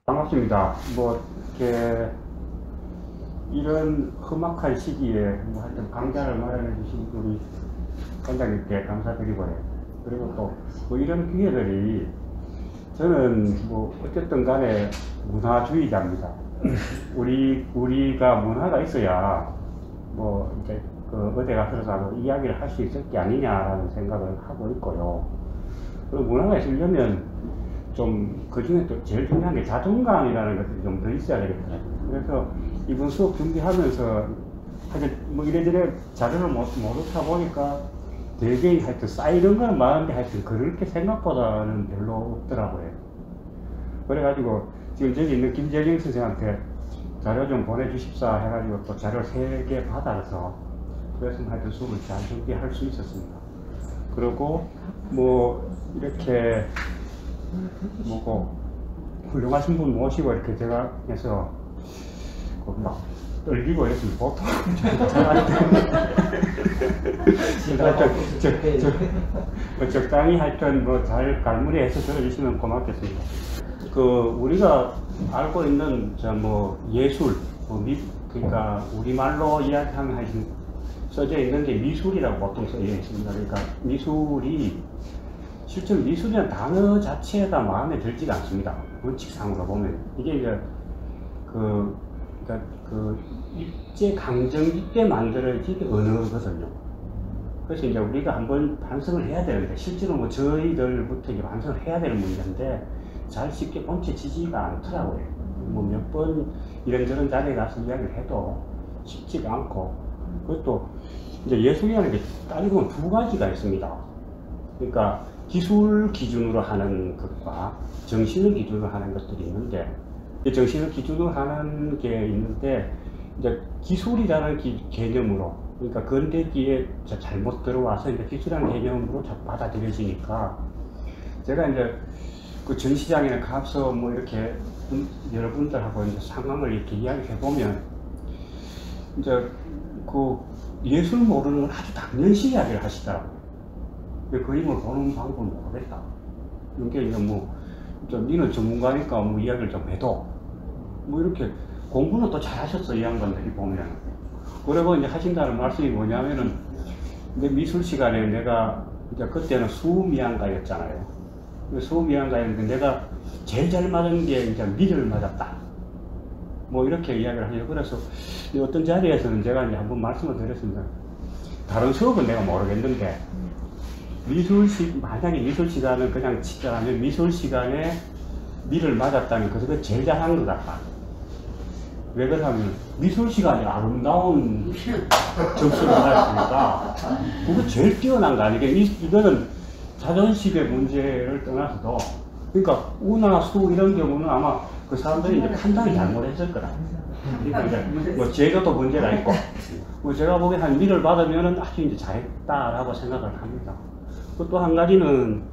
반갑습니다. 뭐 이렇게 이런 험악한 시기에 뭐 하여튼 강좌를 마련해 주신 우리 관장님께 감사드리고요. 그리고 또 뭐 이런 기회들이 저는 뭐 어쨌든 간에 문화주의자입니다. 우리가 문화가 있어야 뭐 이제 그 어디 가서라도 이야기를 할 수 있을 게 아니냐라는 생각을 하고 있고요. 그리고 문화가 있으려면 좀 그 중에 또 제일 중요한 게 자존감이라는 것들이 좀 더 있어야 되겠더라고요. 그래서 이번 수업 준비하면서 하여튼 뭐 이래저래 자료를 모르다 보니까 되게 하여튼 쌓이는 건 많은데 하여튼 그렇게 생각보다는 별로 없더라고요. 그래가지고 지금 저기 있는 김재경 선생한테 자료 좀 보내주십사 해가지고 또 자료 3개 받아서 그래서 하여튼 수업을 잘 준비할 수 있었습니다. 그리고 뭐 이렇게 뭐고 훌륭하신 분 모시고 이렇게 제가 해서 막 떨리고 이랬으면 보통 적당히 하여튼 뭐 잘 갈무리해서 들어주시면 고맙겠습니다. 그 우리가 알고 있는 저 뭐 예술 그러니까 우리말로 이야기하면 하여튼 써져 있는 게 미술이라고 보통 써져 있습니다. 그러니까 미술이 실제로 미술이라는 단어 자체가 마음에 들지가 않습니다. 원칙상으로 보면 이게 이제 그러니까 그 일제 강점기 때 만들어진 언어거든요. 그래서 이제 우리가 한번 반성을 해야 되는데 실제로 뭐 저희들부터 이제 반성을 해야 되는 문제인데 잘 쉽게 본체지지가 않더라고요. 뭐 몇 번 이런저런 자리에 가서 이야기를 해도 쉽지가 않고 그것도 이제 예술이라는 게 따지고 보면 두 가지가 있습니다. 그러니까 기술 기준으로 하는 것과 정신을 기준으로 하는 것들이 있는데 정신을 기준으로 하는 게 있는데 이제 기술이라는 개념으로 그러니까 근대기에 잘못 들어와서 이제 기술이라는 개념으로 자꾸 받아들여지니까 제가 이제 그 전시장에 가서 뭐 이렇게 여러분들하고 이제 상황을 이렇게 이야기해 보면 이제 그 예술 모르는 건 아주 당연시 이야기를 하시더라고요. 그림을 보는 방법을 모르겠다. 이게 이제 뭐, 니는 전문가니까 뭐 이야기를 좀 해도, 뭐 이렇게 공부는 또 잘하셨어, 이 양반들이 보면. 그리고 이제 하신다는 말씀이 뭐냐면은, 내 미술 시간에 내가, 이제 그때는 수미양가였잖아요. 수미양가였는데 내가 제일 잘 맞은 게 이제 미를 맞았다. 뭐 이렇게 이야기를 하죠. 그래서 어떤 자리에서는 제가 이제 한번 말씀을 드렸습니다. 다른 수업은 내가 모르겠는데, 만약에 미술 시간을 그냥 치자면 미술 시간에 미를 맞았다면 그거 제일 잘한 것 같다. 왜 그러냐면 미술 시간이 아름다운 점수를 받았으니까 그거 제일 뛰어난 거 아니겠어요? 이거는 자존심의 문제를 떠나서도 그러니까 우나 수 이런 경우는 아마 그 사람들이 이제 판단이 잘못했을 거다. 그러니까 이제 뭐 제가도 문제가 있고 뭐 제가 보기엔 한 미를 받으면은 아주 이제 잘했다라고 생각을 합니다. 또 한 가지는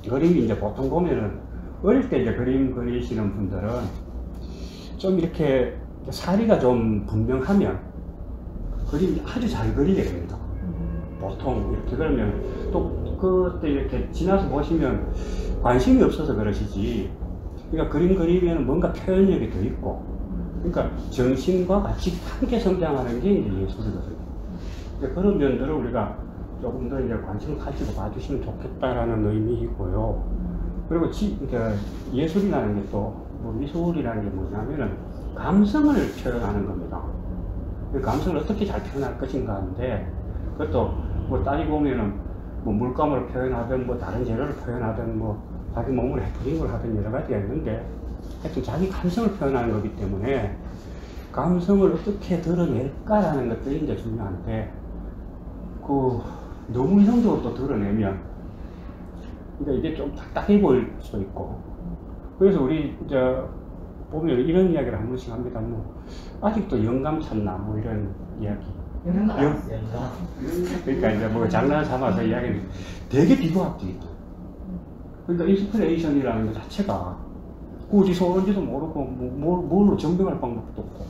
그림이 이제 보통 보면은 어릴 때 이제 그림 그리시는 분들은 좀 이렇게 사리가 좀 분명하면 그림이 아주 잘 그리게 됩니다. 보통 이렇게 그러면 또 그때 이렇게 지나서 보시면 관심이 없어서 그러시지. 그러니까 그림 그리면 뭔가 표현력이 더 있고 그러니까 정신과 같이 함께 성장하는 게 이제 예술이거든요. 그런 면들을 우리가 조금 더 이제 관심을 가지고 봐주시면 좋겠다라는 의미이고요. 그리고 그러니까 예술이라는 게 또, 뭐 미술이라는 게 뭐냐면은 감성을 표현하는 겁니다. 그 감성을 어떻게 잘 표현할 것인가 하는데 그것도 뭐 따지고 보면은 뭐 물감을 표현하든 뭐 다른 재료를 표현하든 뭐 자기 몸으로 그림을 하든 여러 가지가 있는데 하여튼 자기 감성을 표현하는 거기 때문에 감성을 어떻게 드러낼까라는 것들이 이제 중요한데 너무 이성적으로 또 드러내면 그러니까 이게 좀 딱딱해 보일 수도 있고 그래서 우리 이제 보면 이런 이야기를 한 번씩 합니다. 뭐 아직도 영감 찾나 뭐 이런 이야기. 그러니까 이제 뭐 장난 삼아서 이야기는 되게 비과학적이다. 그러니까 인스피레이션이라는 것 자체가 어디서 오는지도 모르고 뭘로 증명할 방법도 없고.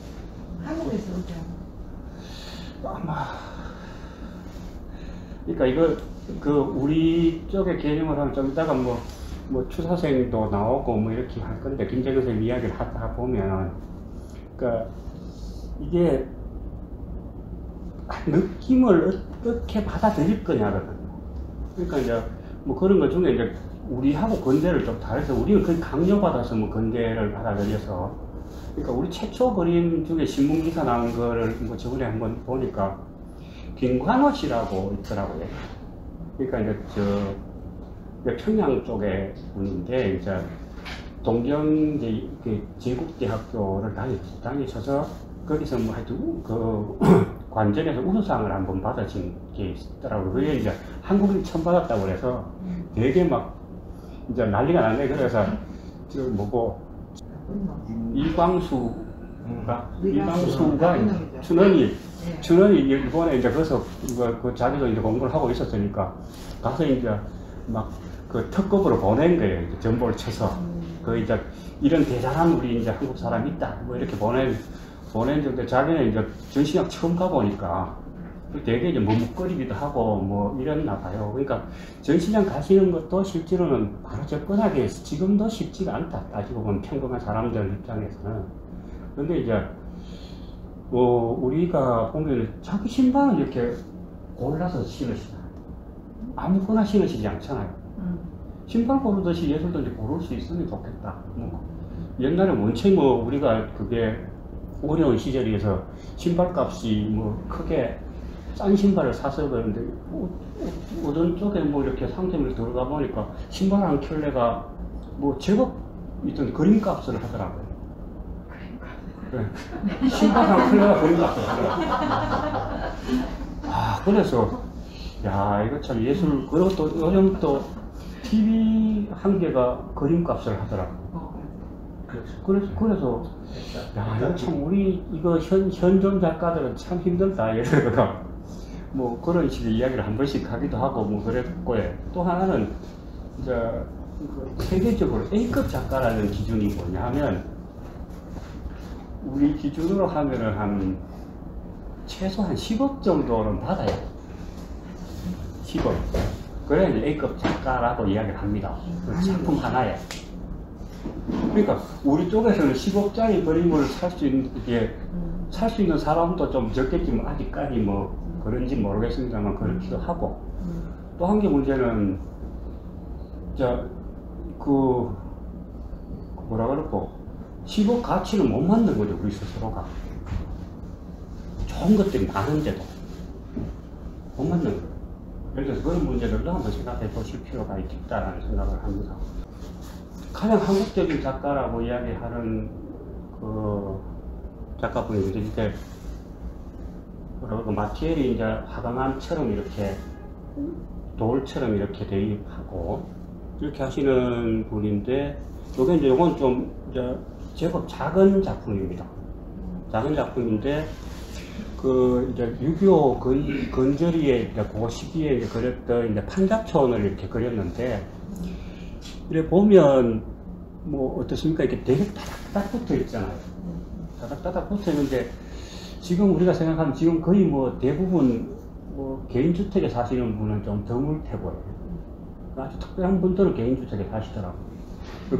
한국에서 오죠. 아마 그러니까 이거 우리 쪽의 개념을 하면 좀 이따가 뭐 뭐 추사생도 나오고 뭐 이렇게 할 건데 김재근 선생님 이야기를 하다 보면 그러니까 이게 느낌을 어떻게 받아들일 거냐거든요. 그러니까 이제 뭐 그런 것 중에 이제 우리하고 건대를 좀 다르서 우리는 거의 강요받아서 뭐 건대를 받아들여서 그러니까 우리 최초 그림 중에 신문기사 나온 거를 뭐 저번에 한번 보니까 김관호 씨라고 있더라고요. 그러니까 이제 평양 쪽에 분인데 이제 동경 제국대학교를 다니셔서 거기서 뭐 하여튼 그 관전에서 우수상을 한번 받으신 게 있더라고요. 그게 이제 한국인 처음 받았다고 그래서 되게 막 이제 난리가 났네. 그래서 저 뭐고 이광수가 춘원이 일본에 이제 거기서 그 자기도 이제 공부를 하고 있었으니까 가서 이제 막 그 특급으로 보낸 거예요. 이제 전보를 쳐서 그 이제 이런 대단한 우리 이제 한국 사람이 있다 뭐 이렇게 보낸는데 자기는 이제 전시장 처음 가보니까 되게 이제 머뭇거리기도 하고 뭐 이랬나 봐요. 그러니까 전시장 가시는 것도 실제로는 바로 접근하기 위해서 지금도 쉽지가 않다. 따지고 보면 평범한 사람들 입장에서는. 근데 이제 뭐 우리가 보면 자기 신발을 이렇게 골라서 신으시나 아무거나 신으시지 않잖아요. 신발 고르듯이 예술도 이제 고를 수 있으면 좋겠다. 뭐 옛날에 원체 뭐 우리가 그게 어려운 시절에서 신발값이 뭐 크게 싼 신발을 사서 그러는데 어떤 쪽에 뭐 이렇게 상점을 들어가 보니까 신발 한 켤레가 뭐 제법 있던 그림값을 하더라고요. 네. 신발 한 켤레가 그림값을 하더라고요. 아 그래서 야 이거 참 예술 그리고 또 요즘 또 TV 한 개가 그림값을 하더라고요. 그래서 야 이거 참 우리 이거 현존 작가들은 참 힘들다 이러다가 뭐 그런 식의 이야기를 한 번씩 하기도 하고 뭐 그랬고요. 또 하나는 이제 세계적으로 A급 작가라는 기준이 뭐냐 하면 우리 기준으로 하면은 한 최소한 10억 정도는 받아야 돼. 10억. 그래야 이제 A급 작가라고 이야기를 합니다. 그 작품 하나에. 그러니까 우리 쪽에서는 10억짜리 그림을 살 수 있는 사람도 좀 적겠지만 아직까지 뭐 그런지 모르겠습니다만 그렇기도 하고 또 한 개 문제는 뭐라 그럴까 10억 가치를 못 만든 거죠 우리 스스로가. 좋은 것들이 많은데도 못 만든 거예요. 그래서 그런 문제들도 한번 생각해 보실 필요가 있겠다라는 생각을 합니다. 가장 한국적인 작가라고 이야기하는 그 작가분이 이제 뭐라고 마티엘이 이제 화강암처럼 이렇게 돌처럼 이렇게 대입하고 이렇게 하시는 분인데 요건 좀 이제 제법 작은 작품입니다. 작은 작품인데 그 이제 6.25 건절이에 이제 그 시기에 이제 그렸던 이제 판자촌을 이렇게 그렸는데 이래 보면 뭐 어떻습니까? 이렇게 되게 따닥따닥 붙어 있잖아요. 따닥따닥 붙어 있는데 지금 우리가 생각하면 지금 거의 뭐 대부분 뭐 개인주택에 사시는 분은 좀 드물 테고요. 아주 특별한 분들은 개인주택에 사시더라고요.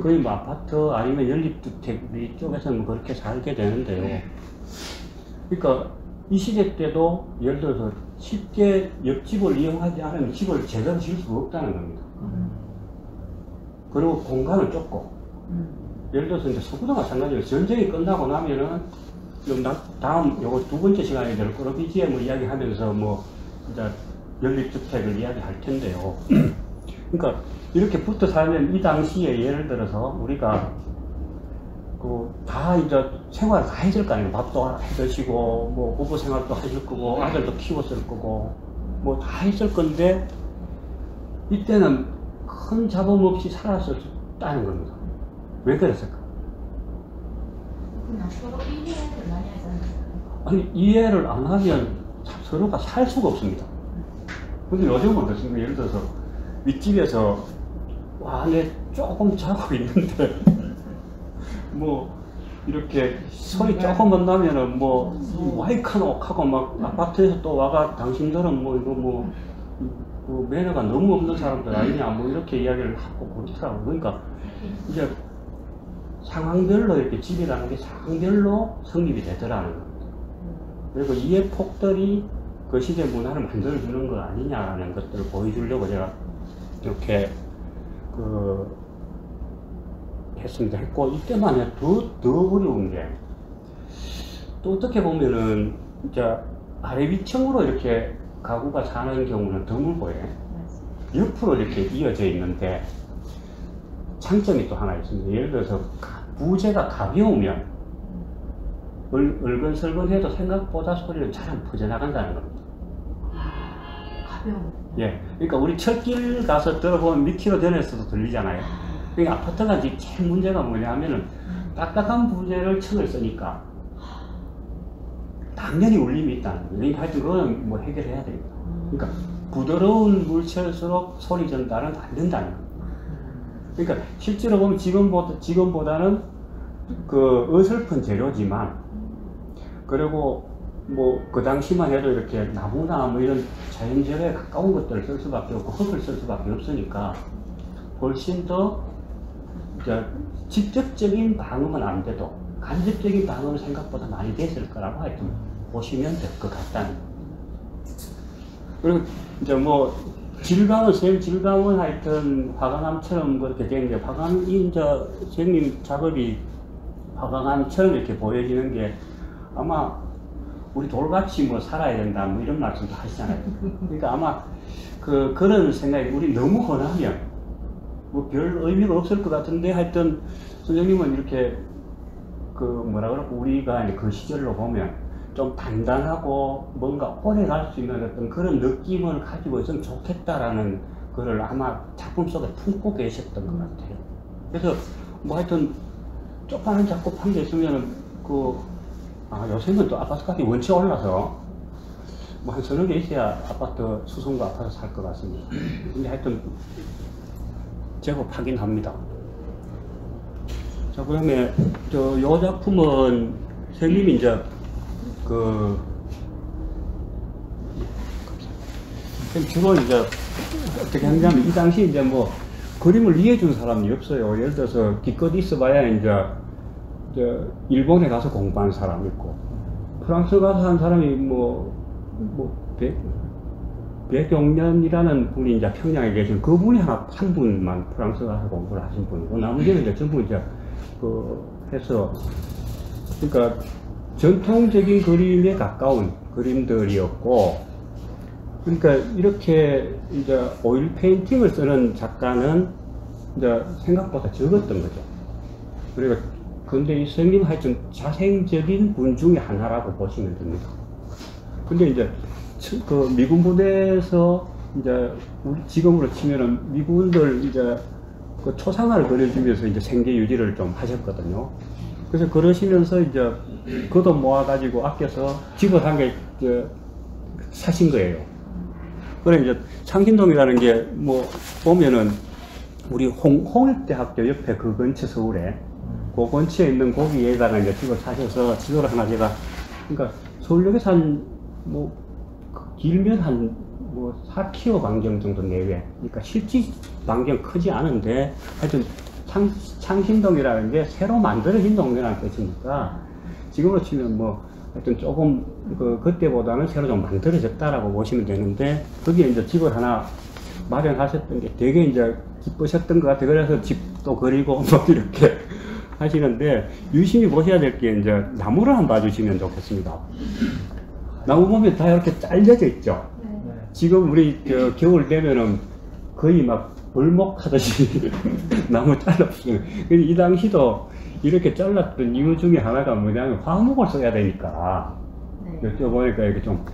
거의 뭐 아파트 아니면 연립주택 이쪽에서는 그렇게 살게 되는데요. 그러니까 이 시대 때도 예를 들어서 쉽게 옆집을 이용하지 않으면 집을 제대로 지을 수가 없다는 겁니다. 그리고 공간은 좁고 예를 들어서 이제 서구도 마찬가지로 전쟁이 끝나고 나면은 다음 요거 두 번째 시간에 될 거로 BGM을 이야기하면서 뭐 이제 연립주택을 이야기할 텐데요. 그러니까 이렇게 붙어 살면 이 당시에 예를 들어서 우리가 다 이제 생활을 다 해줄 거 아니에요. 밥도 해 드시고 뭐 부부 생활도 하실 거고 아들도 키웠을 거고 뭐 다 했을 건데 이때는 큰 잡음 없이 살았었다는 겁니다. 왜 그랬을까? 서로 이해를 많이 하잖아요. 아니 이해를 안 하면 서로가 살 수가 없습니다. 근데 요즘은 어떻습니까? 예를 들어서 윗집에서 내 조금 자고 있는데 뭐 이렇게 소리 조금만 나면은 뭐 와이카노 하고 막 아파트에서 또 와가 당신들은 뭐 이거 뭐 그 매너가 너무 없는 사람들 아니냐 뭐 이렇게 이야기를 하고 그렇더라고요. 그러니까 이제 상황별로 이렇게 집이라는 게 상황별로 성립이 되더라는 겁니다. 그리고 이해 폭들이 그 시대 문화를 만들어주는 거 아니냐라는 것들을 보여주려고 제가 이렇게 했습니다. 했고, 이때만 해도 더 어려운 게, 또 어떻게 보면은, 이제 아래 위층으로 이렇게 가구가 사는 경우는 드물고요. 옆으로 이렇게 이어져 있는데, 장점이 또 하나 있습니다. 예를 들어서, 부재가 가벼우면, 얼건설건해도 생각보다 소리는 잘 안 퍼져나간다는 겁니다. 가벼워. 예. 그러니까 우리 철길 가서 들어보면 밑으로 전에서도 들리잖아요. 그러니까 아파트가 제일 문제가 뭐냐면은 딱딱한 부재를 층을 쓰니까 당연히 울림이 있다는 거예요. 그러니까 하여튼 그거는 뭐 해결해야 됩니다. 그러니까 부드러운 물체일수록 소리 전달은 안 된다는 거예요. 그러니까 실제로 보면 지금보다는 그 어설픈 재료지만, 그리고 뭐 그 당시만 해도 이렇게 나무나 뭐 이런 자연재료에 가까운 것들을 쓸 수밖에 없고 흙을 쓸 수밖에 없으니까 훨씬 더 이제 직접적인 방음은 안 돼도 간접적인 방음은 생각보다 많이 됐을 거라고 하여튼 보시면 될 것 같다는. 그리고 이제 뭐 질감은 하여튼 화강암처럼 그렇게 되는데, 화강이 이제 선생님 작업이 화강암처럼 이렇게 보여지는 게 아마 우리 돌같이 뭐 살아야 된다 뭐 이런 말씀도 하시잖아요. 그러니까 아마 그런 생각이, 우리 너무 헌하면 뭐 별 의미가 없을 것 같은데, 하여튼 선생님은 이렇게 뭐라 그럴까, 우리가 이제 그 시절로 보면 좀 단단하고 뭔가 오래 갈 수 있는 어떤 그런 느낌을 가지고 있으면 좋겠다라는 거를 아마 작품 속에 품고 계셨던 것 같아요. 그래서 뭐 하여튼 조그마한 작품 한 개 있으면 요새는 또 아파트 값이 원체 올라서 뭐 한 서너 개 있어야 아파트 수성구 아파트 살 것 같습니다. 근데 하여튼 제법 하긴 합니다. 자, 그다음에 요 작품은 선생님이 이제 주로 이제 어떻게 하냐면, 이 당시 이제 뭐 그림을 이해준 사람이 없어요. 예를 들어서 기껏 있어봐야 이제 일본에 가서 공부한 사람 있고, 프랑스 가서 한 사람이 백용년이라는 분이 이제 평양에 계신 그분이 한 분만 프랑스 가서 공부를 하신 분이고, 나머지는 이제 전부 이제 해서, 그러니까 전통적인 그림에 가까운 그림들이었고, 그러니까 이렇게 이제 오일 페인팅을 쓰는 작가는 이제 생각보다 적었던 거죠. 그리고 근데 이 선생님 하여튼 자생적인 분 중에 하나라고 보시면 됩니다. 근데 이제 미군 부대에서 이제 우리 지금으로 치면은 미군들 이제 그 초상화를 그려주면서 이제 생계 유지를 좀 하셨거든요. 그래서 그러시면서 이제 그도 모아가지고 아껴서 집을 한 개 사신 거예요. 그래 이제 창신동이라는 게 뭐 보면은 우리 홍익대학교 옆에 그 근처 서울에 그 근처에 있는 거기에다가 이제 집을 사셔서 지도를 하나 제가, 그러니까 서울역에서 길면 4km 반경 정도 내외, 그러니까 실지 반경 크지 않은데 하여튼 창신동이라는 게 새로 만들어진 동네라는 뜻이니까 지금으로 치면 하여튼 조금 그때보다는 새로 좀 만들어졌다라고 보시면 되는데, 거기에 이제 집을 하나 마련하셨던 게 되게 이제 기쁘셨던 것 같아요. 그래서 집도 그리고 이렇게 하시는데, 유심히 보셔야 될 게 이제 나무를 한번 봐주시면 좋겠습니다. 나무 보면 다 이렇게 잘려져 있죠. 네. 지금 우리 겨울 되면은 거의 막 벌목하듯이 나무 잘랐어요. 이 당시도 이렇게 잘랐던 이유 중에 하나가 뭐냐면 화목을 써야 되니까, 네. 여쭤보니까 이렇게 좀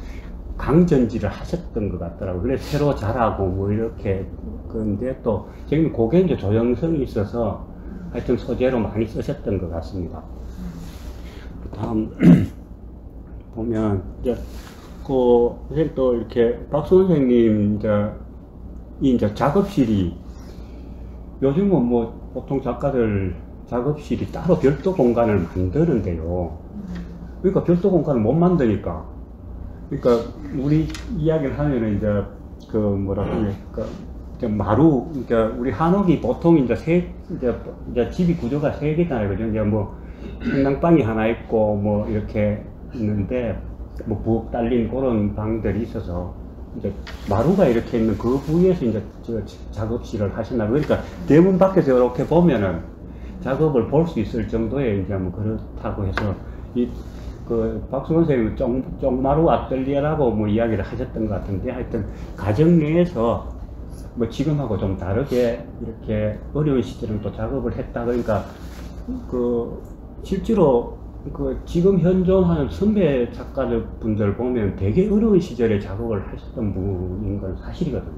강전지를 하셨던 것 같더라고요. 그래서 새로 자라고 이렇게. 그런데 또 지금 그게 이제 조형성이 있어서 하여튼 소재로 많이 쓰셨던 것 같습니다. 그 다음 보면 이제 선생님 또 이렇게 박수 선생님 이제 작업실이, 요즘은 보통 작가들 작업실이 따로 별도 공간을 만드는데요. 그러니까 별도 공간을 못 만드니까, 그러니까 우리 이야기를 하면은 이제 그 뭐라 그래, 마루, 그러니까 우리 한옥이 보통 이제 이제 집이 구조가 세 개잖아요, 그죠? 이제 뭐 행랑방이 하나 있고 뭐 이렇게 있는데 뭐 부엌 딸린 그런 방들이 있어서 이제 마루가 이렇게 있는 그 부위에서 이제 저 작업실을 하셨나, 그러니까 대문 밖에서 이렇게 보면은 작업을 볼 수 있을 정도의 이제 뭐 그렇다고 해서 그 박수건 선생님은 쪽마루 아뜰리에라고 뭐 이야기를 하셨던 것 같은데, 하여튼 가정 내에서 뭐 지금하고 좀 다르게 이렇게 어려운 시절은 또 작업을 했다. 그러니까 그 실제로 그 지금 현존하는 선배 작가들 분들 보면 되게 어려운 시절에 작업을 하셨던 분인 건 사실이거든요.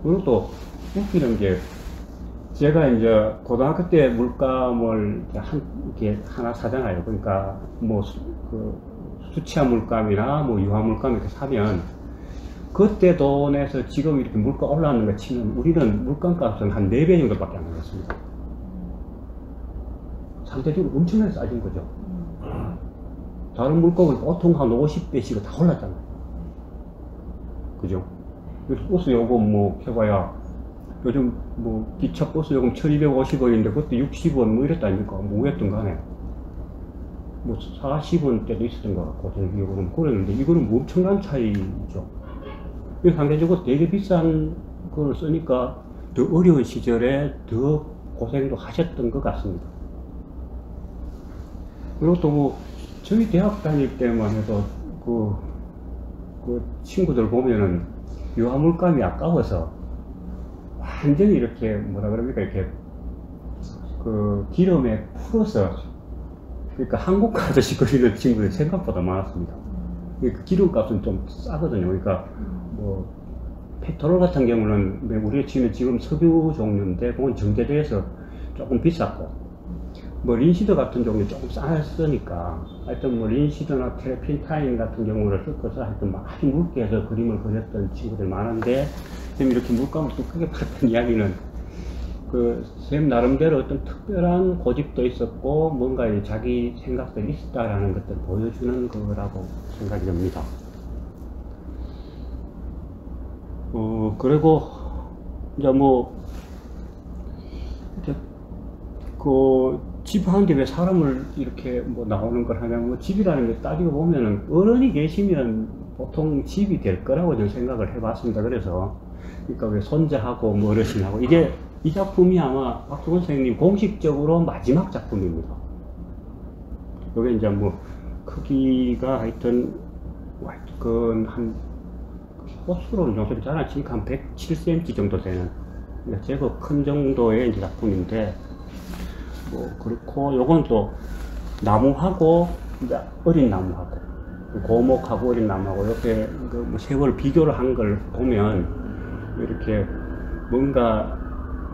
그리고 또 웃기는 게, 제가 이제 고등학교 때 물감을 이렇게 하나 사잖아요. 그러니까 뭐 그 수치화 물감이나 뭐 유화 물감 이렇게 사면 그때 돈에서 지금 이렇게 물감 올라가는 거 치면 우리는 물감 값은 한 4배 정도밖에 안 하겠습니다. 상대적으로 엄청나게 싸진 거죠. 다른 물감은 보통 한 50배씩 다 올랐잖아요. 그죠? 버스 요금 뭐 해봐야 요즘 뭐 기차 버스 요금 1250원인데 그때 60원 뭐 이랬다니까. 뭐였던 간에 뭐 40원 때도 있었던 것 같고, 대기요금 그랬는데 이거는 뭐 엄청난 차이죠. 상대적으로 되게 비싼 걸 쓰니까 더 어려운 시절에 더 고생도 하셨던 것 같습니다. 그리고 또 뭐 저희 대학 다닐 때만 해도 그 친구들 보면은 유화물감이 아까워서 완전히 이렇게 뭐라 그럽니까, 이렇게 그 기름에 풀어서, 그러니까 한국 아저씨 그리는 친구들이 생각보다 많았습니다. 그 기름값은 좀 싸거든요. 그러니까 뭐 페트롤 같은 경우는 우리가 치는 지금 석유 종류인데 그건 정제돼서 조금 비쌌고, 뭐 린시드 같은 종류 조금 쌌으니까 하여튼 뭐 린시드나 트레핀타인 같은 경우를 섞어서 하여튼 막 아주 묽게 해서 그림을 그렸던 친구들 많은데, 지금 이렇게 물감을 두껍게 팔았던 이야기는 그 쌤 나름대로 어떤 특별한 고집도 있었고 뭔가 자기 생각들이 있었다라는 것들을 보여주는 거라고 생각이 듭니다. 그리고 이제 뭐 이제 그 집 하는데 왜 사람을 이렇게 뭐 나오는 걸 하냐면, 뭐 집이라는 게 따지고 보면은 어른이 계시면 보통 집이 될 거라고 저는 생각을 해봤습니다. 그래서 그러니까 왜 손자하고 뭐 어르신하고, 이게 이 작품이 아마 박수건 선생님 공식적으로 마지막 작품입니다. 여기 이제 뭐 크기가 하여튼 한 호수로 요즘 장난치니까 한 107cm 정도 되는 제법 큰 정도의 이제 작품인데, 뭐 그렇고 요건 또 나무하고 이제 어린 나무하고 고목하고 어린 나무하고 이렇게 그 세월 비교를 한 걸 보면 이렇게 뭔가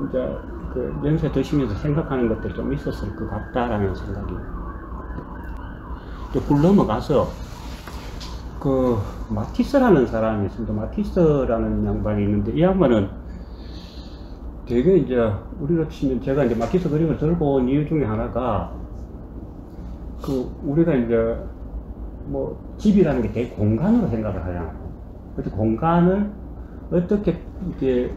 이제 그 연세 드시면서 생각하는 것들이 좀 있었을 것 같다라는 생각이. 굴 넘어가서 그 마티스라는 사람이 있습니다. 마티스라는 양반이 있는데, 이 양반은 되게 이제 우리로 치면, 제가 이제 마티스 그림을 들고 온 이유 중에 하나가 그 우리가 이제 뭐 집이라는 게 되게 공간으로 생각을 하잖아요. 그래서 공간을 어떻게 이렇게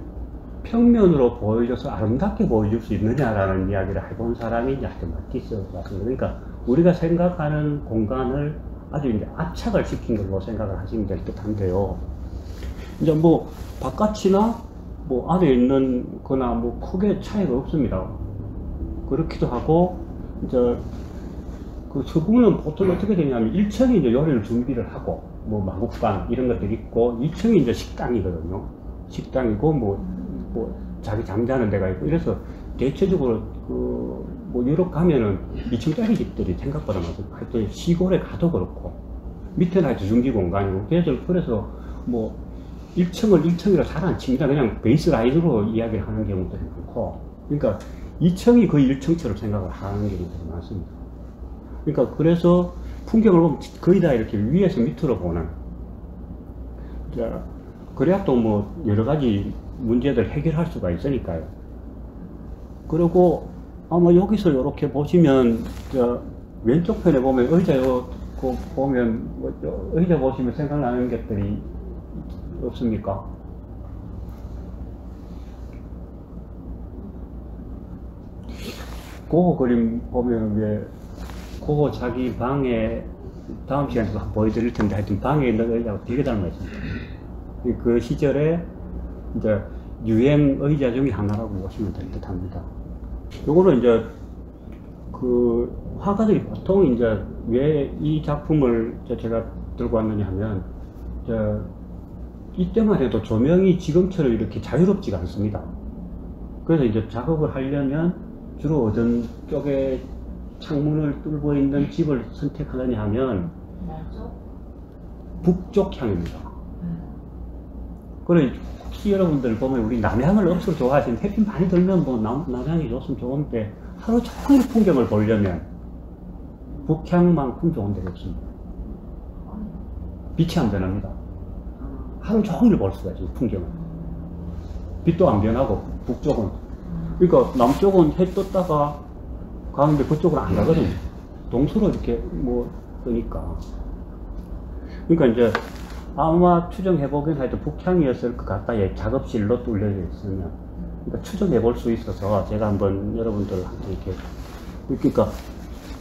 평면으로 보여줘서 아름답게 보여줄 수 있느냐라는 이야기를 해본 사람이 이제 하여튼 마티스 같습니다. 그러니까 우리가 생각하는 공간을 아주 이제 압착을 시킨 걸로 생각을 하시면 될 듯 한데요. 이제 뭐 바깥이나 뭐 안에 있는 거나 뭐 크게 차이가 없습니다. 그렇기도 하고, 이제 그 서구는 보통 어떻게 되냐면 1층에 이제 요리를 준비를 하고 뭐 마국간 이런 것들이 있고, 2층이 이제 식당이거든요. 식당이고 뭐 자기 잠자는 데가 있고, 이래서 대체적으로 뭐 유럽 가면은 2층짜리 집들이 생각보다 많아요. 하여튼 시골에 가도 그렇고 밑에는 하여튼 준비 공간이고, 그래서 뭐 1층을 1층이라 잘 안 칩니다. 그냥 베이스 라인으로 이야기를 하는 경우들이 많고, 그러니까 2층이 거의 1층처럼 생각을 하는 경우들이 많습니다. 그러니까 그래서 풍경을 보면 거의 다 이렇게 위에서 밑으로 보는, 그래야 또 뭐 여러 가지 문제들 해결할 수가 있으니까요. 그리고 아마 여기서 이렇게 보시면 왼쪽 편에 보면 의자 보면 의자 보시면 생각나는 것들이 없습니까? 그거 그림 보면 왜 그거 자기 방에 다음 시간에 한번 보여드릴 텐데 하여튼 방에 있는 의자하고 되게 닮아 있습니다. 그 시절에 이제 유행 의자 중에 하나라고 보시면 될 듯 합니다. 요거는 이제 그 화가들이 보통 이제 왜 이 작품을 제가 들고 왔느냐 하면 이때만 해도 조명이 지금처럼 이렇게 자유롭지가 않습니다. 그래서 이제 작업을 하려면 주로 어떤 쪽에 창문을 뚫고 있는 집을 선택하느냐 하면 북쪽 향입니다. 그래 혹시 여러분들 보면 우리 남향을 억수로 좋아하시는 햇빛 많이 들면 뭐 남향이 좋으면 좋은데 하루 종일 풍경을 보려면 북향만큼 좋은 데가 없습니다. 빛이 안 변합니다. 하루 종일 볼 수가 있어요, 풍경을. 빛도 안 변하고 북쪽은. 그러니까 남쪽은 해 떴다가 가는데 그쪽은 안 가거든요. 동서로 이렇게 뭐 뜨니까. 그러니까 이제 아마 추정해보긴 하여튼 북향이었을 것 같다. 예, 작업실로 뚫려져 있으면. 그러니까 추정해볼 수 있어서 제가 한번 여러분들한테 이렇게. 그러니까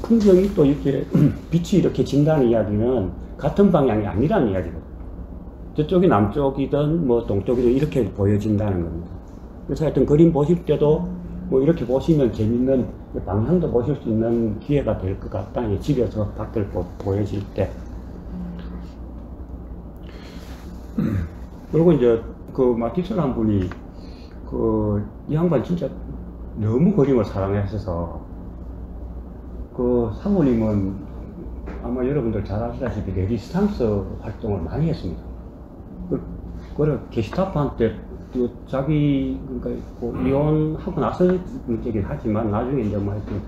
풍경이 또 이렇게 빛이 이렇게 진다는 이야기는 같은 방향이 아니라는 이야기거든요. 저쪽이 남쪽이든 뭐 동쪽이든 이렇게 보여진다는 겁니다. 그래서 하여튼 그림 보실 때도 뭐 이렇게 보시면 재밌는 방향도 보실 수 있는 기회가 될 것 같다. 집에서 밖을 보여질 때. 그리고 이제 그 마티스라는 분이 이 양반 진짜 너무 그림을 사랑하셔서 그 사모님은 아마 여러분들 잘 아시다시피 레지스탕스 활동을 많이 했습니다. 그래 게시타프한테 자기 그러니까 이혼하고 나서 문제긴 하지만 나중에 이제 뭐 하여튼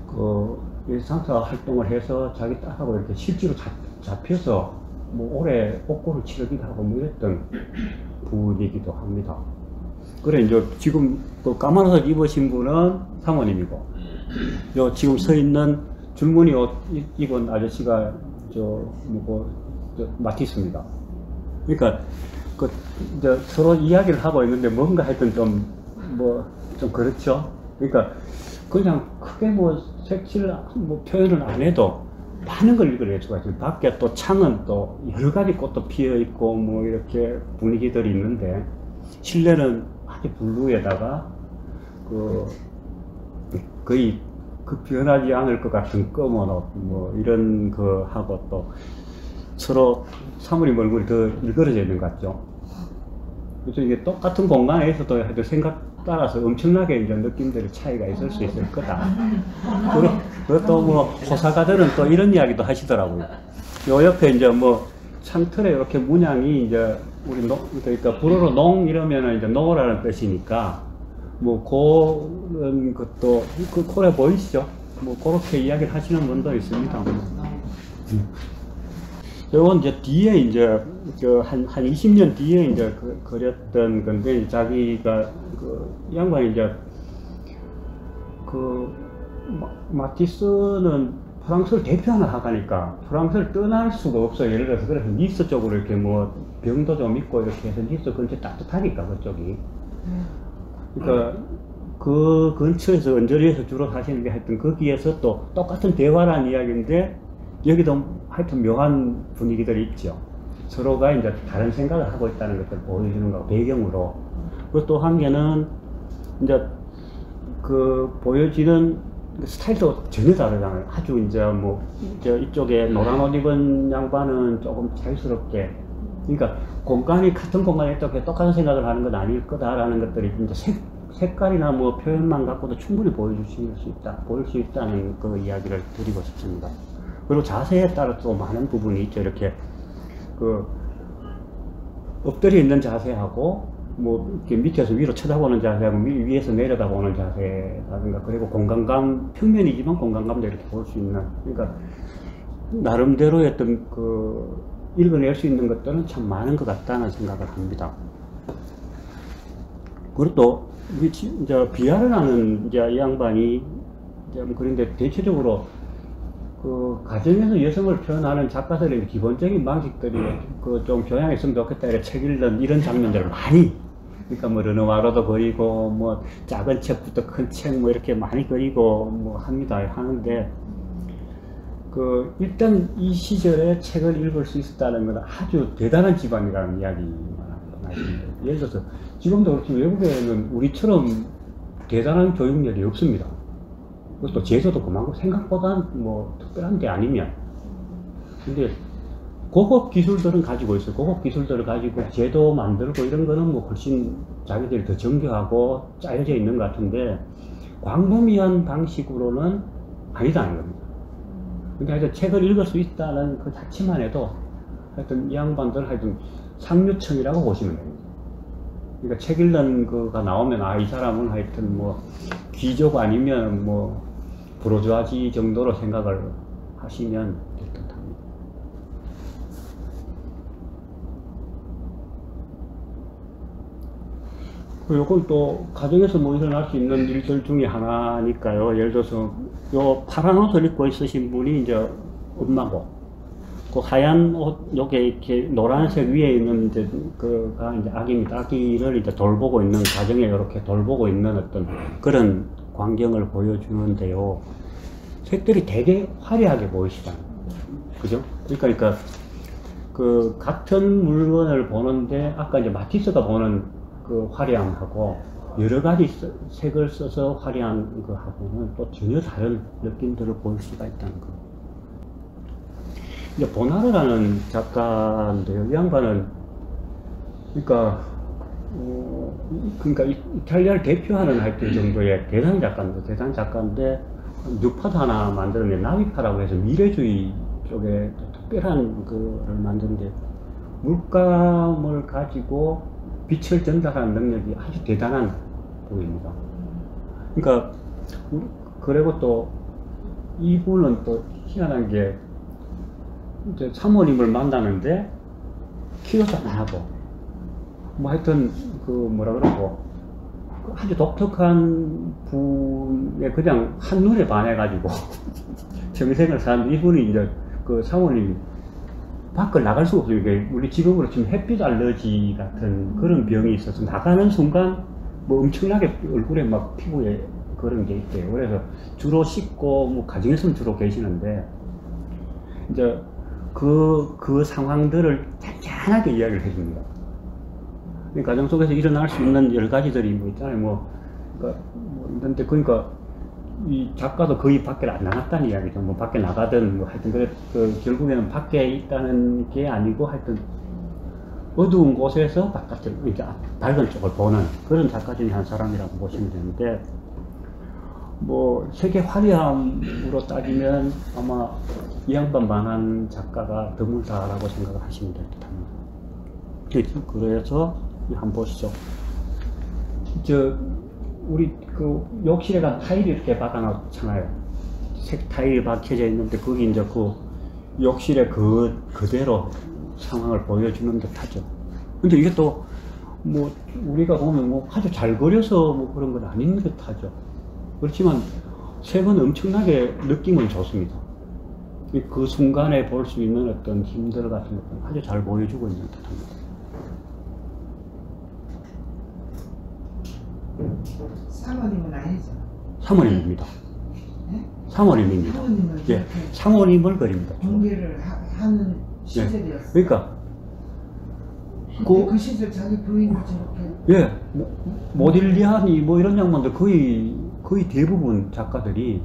그 레지스탕스 활동을 해서 자기 딸하고 이렇게 실제로 잡혀서 뭐 오래 옥고를 치르기도 하고 뭐 이랬던 분이기도 합니다. 그래 이제 지금 그 까만 옷을 입으신 분은 사모님이고 요 지금 서 있는 줄무늬 옷 입은 아저씨가 마티스입니다. 그러니까 이제 서로 이야기를 하고 있는데 뭔가 하여튼 좀 그렇죠. 그러니까 그냥 크게 뭐 색칠 뭐 표현을 안 해도 많은 걸 읽어낼 수가 있어요. 밖에 또 창은 또 여러 가지 꽃도 피어 있고 뭐 이렇게 분위기들이 있는데 실내는 아주 블루에다가 거의 변하지 않을 것 같은 검은 옷 뭐 이런 거 하고 또 서로 사모님 얼굴이 더 일그러져 있는 것 같죠. 그래서 이게 똑같은 공간에서도 하여튼 생각 따라서 엄청나게 이제 느낌들의 차이가 있을 수 있을 거다. 그것도 뭐 호사가들은 또 이런 이야기도 하시더라고요. 요 옆에 이제 뭐 창틀에 이렇게 문양이 이제 우리 그러니까 불어로 농 이러면은 이제 농어라는 뜻이니까 뭐 그런 것도 그래 보이시죠? 뭐 그렇게 이야기를 하시는 분도 있습니다. 요건 이제 뒤에 이제 한 20년 뒤에 이제 그렸던 건데 자기가 이 양반이 이제 마티스는 프랑스를 대표하는 화가니까 프랑스를 떠날 수가 없어요. 예를 들어서 그래서 니스 쪽으로 이렇게 뭐 병도 좀 있고 이렇게 해서 니스 근처 따뜻하니까 그쪽이. 그러니까 그 근처에서 언저리에서 주로 사시는 게 하여튼 거기에서 또 똑같은 대화라는 이야기인데 여기도 하여튼 묘한 분위기들이 있죠. 서로가 이제 다른 생각을 하고 있다는 것을 보여주는 거 배경으로. 그리고 또 한 개는 이제 보여지는 스타일도 전혀 다르잖아요. 아주 이제 이쪽에 노란 옷 입은 양반은 조금 자유스럽게. 그러니까 공간이 같은 공간에 똑같은 생각을 하는 건 아닐 거다라는 것들이 이제 색깔이나 뭐 표현만 갖고도 충분히 보일 수 있다는 그 이야기를 드리고 싶습니다. 그리고 자세에 따라 또 많은 부분이 있죠. 이렇게 엎드려 있는 자세하고 뭐 이렇게 밑에서 위로 쳐다보는 자세하고 위에서 내려다보는 자세라든가 그리고 공간감 평면이지만 공간감도 이렇게 볼 수 있는 그러니까 나름대로의 어떤 읽어낼 수 있는 것들은 참 많은 것 같다는 생각을 합니다. 그리고 또 이제 비아르라는 이제 이 양반이 이제 그런데 대체적으로 그 가정에서 여성을 표현하는 작가들의 기본적인 방식들이 그 좀 교양했으면 좋겠다 이런 책 읽는 이런 장면들을 많이, 그러니까 뭐 르누아르도 그리고 뭐 작은 책부터 큰 책 뭐 이렇게 많이 그리고 뭐 합니다. 하는데 그 일단 이 시절에 책을 읽을 수 있었다는 건 아주 대단한 집안이라는 이야기만 말씀드립니다. 예를 들어서 지금도 그렇지 외국에는 우리처럼 대단한 교육열이 없습니다. 그것도 제도도 그만큼 생각보다 뭐 특별한 게 아니면. 근데 고급 기술들은 가지고 있어요. 고급 기술들을 가지고 제도 만들고 이런 거는 뭐 훨씬 자기들이 더 정교하고 짜여져 있는 것 같은데 광범위한 방식으로는 아니다는 겁니다. 그러니까 하여튼 책을 읽을 수 있다는 그 자체만 해도 하여튼 이 양반들 하여튼 상류층이라고 보시면 됩니다. 그러니까 책 읽는 거가 나오면 아, 이 사람은 하여튼 뭐 귀족 아니면 뭐 부르주아지 정도로 생각을 하시면 될 듯합니다. 요건 또 가정에서 뭐 일어날 수 있는 일들 중에 하나니까요. 예를 들어서 요 파란 옷을 입고 있으신 분이 이제 엄마고, 그 하얀 옷 요게 이렇게 노란색 위에 있는 이제 그가 이제 아기입니다. 아기를 이제 돌보고 있는 가정에 이렇게 돌보고 있는 어떤 그런 광경을 보여주는데요. 색들이 되게 화려하게 보이시잖아요. 그죠? 그러니까 그 같은 물건을 보는데 아까 이제 마티스가 보는 그 화려함하고 여러 가지 색을 써서 화려한 거하고는 또 전혀 다른 느낌들을 보일 수가 있다는 거. 이제 보나르라는 작가인데요. 이 양반은 그러니까 이탈리아를 대표하는 하여튼 정도의 대단한 작가입니다. 대단한 작가인데 뉴파도 하나 만드는데 나비파라고 해서 미래주의 쪽에 특별한 거를 만드는데 물감을 가지고 빛을 전달하는 능력이 아주 대단한 분입니다. 그러니까 그리고 또 이분은 또 희한한 게 이제 사모님을 만나는데 키도 작하고 뭐 하여튼 그 뭐라 그러고 아주 독특한 분에 그냥 한눈에 반해가지고 평생을 사는데 이분이 이제 그 사모님이 밖을 나갈 수가 없어요. 이게 우리 지금으로 치면 햇빛 알러지 같은 그런 병이 있어서 나가는 순간 뭐 엄청나게 얼굴에 막 피부에 그런 게 있대요. 그래서 주로 씻고 뭐 가정에서는 주로 계시는데 이제 그 상황들을 잔잔하게 이야기를 해줍니다. 가정 속에서 일어날 수 있는 여러 가지들이 뭐 있잖아요. 있는데 그러니까 이 작가도 거의 밖에 안 나갔다는 이야기죠. 뭐 밖에 나가든 뭐 하여튼 결국에는 밖에 있다는 게 아니고 하여튼 어두운 곳에서 바깥을 이제 밝은 쪽을 보는 그런 작가 중에 한 사람이라고 보시면 되는데 뭐 세계 화려함으로 따지면 아마 이 양반만한 작가가 드물다라고 생각을 하시면 될 듯합니다. 그래서 한번 보시죠. 우리 그 욕실에 간 타일이 이렇게 박아놨잖아요. 색 타일이 박혀져 있는데 거기 이제 그 욕실에 그대로 상황을 보여주는 듯 하죠. 근데 이게 또 뭐 우리가 보면 뭐 아주 잘 그려서 뭐 그런 건 아닌 듯 하죠. 그렇지만 색은 엄청나게 느낌은 좋습니다. 그 순간에 볼 수 있는 어떤 힘들 같은 것들은 아주 잘 보여주고 있는 듯 합니다. 사모님은 아니죠? 사모님입니다. 네? 사모님입니다. 사모님을 예, 사모님을 그립니다. 공개를 하는 시절이었어요. 그러니까 그 시절 자기 부인을 저렇게 예, 모딜리아니 뭐 이런 양반들 거의 대부분 작가들이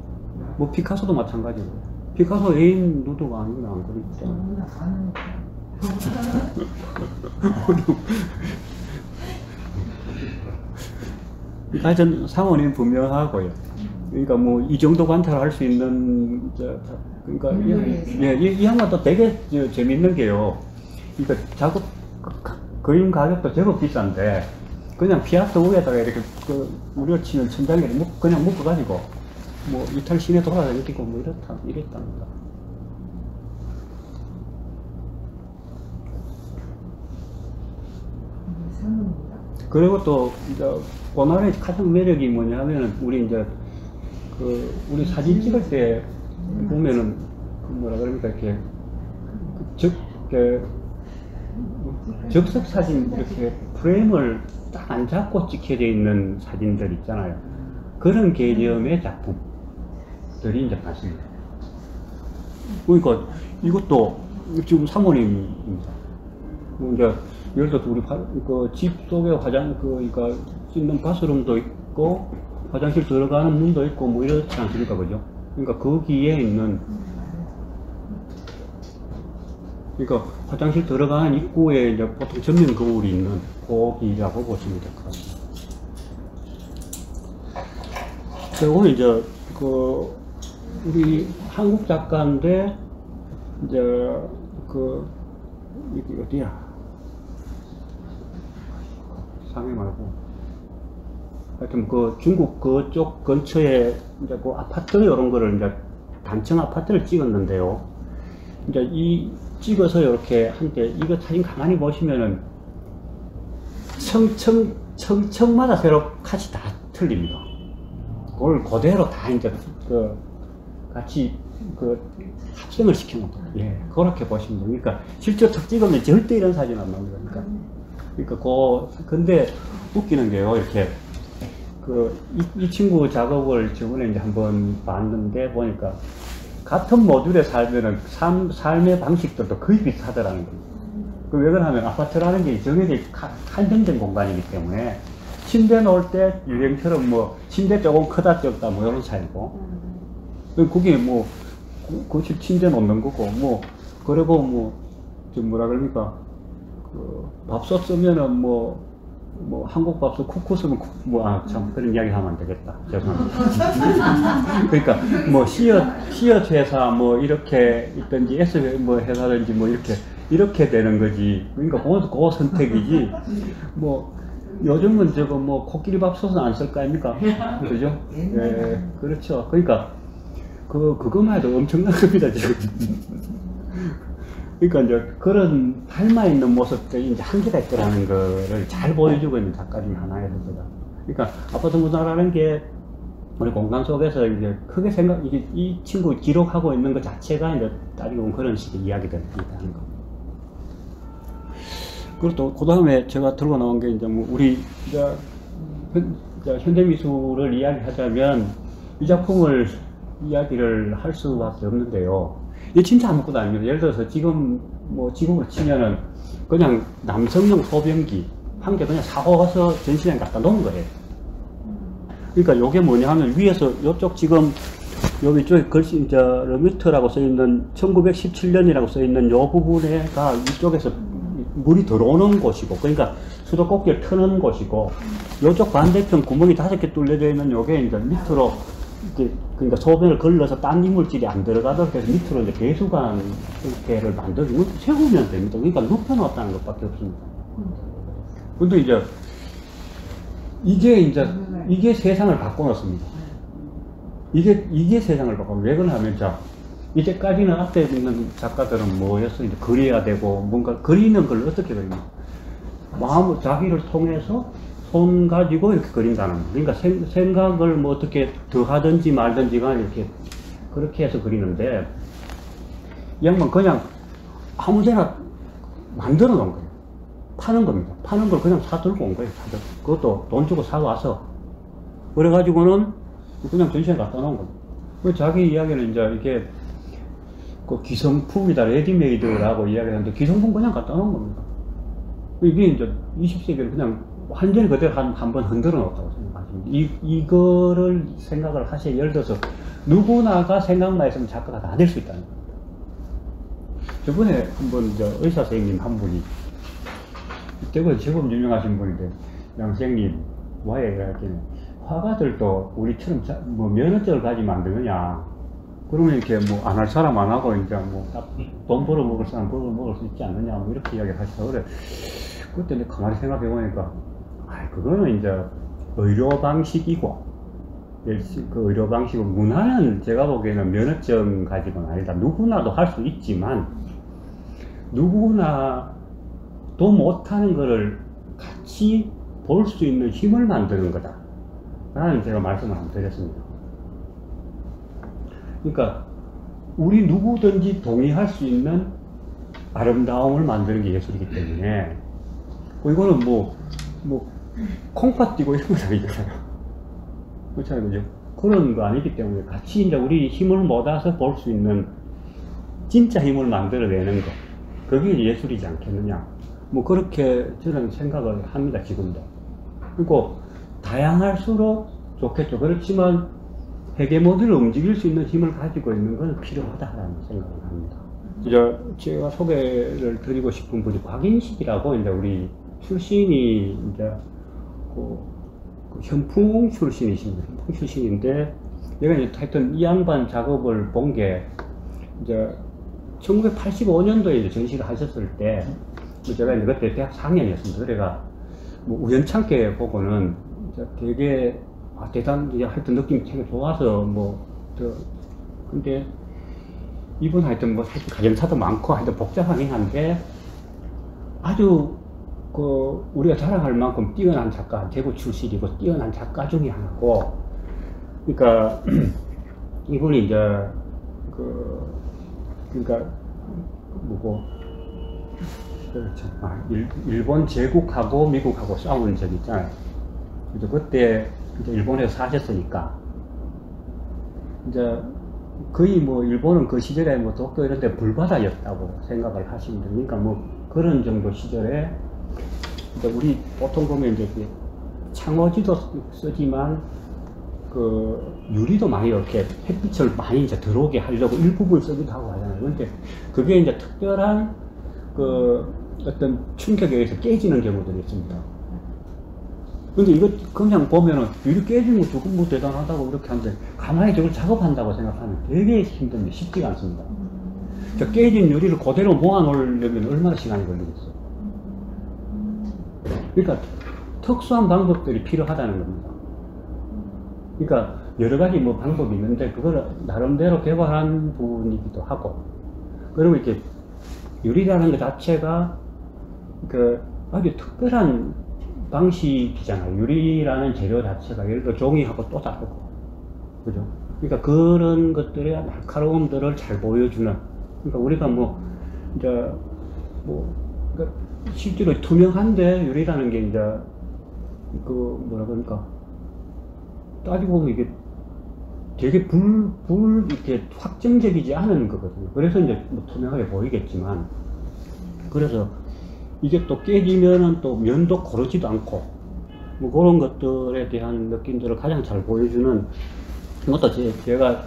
뭐 피카소도 마찬가지고 피카소 애인 누드가 아니면 안 그리죠. 너무나 아는 하여튼 사모님 분명하고요. 그러니까 뭐 이 정도 관찰할 수 있는 그러니까 이 양반도 되게 재밌는 게요. 그러니까 작업 그림 가격도 제법 비싼데 그냥 피아스 위에다가 이렇게 우리가 치는 천장에 그냥 묶어가지고 뭐 이탈 시내 돌아다니고 뭐 이랬답니다. 그리고 또 이제 보나르의 가장 매력이 뭐냐면은 우리 이제 우리 사진 찍을 때 보면은 뭐라 그러니까 이렇게 적석 사진 이렇게 프레임을 딱 안 잡고 찍혀져 있는 사진들 있잖아요. 그런 개념의 작품들이 이제 많습니다. 그러니까 이것도 지금 사모님입니다. 이제 예를 들어서 우리 집 속에 그러니까 씻는 바스룸도 있고 화장실 들어가는 문도 있고 뭐 이렇지 않습니까, 그죠? 그러니까 거기에 있는 그러니까 화장실 들어가는 입구에 이제 보통 전면 거울이 있는 거기라고 보시면 될 것 같습니다. 그리고 이제 우리 한국 작가인데 이제 이게 어디야? 상해 말고 하여튼 중국 그쪽 근처에 이제 아파트 이런 거를 이제 단층 아파트를 찍었는데요. 이제 찍어서 이렇게 한데 이거 사진 가만히 보시면은 청마다 새로 같이 다 틀립니다. 그걸 그대로 다 이제 같이 합성을 시켜놓은 거예요. 예, 그렇게 보시면 돼요. 그러니까 실제 턱 찍으면 절대 이런 사진 안 나옵니다. 그러니까 근데 웃기는 게요, 이렇게 이 친구 작업을 저번에 이제 한번 봤는데 보니까 같은 모듈에 살면은 삶의 방식들도 거의 비슷하더라는 거예요. 왜 그러냐면 아파트라는 게 정해져 한정된 공간이기 때문에 침대 놓을 때 유행처럼 뭐 침대 조금 크다 적다 뭐 이런 사이고 그게 뭐 그 침대 놓는 거고 뭐 그리고 뭐 좀 뭐라 그럽니까 밥솥 쓰면은 뭐 한국 밥솥 쿠쿠 쓰면 참 그런 이야기 하면 안 되겠다. 죄송합니다. 그러니까 뭐 시엇 회사 뭐 이렇게 있든지 S 뭐 회사든지 뭐 이렇게 되는 거지. 그러니까 그 선택이지. 뭐 요즘은 저거 뭐 코끼리 밥솥은 안 쓸 거 아닙니까? 그죠? 예, 그렇죠. 그러니까 그것만 해도 엄청난 겁니다 지금. 그러니까 이제 그런 닮아있는 모습들이 이제 한계가 있더라는 거를 잘 보여주고 있는 작가 중에 하나예요, 제가. 그러니까 아파트 문화라는 게 우리 공간 속에서 이제 크게 이 친구 기록하고 있는 것 자체가 이제 따지고 보면 그런 식의 이야기들이 있다는 거. 그리고 또, 그 다음에 제가 들고 나온 게 이제 뭐 우리 이제 현대미술을 이야기하자면 이 작품을 이야기를 할 수밖에 없는데요. 이게 진짜 아무것도 아닙니다. 예를 들어서 지금 뭐 지금으로 치면은 그냥 남성용 소변기 한 개 그냥 사고 가서 전시장에 갖다 놓은 거예요. 그러니까 요게 뭐냐 하면 위에서 요쪽 지금 여기 쪽에 글씨 이제 러뮤트라고 써 있는 1917년이라고 써 있는 요 부분에가 이쪽에서 물이 들어오는 곳이고 그러니까 수도꼭지를 트는 곳이고 요쪽 반대편 구멍이 5개 뚫려져 있는 요게 이제 밑으로 그러니까 소변을 걸러서 딴 이물질이 안 들어가도록 해서 밑으로 이제 배수관을 만들고 세우면 됩니다. 그러니까 눕혀놨다는 것밖에 없습니다. 근데 이게 세상을 바꿔놨습니다. 이게 세상을 바꿔. 왜 그러냐면 이제까지는 앞에 있는 작가들은 뭐였어? 이제 그려야 되고 뭔가 그리는 걸 어떻게 그립니까? 마음을 자기를 통해서 손 가지고 이렇게 그린다는 거. 그러니까 생각을 뭐 어떻게 더 하든지 말든지 간에 이렇게 그렇게 해서 그리는데 이 양반 그냥 아무데나 만들어 놓은 거예요. 파는 겁니다. 파는 걸 그냥 사들고 온 거예요. 그것도 돈 주고 사와서 그래가지고는 그냥 전시회에 갖다 놓은 겁니다. 자기 이야기는 이제 이게 기성품이다, 레디메이드라고 이야기하는데 기성품 그냥 갖다 놓은 겁니다. 이게 이제 20세기를 그냥 완전히 그대로 한 번 흔들어 놓았다고 생각하십니다. 이거를 생각을 하셔야, 예를 들어서 누구나가 생각만 했으면 작가가 다 될 수 있다는 겁니다. 저번에 한번 의사 선생님 한 분이, 이때가 제법 유명하신 분인데, 양 선생님, 와야 이렇게, 화가들도 우리처럼 뭐 면허증을 가지면 안 되느냐. 그러면 이렇게 뭐 안 할 사람 안 하고, 이제 뭐 돈 벌어 먹을 사람 벌어 먹을 수 있지 않느냐. 뭐 이렇게 이야기를 하시다 그래. 그때 내가 가만히 생각해 보니까, 그거는 이제 의료 방식이고, 그 의료 방식은 문화는 제가 보기에는 면허증 가지고는 아니다. 누구나도 할 수 있지만, 누구나도 못하는 거를 같이 볼 수 있는 힘을 만드는 거다. 라는 제가 말씀을 한번 드렸습니다. 그러니까, 우리 누구든지 동의할 수 있는 아름다움을 만드는 게 예술이기 때문에 이거는 뭐 콩팥 띄고 이런 건 아니잖아요. 그렇잖아요. 그죠? 그런 거 아니기 때문에 같이 이제 우리 힘을 모아서 볼 수 있는 진짜 힘을 만들어내는 거. 그게 예술이지 않겠느냐. 뭐 그렇게 저는 생각을 합니다, 지금도. 그리고 다양할수록 좋겠죠. 그렇지만 헤게모니를 움직일 수 있는 힘을 가지고 있는 건 필요하다라는 생각을 합니다. 이제 제가 소개를 드리고 싶은 분이 곽인식이라고 이제 우리 출신이 이제 그 현풍 출신이십니다. 현풍 출신인데 내가 이제 하여튼 이 양반 작업을 본 게 이제 1985년도에 이제 전시를 하셨을 때 제가 이제 그때 대학 4학년이었습니다. 그래가 뭐 우연찮게 보고는 이제 되게 하여튼 느낌이 되게 좋아서 근데 이분 하여튼 사실 가정사도 많고 하여튼 복잡하긴 한데 아주 우리가 자랑할 만큼 뛰어난 작가, 대구 출신이고 뛰어난 작가 중에 하나고, 그러니까 이분이 이제 그러니까 일본 제국하고 미국하고 싸운 적이 있잖아요. 그래서 그때 이제 일본에서 사셨으니까 이제 거의 일본은 그 시절에 도쿄 이런 데 불바다였다고 생각을 하시면 되니까 그런 정도 시절에 이제 우리 보통 보면 이제 창호지도 쓰지만 유리도 많이 이렇게 햇빛을 많이 이제 들어오게 하려고 일부분 쓰기도 하고 하잖아요. 근데 그게 이제 특별한 어떤 충격에 의해서 깨지는 경우들이 있습니다. 근데 이거 그냥 보면은 유리 깨지는 거 조금 대단하다고 이렇게 하는데 가만히 저걸 작업한다고 생각하면 되게 힘듭니다. 쉽지가 않습니다. 깨진 유리를 그대로 모아놓으려면 얼마나 시간이 걸리겠어요. 그러니까 특수한 방법들이 필요하다는 겁니다. 그러니까 여러 가지 방법이 있는데 그걸 나름대로 개발한 부분이기도 하고, 그리고 이렇게 유리라는 것 자체가 아주 특별한 방식이잖아요. 유리라는 재료 자체가 예를 들어 종이하고 또 다르고, 그죠? 그러니까 그런 것들의 날카로움들을 잘 보여주는, 그러니까 우리가 그러니까 실제로 투명한데 유리라는 게 이제 뭐라 그러니까 따지고 보면 이게 되게 이렇게 확정적이지 않은 거거든요. 그래서 이제 투명하게 보이겠지만, 그래서 이게 또 깨지면은 또 면도 고르지도 않고, 그런 것들에 대한 느낌들을 가장 잘 보여주는 것도 제가,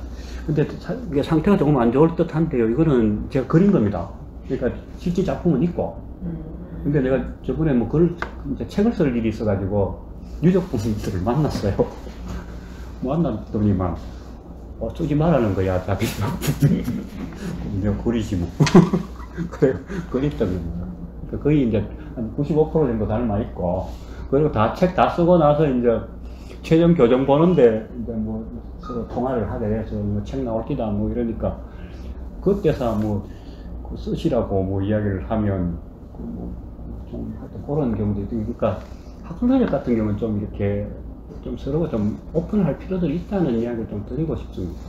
근데 이게 상태가 조금 안 좋을 듯 한데요. 이거는 제가 그린 겁니다. 그러니까 실제 작품은 있고, 근데 내가 저번에 이제 책을 쓸 일이 있어가지고 유적분들을 만났어요. 만났더니만 쓰지 말라는 거야, 자기 작품. 내가 그리지 뭐. 그래, 그랬던 겁니다. 그러니까 거의 이제 한 95% 정도 닮아있고, 그리고 책 다 쓰고 나서 이제 최종 교정 보는데 이제 서로 통화를 하게 돼서 책 나올 기다 이러니까 그때서 쓰시라고 이야기를 하면 좀 하여튼 그런 경우도 있고, 그러니까 학술사적 같은 경우는 좀 이렇게 좀 서로 좀 오픈할 필요들이 있다는 이야기를 좀 드리고 싶습니다.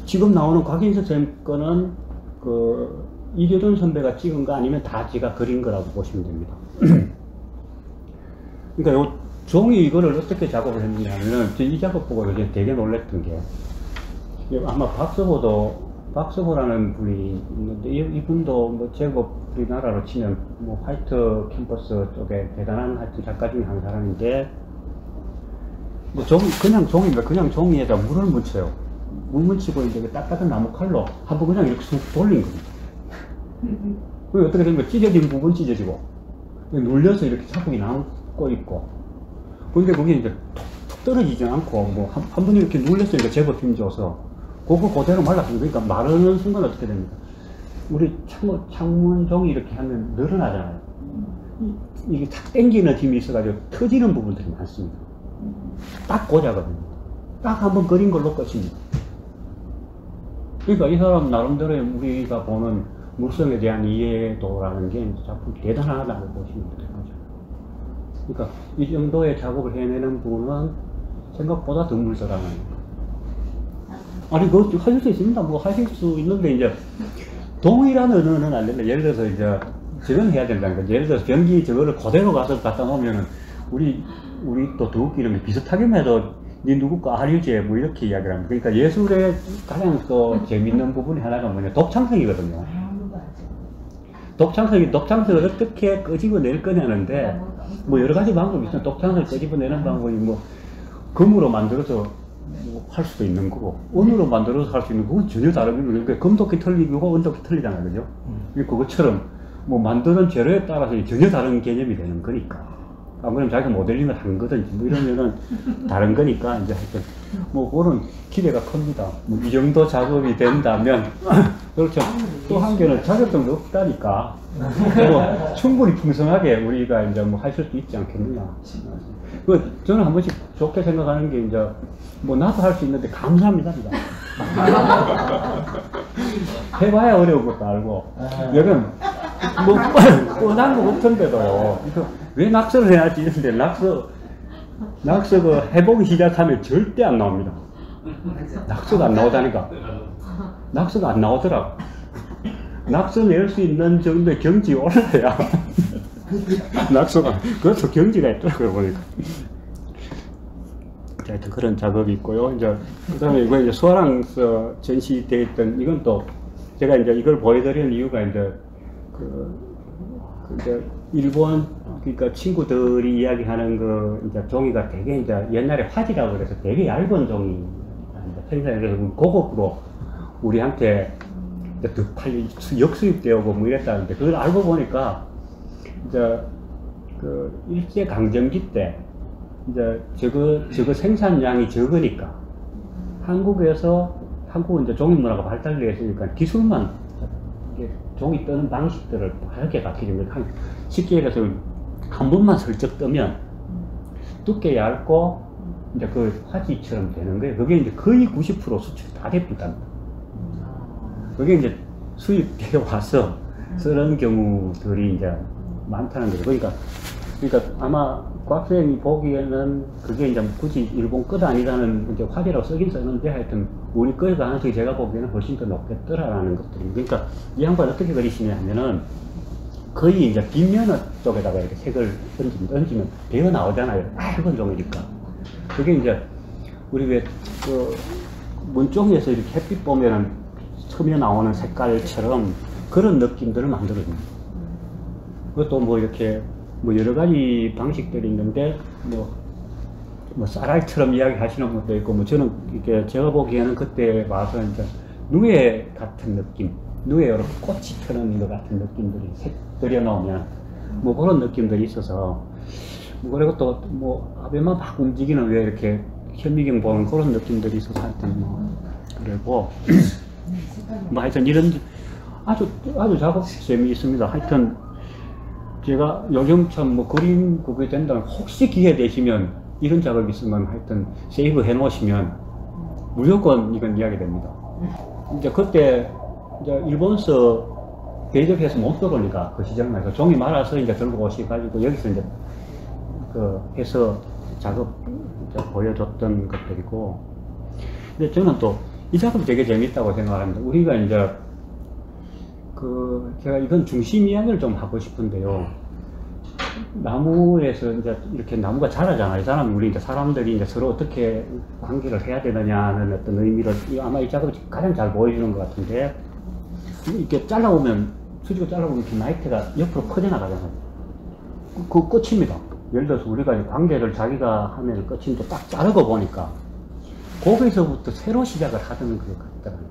지금 나오는 곽인석 선생님 거는 이교돈 선배가 찍은 거 아니면 다 제가 그린 거라고 보시면 됩니다. 그러니까 요 종이 이거를 어떻게 작업을 했느냐면, 이 작업 보고 되게 놀랬던 게, 아마 박서보라는 분이 있는데, 이분도 제법 우리나라로 치면 화이트 캠퍼스 쪽에 대단한 하여튼 작가 중에 한 사람인데, 그냥 종이입니다. 그냥 종이에다 물을 묻혀요. 물 묻히고 이제 딱딱한 나무 칼로 한번 그냥 이렇게 쑥 돌린 겁니다. 그게 어떻게 되면 찢어진 부분 찢어지고, 눌려서 이렇게 자국이 남고 있고, 근데 그게 이제 툭 떨어지지 않고, 한 번 이렇게 눌렸으니까 제법 힘줘서, 그거 그대로 말랐습니다. 그러니까 마르는 순간 어떻게 됩니까? 우리 창문 종이 이렇게 하면 늘어나잖아요. 이게 탁 당기는 힘이 있어가지고 터지는 부분들이 많습니다. 딱 고자거든요. 딱 한번 그린 걸로 끝입니다. 그러니까 이 사람 나름대로 우리가 보는 물성에 대한 이해도라는 게 작품 대단하다고 보시면 되는 거죠. 그러니까 이 정도의 작업을 해내는 분은 생각보다 더 물들어가는. 아니, 그거 하실 수 있습니다. 뭐 하실 수 있는데, 이제, 동일한 언어는 안 된다. 예를 들어서, 이제, 저건 해야 된다는 거죠. 예를 들어서 변기 저거를 그대로 가서 갖다 놓으면은, 우리 또 더 웃기는 게 비슷하게만 해도, 니 누구 거 알지? 뭐 이렇게 이야기를 합니다. 그러니까 예술의 가장 또 재밌는 부분이 하나가 뭐냐. 독창성이거든요. 독창성을 어떻게 끄집어낼 거냐는데, 뭐 여러 가지 방법이 있어요. 독창성을 끄집어내는 방법이 뭐, 금으로 만들어서 뭐 할 수도 있는 거고, 은으로 만들어서 할 수 있는 그건 전혀 다른 거예요. 그러니까 금독이 틀리고 은독이 틀리잖아요. 그죠? 그것처럼 뭐 만드는 재료에 따라서 전혀 다른 개념이 되는 거니까. 안 그러면 자기가 모델링을 한 거든지 뭐 이러면은 다른 거니까 이제 하여튼 뭐 그런 기대가 큽니다. 뭐 이 정도 작업이 된다면 그렇죠. 또 한 개는 자격증도 없다니까 뭐 충분히 풍성하게 우리가 이제 뭐 하실 수 있지 않겠느냐. 그 저는 한 번씩 좋게 생각하는 게 이제 뭐 나도 할 수 있는데 감사합니다. 해봐야 어려운 것도 알고 여긴 뭐 뻔한 거 같은데도요. 왜 낙서를 해야지 이런데 낙서 그 해보기 시작하면 절대 안 나옵니다. 낙서가 안 나오다니까. 낙서가 안 나오더라. 낙서 낼 수 있는 정도의 경지에 올라야 낙서가 그래서 경지가 있더라고요 보니까. 자, 그런 작업이 있고요. 이제 그다음에 이거 이제 수아랑서 전시되어 있던 이건 또 제가 이제 이걸 보여드리는 이유가 이제 이제 일본 그러니까 친구들이 이야기하는 그 이제 종이가 되게 이제 옛날에 화지라고 그래서 되게 얇은 종이 생산해서 고급으로 우리한테 더 팔리 역수입되어 오고 뭐 이랬다는데 그걸 알고 보니까 이제 그 일제 강점기 때 이제 저거 생산량이 적으니까 한국은 이제 종이 문화가 발달되어 있으니까 기술만 종이 뜨는 방식들을 다르게 바뀌는 거예요. 쉽게 얘기해서 한 번만 슬쩍 뜨면 두께 얇고 이제 그 화지처럼 되는 거예요. 그게 이제 거의 90% 수출이 다 됩니다. 그게 이제 수입되어 와서 쓰는 경우들이 이제 많다는 거죠. 그러니까 아마 곽선생이 보기에는 그게 이제 굳이 일본 끝 아니라는 이제 화제라고 쓰긴 쓰는데 하여튼 우리 거의 가능성이 제가 보기에는 훨씬 더 높겠더라라는 것들이. 그러니까 이 양반 어떻게 그리시냐 하면은 거의 이제 뒷면 쪽에다가 이렇게 색을 얹으면 배어 나오잖아요. 얇은 종이니까. 그게 이제 우리 왜 그 문쪽에서 이렇게 햇빛 보면은 처음에 나오는 색깔처럼 그런 느낌들을 만들어줍니다. 그것도 뭐 이렇게 뭐 여러 가지 방식들이 있는데 뭐 쌀알처럼 이야기하시는 것도 있고 뭐 저는 이렇게 제가 보기에는 그때 와서 이제 누에 같은 느낌, 누에 여러 꽃이 피는 것 같은 느낌들이 색 들여놓으면 뭐 그런 느낌들이 있어서 뭐 그리고 또 뭐 앞에만 막 움직이는 왜 이렇게 현미경 보는 그런 느낌들이 있어서 하여튼 뭐 그리고 뭐 하여튼 이런 아주 작업 재미있습니다. 하여튼 제가 요즘 참 뭐 그림 그게 된다면 혹시 기회 되시면 이런 작업이 있으면 하여튼 세이브 해 놓으시면 무조건 이건 이야기 됩니다. 이제 그때 이제 일본서 대접해서 못 들어오니까 그 시절만 해서 종이 말아서 이제 들고 오셔가지고 여기서 이제 그 해서 작업 이제 보여줬던 것들이고. 근데 저는 또 이 작업이 되게 재밌다고 생각합니다. 우리가 이제 제가 이건 중심 이야기를 좀 하고 싶은데요. 나무에서 이제 이렇게 나무가 자라잖아요. 우리 이제 사람들이 이제 서로 어떻게 관계를 해야 되느냐는 어떤 의미를 아마 이 작업이 가장 잘 보여주는 것 같은데, 이렇게 수직으로 잘라보면 이렇게 나이테가 옆으로 퍼져나가잖아요. 그 끝입니다. 예를 들어서 우리가 이제 관계를 자기가 하면 끝인데 딱 자르고 보니까 거기서부터 새로 시작을 하는 것 같더라고요.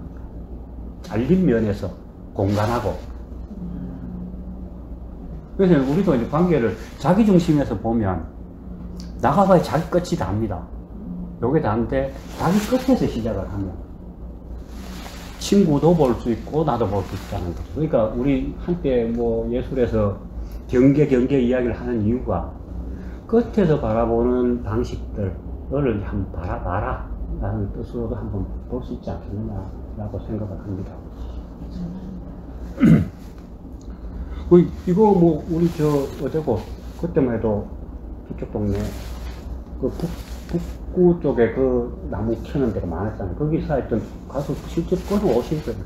잘린 면에서 공간하고. 그래서 우리도 이제 관계를 자기 중심에서 보면 나가봐야 자기 끝이 답니다. 요게 다인데 자기 끝에서 시작을 하면 친구도 볼 수 있고 나도 볼 수 있다는 거죠. 그러니까 우리 한때 뭐 예술에서 경계 이야기를 하는 이유가 끝에서 바라보는 방식들을 한번 바라봐라 라는 뜻으로도 한번 볼 수 있지 않겠느냐 라고 생각을 합니다. 이거 뭐 우리 어제고 그때만 해도 저쪽 동네 그 북구 쪽에 그 나무 키우는 데가 많았잖아요. 거기서 하여튼 가서 실제 꺼내 오신 거예요.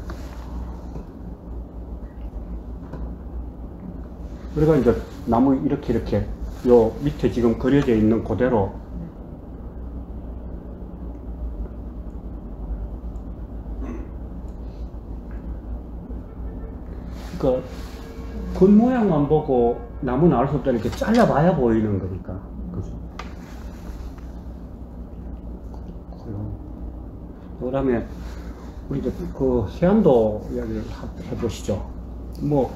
그래가 이제 나무 이렇게 요 밑에 지금 그려져 있는 그대로 그러니까 겉 모양만 보고 나무는 알 수 없다는 게 잘라봐야 보이는 거니까. 그죠? 그 다음에 우리 이제 그 세안도 이야기를 해보시죠. 뭐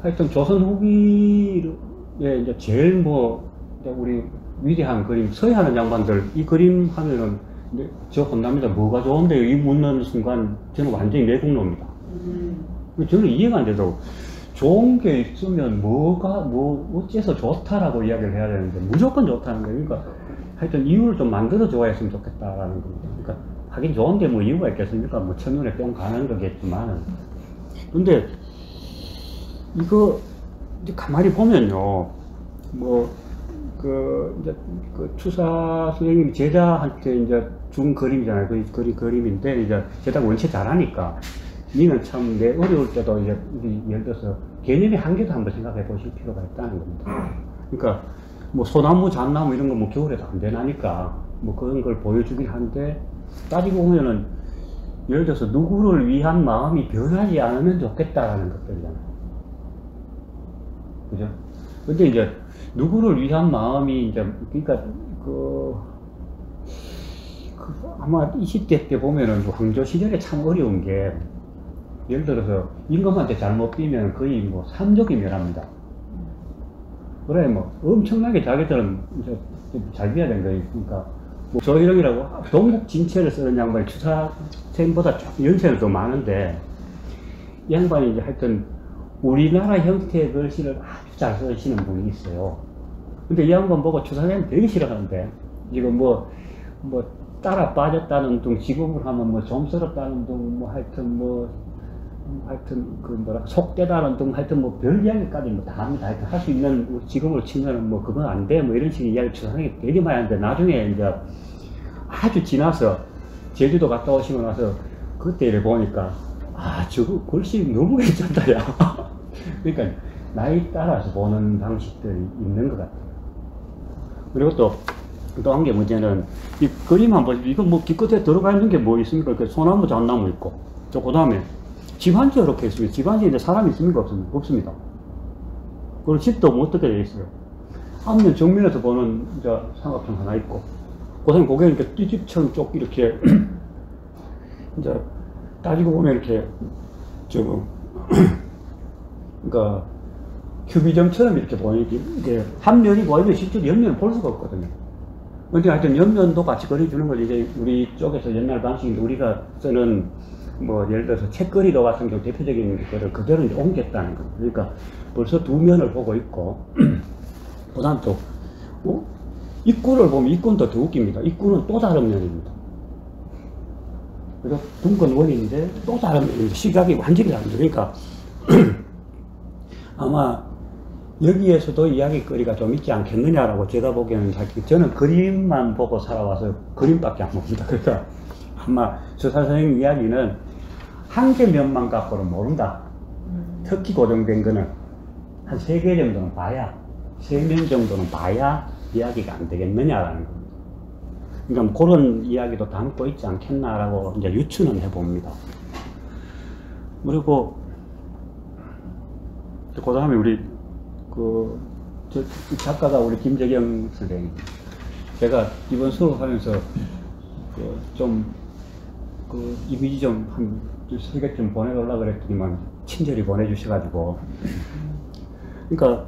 하여튼 조선 후기에 이제 제일 뭐 우리 위대한 그림 서해하는 양반들 이 그림 하면은 저 혼납니다. 뭐가 좋은데요? 이 묻는 순간 저는 완전히 내국노입니다. 저는 이해가 안 되더라고. 좋은 게 있으면 뭐 어째서 좋다라고 이야기를 해야 되는데 무조건 좋다는 거예요. 그러니까 하여튼 이유를 좀 만들어 좋아했으면 좋겠다라는 겁니다. 그러니까 하긴 좋은데 뭐 이유가 있겠습니까? 뭐 첫눈에 뿅 가는 거겠지만. 근데 이거 이제 가만히 보면요. 뭐 이제 그 추사 선생님 제자한테 이제 준 그림이잖아요. 그 그림인데 이제 제자가 원체 잘하니까 니는 참 내 어려울 때도 이제 우리 예를 들어서 개념의 한계도 한번 생각해 보실 필요가 있다는 겁니다. 그러니까 뭐 소나무, 잣나무 이런 거 뭐 겨울에도 안 되나니까 뭐 그런 걸 보여주긴 한데 따지고 보면은 예를 들어서 누구를 위한 마음이 변하지 않으면 좋겠다라는 것들이잖아요. 그죠? 근데 이제 누구를 위한 마음이 이제 그러니까 아마 20대 때 보면은 황조 시절에 참 어려운 게 예를 들어서 임금한테 잘못 비면 거의 뭐 삼족이 멸합니다. 그래 뭐 엄청나게 자기들은 이제 잘 비야 된 거예요. 그러니까 뭐 조희령이라고 동국 진체를 쓰는 양반이 추사생보다 연세는 더 많은데 이 양반이 이제 하여튼 우리나라 형태의 글씨를 아주 잘 쓰시는 분이 있어요. 근데 이 양반 보고 추사생은 되게 싫어하는데 지금 뭐 따라 빠졌다는 둥, 지금을 하면 뭐 좀스럽다는 둥, 뭐 하여튼 그 속되다는 둥, 하여튼 뭐 별 이야기까지 뭐 다 합니다. 하여튼 할 수 있는 지금으로 치면은 뭐 그건 안 돼, 뭐 이런 식의 이야기 추사생이 되게 많이 하는데 나중에 이제 아주 지나서 제주도 갔다 오시고 나서 그때 이래 보니까 저거 글씨 너무 괜찮다, 야. 그러니까 나이 따라서 보는 방식들이 있는 것 같아요. 그리고 또 한 게 문제는 이 그림 한번 이거 뭐 기껏해 들어가 있는 게 뭐 있습니까? 그 소나무, 잣나무 있고 그 다음에 집안지 이렇게 있습니다. 집안지에 이제 사람이 있습니까? 없습니다. 그리고 집도 뭐 어떻게 되어 있어요? 앞면 정면에서 보는 이제 삼각형 하나 있고 그 다음에 고개를 이렇게 띠집처럼 쭉 이렇게 이제 따지고 보면 이렇게 그러니까 큐비점처럼 이렇게 보이게 한 면이 보이면 실제로 옆면을 볼 수가 없거든요. 근데 하여튼 옆면도 같이 그려주는 걸 이제 우리 쪽에서 옛날 방식인데 우리가 쓰는 뭐 예를 들어서 책거리로 같은 경우 대표적인 거를 그대로 이제 옮겼다는 거예요. 그러니까 벌써 두 면을 보고 있고 그 다음 또 입구를 보면 입구는 더 웃깁니다. 입구는 또 다른 면입니다. 그래서 둥근 원인데 또 다른 면입니다. 시각이 완전히 다릅니다. 그러니까 아마 여기에서도 이야기거리가 좀 있지 않겠느냐라고 제가 보기에는 저는 그림만 보고 살아와서 그림밖에 안 봅니다. 그러니까 아마 추사 선생님 이야기는 한 개 면만 갖고는 모른다. 특히 고정된 거는 한 3개 정도는 봐야 3면 정도는 봐야 이야기가 안 되겠느냐라는 겁니다. 그러니까 그런 이야기도 담고 있지 않겠나라고 이제 유추는 해봅니다. 그리고 그 다음에 우리 작가가 우리 김재경 선생님. 제가 이번 수업하면서 이미지 좀 한 3개 좀 보내달라 그랬더니만 친절히 보내주셔가지고. 그러니까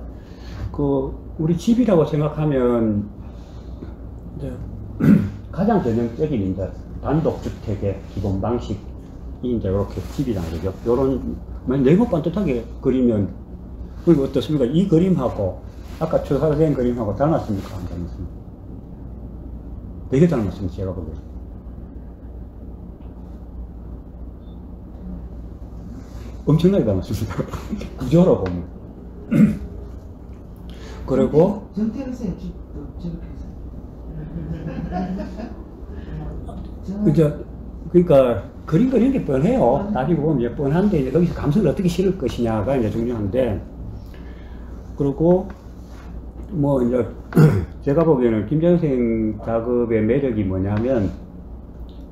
우리 집이라고 생각하면 이제 가장 전형적인 이제 단독주택의 기본 방식이 이제 이렇게 집이라는 거죠. 요런 네모 반듯하게 그리면 그리고 어떻습니까? 이 그림하고 아까 추사된 그림하고 닮았습니까? 안 닮았습니까? 되게 닮았습니다. 제가 보기에. 엄청나게 닮았습니다. 구조로 보면. 그리고 정태근 쌤 집도 저렇게 했어요. 그죠? 그러니까 그림 그리는 게 뻔해요. 따지고 보면 이제 뻔한데 이제 거기서 감성을 어떻게 실을 것이냐가 이제 중요한데, 그리고 뭐 이제 제가 보기에는 김장생 작업의 매력이 뭐냐면,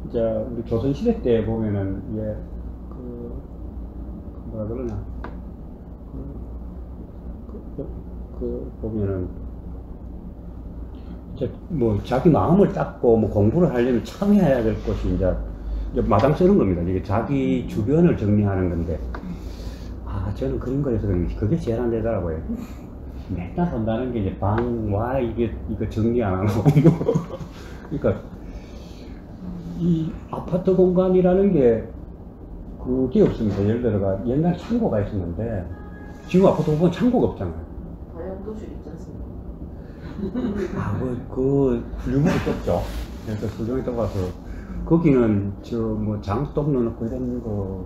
이제 우리 조선시대 때 보면은 이제 뭐라 그러나 보면은 이제 뭐 자기 마음을 닦고 뭐 공부를 하려면 참 해야 될 것이 이제 마당 쓰는 겁니다. 이게 자기 주변을 정리하는 건데, 저는 그림 그려서 그게 제일 안 되더라고요. 맨날 한다는 게 이제 와 이거 정리 안 하고 뭐. 그러니까 이 아파트 공간이라는 게 그게 없습니다. 예를 들어가 옛날 창고가 있었는데 지금 아파트 공간 창고가 없잖아요. 다용도실 있지 않습니까? 그 훌륭하게 떴죠. 그래서 훌륭하게 떠가서 거기는 뭐 장독 넣어놓고 이런 거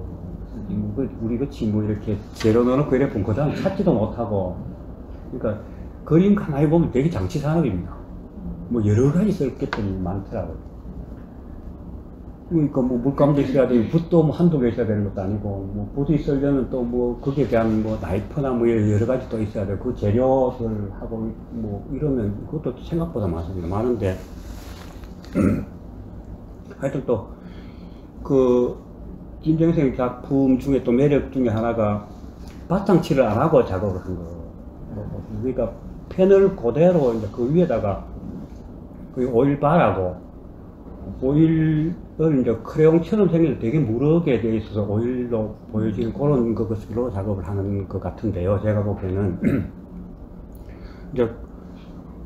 우리 같이 뭐 이렇게 재료 넣어놓고 이래 보면 그 다음 찾지도 못하고, 그러니까 그림 가만히 보면 되게 장치 산업입니다. 뭐 여러 가지 쓸 것들이 많더라고요. 그러니까 뭐 물감도 있어야 되고 붓도 뭐 한두 개 있어야 되는 것도 아니고, 뭐 붓이 있으려면 또 뭐 거기에 대한 뭐 나이프나 뭐 여러 가지 또 있어야 되고, 그 재료들 하고 뭐 이러면 그것도 생각보다 많습니다. 많은데 하여튼 또 그 김정생 작품 중에 또 매력 중에 하나가 바탕칠을 안 하고 작업을 한 거. 그러니까 펜을 그대로 이제 그 위에다가 그 오일바라고, 오일을 이제 크레용처럼 생겨서 되게 무르게 되어 있어서 오일로 보여지는 그런 것으로 작업을 하는 것 같은데요. 제가 보기에는. 이제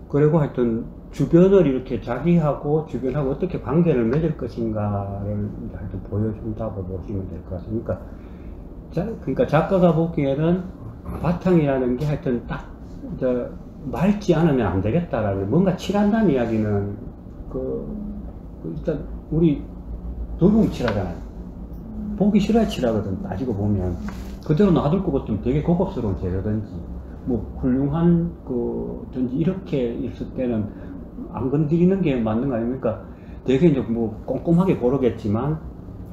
그리고 하여튼 주변을 이렇게 자기하고 주변하고 어떻게 관계를 맺을 것인가를 이제 하여튼 보여준다고 보시면 될 것 같습니다. 그러니까 작가가 보기에는 바탕이라는 게 하여튼 딱 이제 맑지 않으면 안 되겠다라는, 뭔가 칠한다는 이야기는 일단 우리 도금 칠하잖아요. 보기 싫어야 칠하거든. 따지고 보면 그대로 놔둘 것 같으면 되게 고급스러운 재료든지 뭐 훌륭한 든지 이렇게 있을 때는 안 건드리는 게 맞는 거 아닙니까? 되게 이제 뭐 꼼꼼하게 고르겠지만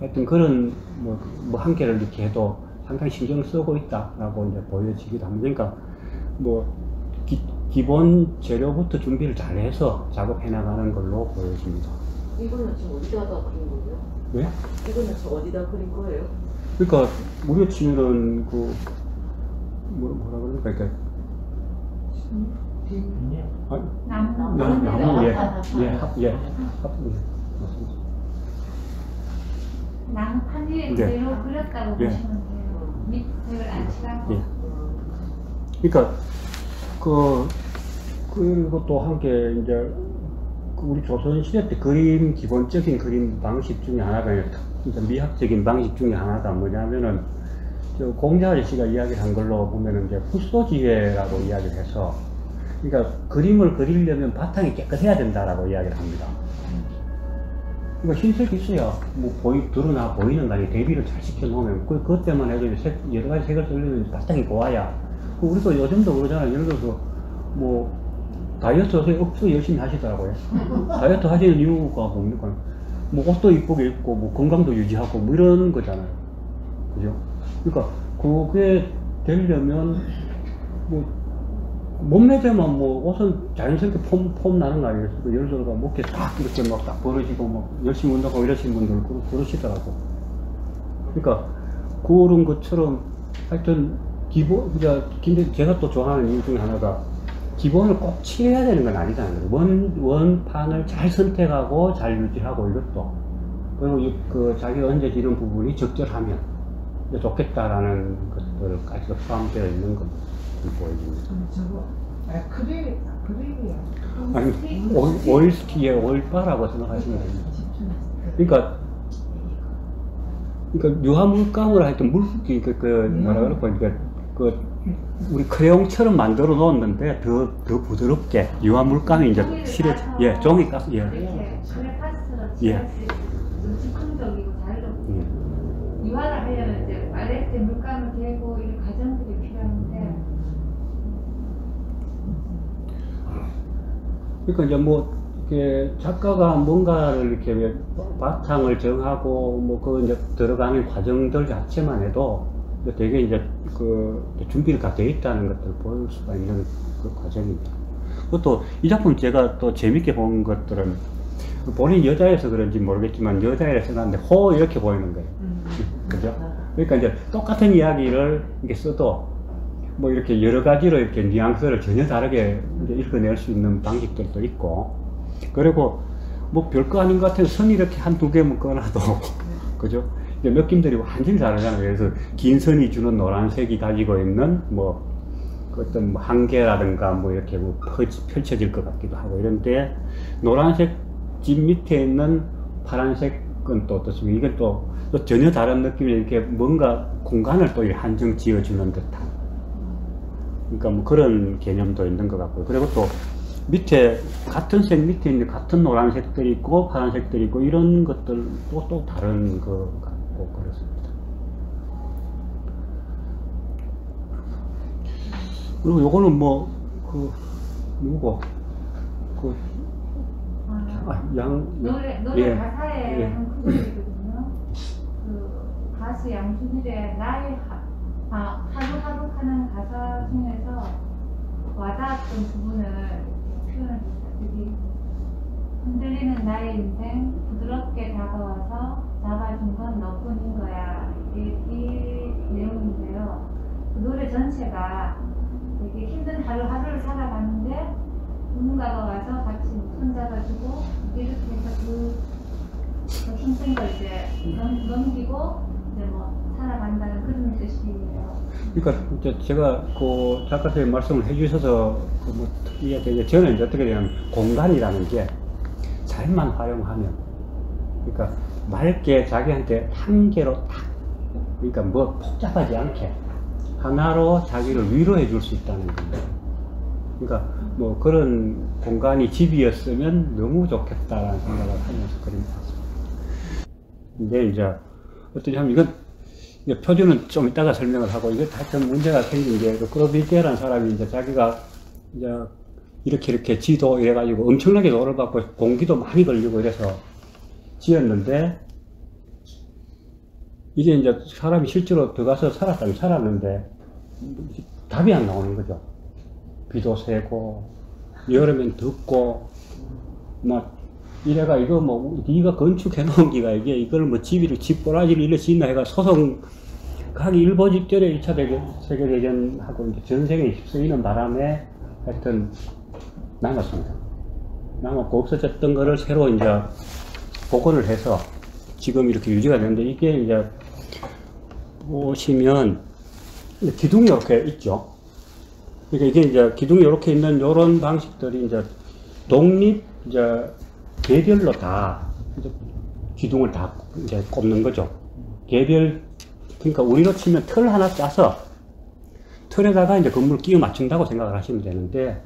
하여튼 그런 뭐 한계를 이렇게 해도 상당히 신경을 쓰고 있다라고 이제 보여지기도 합니다. 그러니까 뭐 기본 재료부터 준비를 잘 해서 작업해 나가는 걸로 보여집니다. 이거는 지금 어디다가 그린 거예요? 왜? 이거는 지금 어디다 그린 거예요? 그러니까 우리가 치면은 뭐라 그러니까 나무 나무판 위에 네. 그대로 그렸다고 예. 보시면 돼요. 밑을 안 칠하고. 예. 그러니까 그리고 또 한 게 이제 우리 조선시대 때 그림 기본적인 그림 방식 중에 하나가 진짜 미학적인 방식 중에 하나가 뭐냐면은 공자 아저씨가 이야기를 한 걸로 보면은 이제 푸소지혜라고 이야기를 해서, 그러니까 그림을 그리려면 바탕이 깨끗해야 된다라고 이야기를 합니다. 그러니까 흰색이 있어야 뭐 드러나 보이는 거 아니에요. 대비를 잘 시켜놓으면 그것 때문에 해도 여러 가지 색을 쓰려면 바탕이 고와야. 우리도 요즘도 그러잖아요. 예를 들어서 뭐 다이어트 억수 열심히 하시더라고요. 다이어트 하시는 이유가 뭡니까? 뭐 옷도 이쁘게 입고 뭐 건강도 유지하고 뭐 이런 거잖아요. 그죠? 그러니까 그게 되려면 뭐 몸매대만 뭐 옷은 자연스럽게 폼 나는 거 아니겠어요? 예를 들어서 뭐 이렇게 딱 이렇게 막 딱 벌어지고 막 열심히 운동하고 이러시는 분들 그러시더라고. 그러니까 그런 것처럼 하여튼 제가 또 좋아하는 이유 중에 하나가 기본을 꼭 칠해야 되는 건 아니잖아요. 원판을 잘 선택하고 잘 유지하고 이것도, 그리고 자기가 얹어지는 부분이 적절하면 좋겠다라는 것들까지도 포함되어 있는 것 보여집니다. 저거 크릴이야. 아니 오일스키에 오일바라고 생각하시면 됩니다. 그러니까 유화물감을 하여튼 물기 뭐라 그럴까, 우리 크레용처럼 만들어 놓았는데 더 부드럽게 유화물감이 이제 칠해, 종이 가스, 그래 파스로 예. 즉흥적이고 자유롭고. 유화를 하려면 이제 말레트에 물감을 대고 이런 과정들이 필요한데. 그러니까 이제 뭐 이렇게 작가가 뭔가를 이렇게 바탕을 정하고 뭐 그 이제 들어가는 과정들 자체만 해도 되게 이제 그 준비가 다 되어 있다는 것들을 볼 수가 있는 그 과정입니다. 그것도 이 작품 제가 또 재밌게 본 것들은 본인 여자여서 그런지 모르겠지만 여자애를 써놨는데 호 이렇게 보이는 거예요. 그죠? 그러니까 이제 똑같은 이야기를 이렇게 써도 뭐 이렇게 여러 가지로 이렇게 뉘앙스를 전혀 다르게 이제 읽어낼 수 있는 방식들도 있고, 그리고 뭐 별거 아닌 것 같아서 선 이렇게 한두 개 묶어놔도 그죠? 이제 느낌들이 완전히 다르잖아요. 그래서 긴 선이 주는 노란색이 가지고 있는 뭐 어떤 뭐 한계라든가 뭐 이렇게 뭐 펼쳐질 것 같기도 하고 이런데, 노란색 집 밑에 있는 파란색은 또 어떻습니까? 이건 또 전혀 다른 느낌이 이렇게 뭔가 공간을 또 한정 지어주는 듯한, 그러니까 뭐 그런 개념도 있는 것 같고요. 그리고 또 밑에 같은 색 밑에 있는 같은 노란색들이 있고 파란색들이 있고 이런 것들 또 다른 것 같고 그렇습니다. 그리고 요거는 뭐 누구 노래 예. 가사에 예. 한 구절이거든요. 그 가수 양준일의 나의 하루하루 하는 가사 중에서 와닿았던 부분을 표현해줬어요. 여기 흔들리는 나의 인생 부드럽게 다가와서 잡아준 건 너뿐인 거야. 이 내용인데요. 그 노래 전체가 되게 힘든 하루하루를 살아갔는데 누군가가 와서 같이 손잡아주고 이렇게 해서 그 힘든 걸 이제 넘기고 이제 뭐 살아간다는 그런 뜻이에요. 그러니까 이제 제가 그 작가 선생님 말씀을 해주셔서 뭐 특이하게 저는 이제 어떻게 되냐면 공간이라는 게 잘만 활용하면, 그러니까 맑게 자기한테 한 개로 딱, 그러니까 뭐 복잡하지 않게 하나로 자기를 위로해 줄 수 있다는 거예요. 그러니까 뭐 그런 공간이 집이었으면 너무 좋겠다라는 생각을 하면서 그림 봤습니다. 근데 이제 어떠냐면 이건 표준은 좀 이따가 설명을 하고, 이게 하여튼 문제가 생긴 게, 크로비제라는 사람이 이제 자기가 이제 이렇게 지도 이래가지고 엄청나게 노를 받고 공기도 많이 걸리고 이래서 지었는데, 이게 이제 사람이 실제로 들어가서 살았다면 살았는데 답이 안 나오는 거죠. 비도 새고 여름엔 덥고 막 이래가, 이거 뭐 네가 건축해 놓은 기가 이걸 뭐 집 꼬라지를 이래 짓나 해가 소송하기 일보 직전에 1차 세계대전하고 이제 전 세계에 휩쓸리는 바람에 하여튼 남았습니다. 남았고 없어졌던 거를 새로 이제 복원을 해서 지금 이렇게 유지가 되는데, 이게 이제 보시면 기둥이 이렇게 있죠. 그러니까 이게 이제 기둥이 이렇게 있는 이런 방식들이 이제 독립 이제 개별로 다 이제 기둥을 다 이제 꼽는 거죠. 개별, 그러니까 우리로 치면 틀 하나 짜서 틀에다가 이제 건물을 끼워 맞춘다고 생각을 하시면 되는데,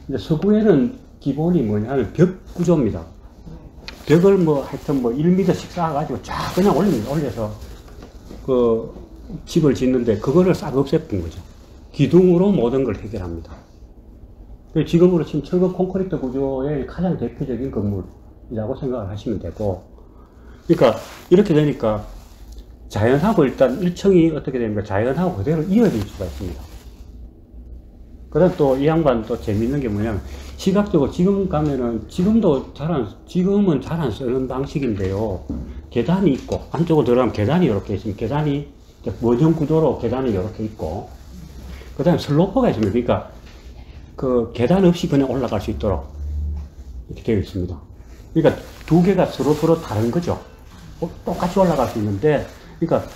이제 서구에는 기본이 뭐냐면 벽 구조입니다. 벽을 뭐 하여튼 뭐 1m씩 쌓아가지고 쫙 그냥 올려서 그 집을 짓는데 그거를 싹 없애본 거죠. 기둥으로 모든 걸 해결합니다. 지금으로 치면 철근 콘크리트 구조의 가장 대표적인 건물이라고 생각을 하시면 되고, 그러니까 이렇게 되니까 자연하고 일단 1층이 어떻게 됩니까? 자연하고 그대로 이어질 수가 있습니다. 그 다음 또 이 양반 또 재밌는 게 뭐냐면, 시각적으로 지금 가면은 지금은 잘 안 쓰는 방식인데요. 계단이 있고, 안쪽으로 들어가면 계단이 이렇게 있습니다. 계단이 원형 구조로 계단이 이렇게 있고, 그 다음에 슬로퍼가 있습니다. 그러니까 그 계단 없이 그냥 올라갈 수 있도록 이렇게 되어 있습니다. 그러니까 두 개가 서로 다른 거죠. 똑같이 올라갈 수 있는데, 그러니까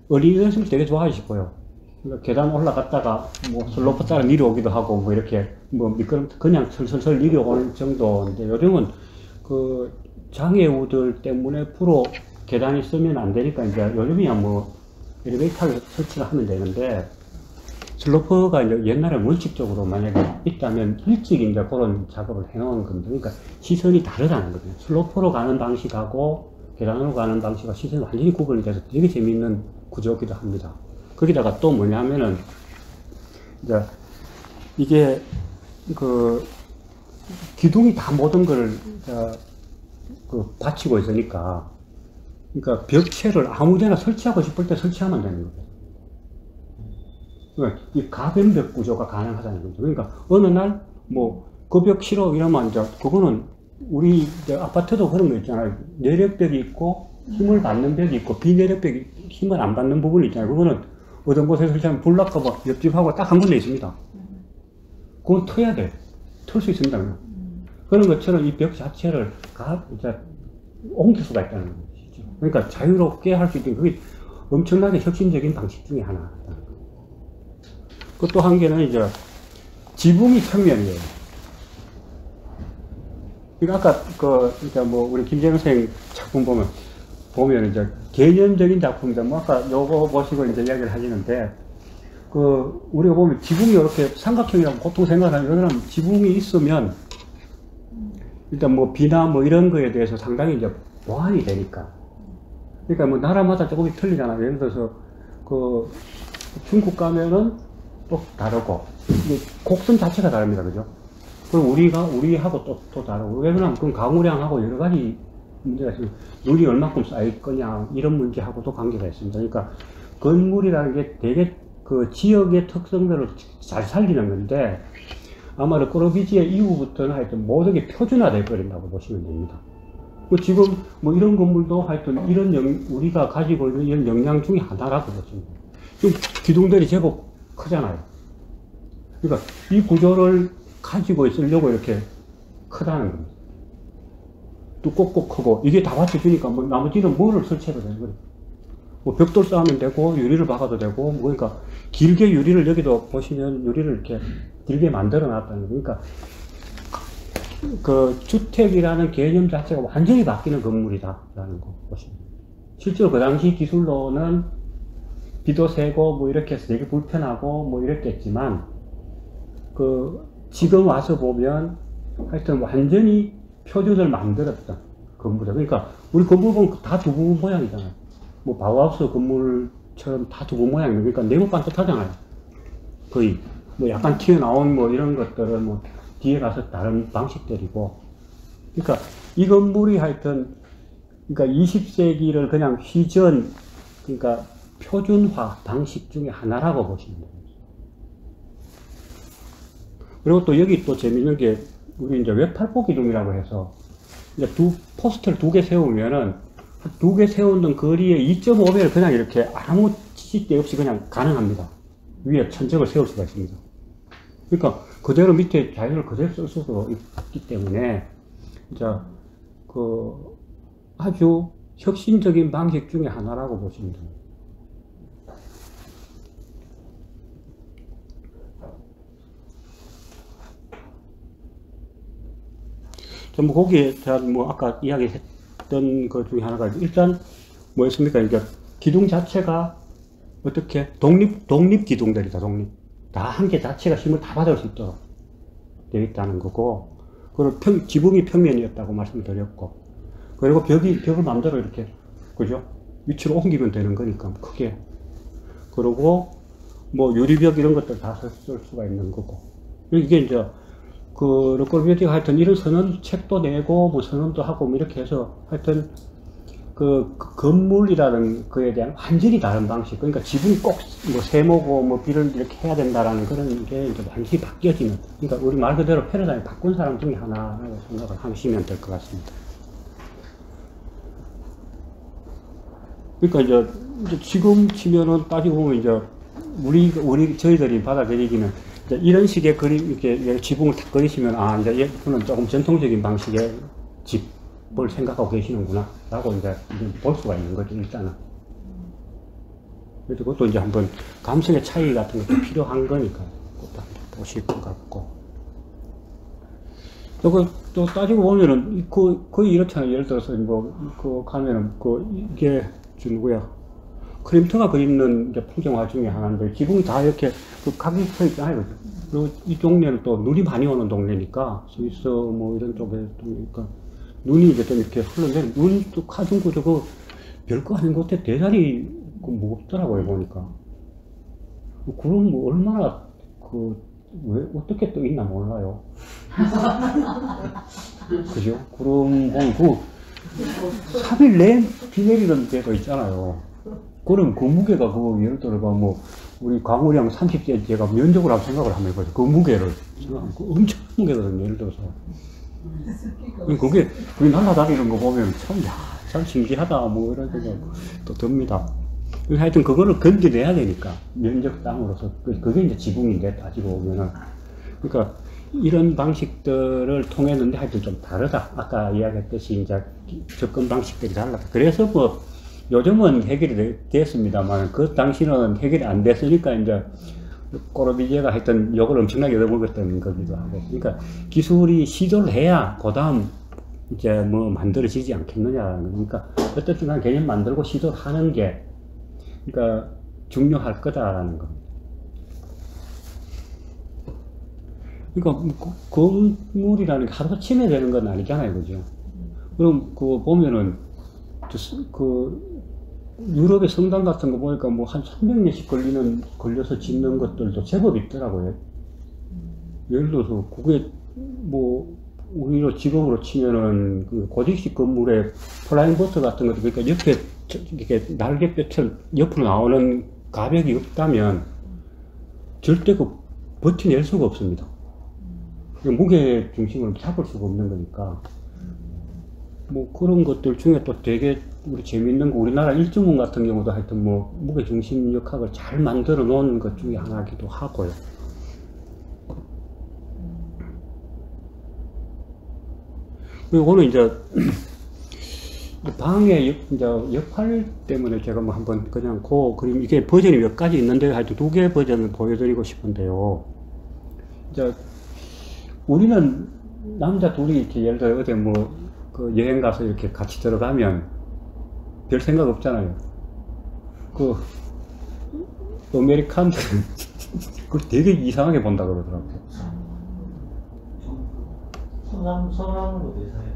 어린이들 되게 좋아하실 거예요. 그러니까 계단 올라갔다가 뭐 슬로프 따라 내려오기도 하고 뭐 이렇게 뭐 미끄럼틀 그냥 슬슬 내려오는 정도인데, 요즘은 그 장애우들 때문에 프로 계단이 쓰면 안 되니까 이제 요즘이야 뭐 엘리베이터를 설치를 하면 되는데, 슬로프가 이제 옛날에 원칙적으로 만약에 있다면 일찍 이제 그런 작업을 해놓은 건데, 그러니까 시선이 다르다는 거죠. 슬로프로 가는 방식하고 계단으로 가는 방식과 시선이 완전히 구분이 돼서 되게 재밌는 구조이기도 합니다. 거기다가 또 뭐냐면은, 이제, 이게, 기둥이 다 모든 걸 받치고 있으니까, 그러니까 벽체를 아무데나 설치하고 싶을 때 설치하면 되는 거예요. 그러니까 이 가변벽 구조가 가능하다는 거죠. 그러니까 어느 날 뭐 그 벽 싫어 이러면 이제 그거는 우리 이제 아파트도 그런 거 있잖아요. 내력벽이 있고 힘을 받는 벽이 있고 비내력벽이 힘을 안 받는 부분이 있잖아요. 그거는 어떤 곳에 설치하면 불 날까봐 옆집하고 딱 한 군데 있습니다. 그건 터야 돼. 틀 수 있습니다. 그런 것처럼 이 벽 자체를 이제 옮길 수가 있다는 거죠. 그러니까 자유롭게 할 수 있는 그게 엄청나게 혁신적인 방식 중에 하나라는 거예요. 그 또 한 개는 이제 지붕이 평면이에요. 그러니까 아까 이제 뭐 우리 김재영 선생님 작품 보면 이제 개념적인 작품이다. 뭐 아까 요거 보시고 이제 이야기를 하시는데 우리가 보면 지붕이 이렇게 삼각형이라고 보통 생각하는 이런 지붕이 있으면 일단 뭐 비나 뭐 이런 거에 대해서 상당히 이제 보완이 되니까. 그러니까 뭐 나라마다 조금씩 틀리잖아요. 예를 들어서 중국 가면은 또 다르고 곡선 자체가 다릅니다. 그죠? 그리고 우리하고 또 다르고. 왜 그러냐면 그건 강우량하고 여러 가지 문제가 있습니다. 눈이 얼마큼 쌓일 거냐 이런 문제하고도 관계가 있습니다. 그러니까 건물이라는 게 되게 그 지역의 특성들을 잘 살리는 건데 아마 르꼬르비지에 이후부터는 하여튼 모든 게 표준화되어 버린다고 보시면 됩니다. 지금 뭐 이런 건물도 하여튼 우리가 가지고 있는 이런 역량 중에 하나라고 보시면 돼요. 지금 기둥들이 제법 크잖아요. 그러니까 이 구조를 가지고 있으려고 이렇게 크다는 겁니다. 두껍고 크고 이게 다 받쳐주니까 뭐 나머지는 뭐를 설치해도 되는 거예요. 뭐 벽돌 쌓으면 되고 유리를 박아도 되고 뭐 그러니까 길게 유리를 여기도 보시면 유리를 이렇게 길게 만들어 놨다는 거예요. 그러니까 그 주택이라는 개념 자체가 완전히 바뀌는 건물이다라는 거 보시면 돼요. 실제로 그 당시 기술로는 비도 새고 뭐 이렇게 해서 되게 불편하고 뭐 이랬겠지만 지금 와서 보면 하여튼 완전히 표준을 만들었던 건물이다. 그러니까 우리 건물 보면 다 두부 모양이잖아요. 뭐 바우하우스 건물처럼 다 두부 모양이에요. 그러니까 내부 반듯하잖아요. 거의 뭐 약간 튀어나온 뭐 이런 것들은 뭐 뒤에 가서 다른 방식들이고. 그러니까 이 건물이 하여튼 그러니까 20세기를 그냥 휘전 그러니까 표준화 방식 중에 하나라고 보시면 됩니다. 그리고 또 여기 또 재밌는 게 우리 이제 외팔복 기둥이라고 해서 이제 포스트를 2개 세우면은 2개 세우는 거리의 2.5배를 그냥 이렇게 아무 지지대 없이 그냥 가능합니다. 위에 천적을 세울 수가 있습니다. 그러니까 그대로 밑에 자연을 그대로 쓸 수도 있기 때문에 이제 아주 혁신적인 방식 중에 하나라고 보시면 됩니다. 뭐 거기에 대한 뭐 아까 이야기했던 것 중에 하나가 일단 뭐였습니까? 이제 기둥 자체가 어떻게 독립 기둥들이다. 다 한 개 자체가 힘을 다 받을 수 있도록 되어 있다는 거고, 그리고 지붕이 평면이었다고 말씀드렸고, 그리고 벽을 마음대로 이렇게 그죠? 위치로 옮기면 되는 거니까 크게. 그리고 뭐 유리벽 이런 것들 다 쓸 수가 있는 거고. 이게 이제 르꼬르비에티가 하여튼 이런 책도 내고 뭐 선언도 하고 뭐 이렇게 해서 하여튼 건물이라는 거에 대한 완전히 다른 방식. 그러니까 지붕이 꼭 뭐 세모고 뭐 비를 이렇게 해야 된다라는 그런 게 이제 완전히 바뀌어지는. 그러니까 우리 말 그대로 패러다임을 바꾼 사람 중에 하나라고 생각을 하시면 될 것 같습니다. 그러니까 이제 지금 치면은 따지고 보면 이제 저희들이 받아들이기는 이제 이런 식의 그림, 이렇게 지붕을 탁 그리시면, 이제 얘는 조금 전통적인 방식의 집을 생각하고 계시는구나, 라고 이제 볼 수가 있는 거죠, 일단은. 그래서 그것도 이제 한번 감성의 차이 같은 것도 필요한 거니까, 그것도 한번 보실 것 같고. 또 따지고 보면은, 거의 이렇잖아요. 예를 들어서, 가면은, 이게, 누구야? 크림트가 그리는 이제 풍경화 중에 하나인데, 지붕이 다 이렇게 각이 서 있잖아요. 그리고 이 동네는 또 눈이 많이 오는 동네니까, 스위스 뭐 이런 쪽에, 그러니까 눈이 이제 좀 이렇게 흐르는데, 눈이 또 가중구조 별거 아닌 것 같아. 대단히 무겁더라고요, 보니까. 그럼 뭐 얼마나 왜 어떻게 또 있나 몰라요. 그죠? 그럼 그 3일 내에 비 내리는 데도 있잖아요. 그럼 그 무게가 예를 들어 뭐 우리 광우량 30cm 제가 면적으로 한번 생각을 한번 해보죠. 그 무게를 엄청 무게거든요. 예를 들어서 그게 날아다니는 거 보면 참 신기하다 뭐 이런 생각 또 듭니다. 하여튼 그거를 견뎌내야 되니까 면적 땅으로서 그게 이제 지붕인데 따지고 보면은 그러니까 이런 방식들을 통했는데 하여튼 좀 다르다. 아까 이야기했듯이 이제 접근 방식들이 달라다. 그래서 뭐 요즘은 해결이 됐습니다만 그 당시는 해결이 안 됐으니까 이제 꼬르비제가 하여튼 욕을 엄청나게 얻어먹었던 거기도 하고. 그러니까 기술이 시도를 해야 그 다음 이제 뭐 만들어지지 않겠느냐라는 거니까 어쨌든 간 개념 만들고 시도를 하는 게 그러니까 중요할 거다라는 겁니다. 그러니까 건물이라는 게 하루 침해 되는 건 아니잖아요, 그죠? 그럼 그거 보면은 유럽의 성당 같은 거 보니까 뭐 한 300년씩 걸려서 짓는 것들도 제법 있더라고요. 예를 들어서 그게 뭐 우리로 직업으로 치면은 그 고직식 건물에 플라잉 버터 같은 것도 그러니까 옆에 이렇게 날개뼈처럼 옆으로 나오는 가벽이 없다면 절대 버텨낼 수가 없습니다. 무게 중심을 잡을 수가 없는 거니까. 뭐 그런 것들 중에 또 되게 우리 재밌는 거 우리나라 일주문 같은 경우도 하여튼 뭐 무게 중심 역학을 잘 만들어 놓은 것 중에 하나이기도 하고요. 그리고 오늘 이제 방의 이제 역할 때문에 제가 뭐 한번 그냥 그림 이게 버전이 몇 가지 있는데 하여튼 2개 버전을 보여드리고 싶은데요. 이제 우리는 남자 둘이 이렇게 예를 들어 어디 뭐 그 여행 가서 이렇게 같이 들어가면 별 생각 없잖아요. 그 아메리칸 그걸 되게 이상하게 본다 그러더라고요. 손하는 거 대사예요.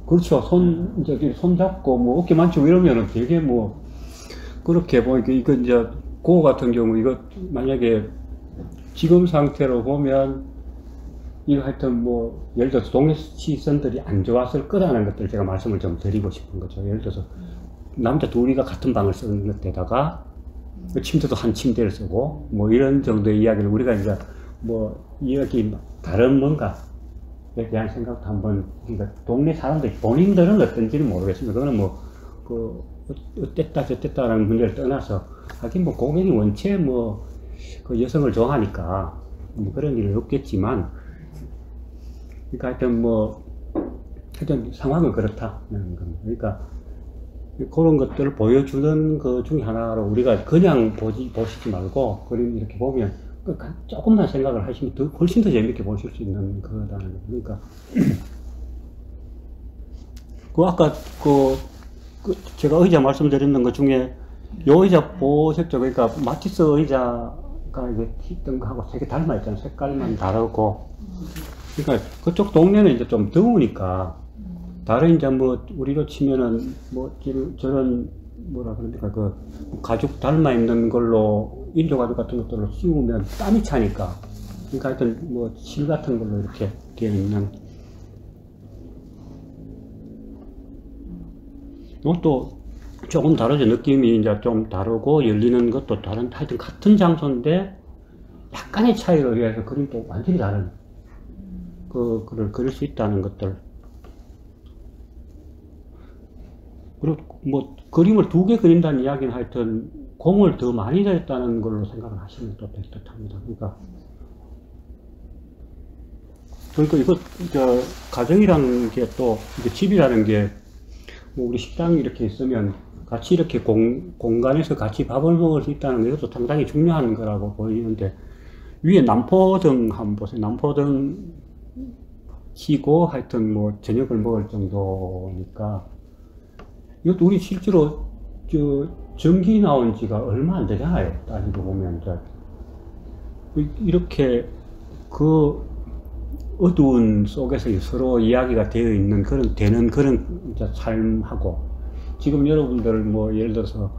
그렇죠. 손 잡고 뭐 어깨 만지고 이러면은 되게 뭐 그렇게 보니까 이거 이제 그거 같은 경우 이거 만약에 지금 상태로 보면 이거 하여튼 뭐 예를 들어서 동네 시선들이 안 좋았을 거라는 것들을 제가 말씀을 좀 드리고 싶은 거죠. 예를 들어서 남자 둘이가 같은 방을 쓰는 데다가 침대도 한 침대를 쓰고 뭐 이런 정도의 이야기를 우리가 이제 뭐 이야기 다른 뭔가에 대한 생각도 한번 그러니까 동네 사람들 본인들은 어떤지는 모르겠습니다. 그거는 뭐 그 어땠다 저땠다라는 문제를 떠나서 하긴 뭐 고객이 원체 뭐 그 여성을 좋아하니까 뭐 그런 일은 없겠지만 그러니까 하여튼 상황은 그렇다는 겁니다. 그러니까 그런 것들을 보여주는 그 중에 하나로 우리가 그냥 보시지 말고 그림 이렇게 보면 조금만 생각을 하시면 훨씬 더 재밌게 보실 수 있는 거라는 거예요. 그러니까 아까 제가 의자 말씀드렸는 것 중에 요 의자 보셨죠? 그러니까 마티스 의자가 이게 있던 거하고 되게 닮아 있잖아요. 색깔만 다르고. 그러니까 그쪽 동네는 이제 좀 더우니까 다른 이제 뭐 우리로 치면은 뭐 저런 뭐라 그러니까 그 가죽 닮아 있는 걸로 인조 가죽 같은 것들로 씌우면 땀이 차니까 그러니까 하여튼 뭐 실 같은 걸로 이렇게 되어 있는 이것도 조금 다르죠. 느낌이 이제 좀 다르고 열리는 것도 다른 하여튼 같은 장소인데 약간의 차이로 의해서 그림도 완전히 다른 그를 그릴 수 있다는 것들. 그리고 뭐 그림을 2개 그린다는 이야기는 하여튼 공을 더 많이 들였다는 걸로 생각을 하시면 또 될 듯합니다. 그러니까 이거 가정이라는 게 또 집이라는 게 뭐 우리 식당이 이렇게 있으면 같이 이렇게 공간에서 같이 밥을 먹을 수 있다는 게 이것도 상당히 중요한 거라고 보이는데 위에 남포등 한번 보세요. 남포등 치고 하여튼 뭐 저녁을 먹을 정도니까 이것도 우리 실제로 전기 나온 지가 얼마 안 되잖아요. 따지고 보면 이렇게 그 어두운 속에서 서로 이야기가 되어 있는 되는 그런 삶하고 지금 여러분들 뭐 예를 들어서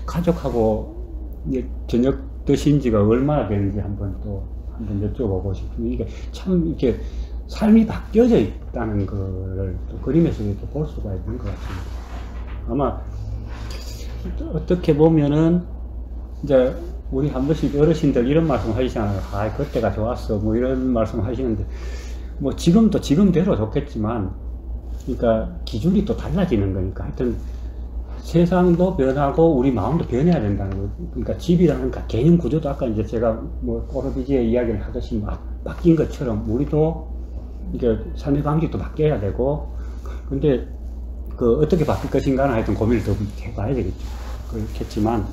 가족하고 저녁 드신 지가 얼마나 되는지 한번 또 한번 여쭤보고 싶은데, 이게 참 이렇게 삶이 바뀌어져 있다는 거를 또 그림에서 이렇게 볼 수가 있는 것 같습니다. 아마 어떻게 보면은 이제 우리 한 번씩 어르신들 이런 말씀 하시잖아요. 아, 그때가 좋았어. 뭐 이런 말씀 하시는데, 뭐 지금도 지금대로 좋겠지만, 그러니까 기준이 또 달라지는 거니까 하여튼 세상도 변하고 우리 마음도 변해야 된다는 거. 그러니까 집이라는 개념 구조도 아까 이제 제가 뭐 오로비지의 이야기를 하듯이 바뀐 것처럼 우리도 이게 삶의 방식도 바뀌어야 되고, 근데 그 어떻게 바뀔 것인가는 하여튼 고민을 더 해봐야 되겠죠. 그렇겠지만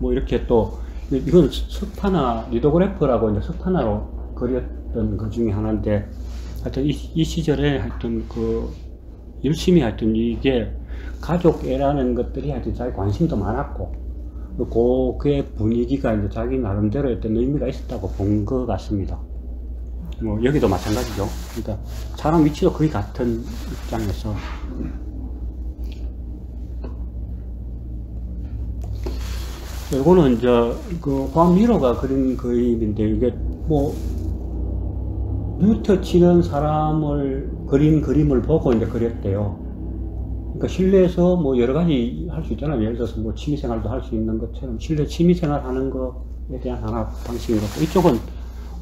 뭐 이렇게 또 이건 스파나 리도그래퍼라고 이제 스파나로 그렸던 것 중에 하나인데, 하여튼 이 시절에 하여튼 그 열심히 하여튼 이게 가족애라는 것들이 하여튼 자기 관심도 많았고, 그의 분위기가 이제 자기 나름대로 어떤 의미가 있었다고 본 것 같습니다. 뭐 여기도 마찬가지죠. 그러니까 사람 위치도 거의 같은 입장에서. 이거는 이제 그 호안 미로가 그린 그림인데, 이게 뭐 뮤트 치는 사람을 그린 그림을 보고 이제 그렸대요. 그러니까 실내에서 뭐 여러 가지 할 수 있잖아요. 예를 들어서 뭐 취미생활도 할 수 있는 것처럼 실내 취미생활 하는 거에 대한 하나 방식이고, 이쪽은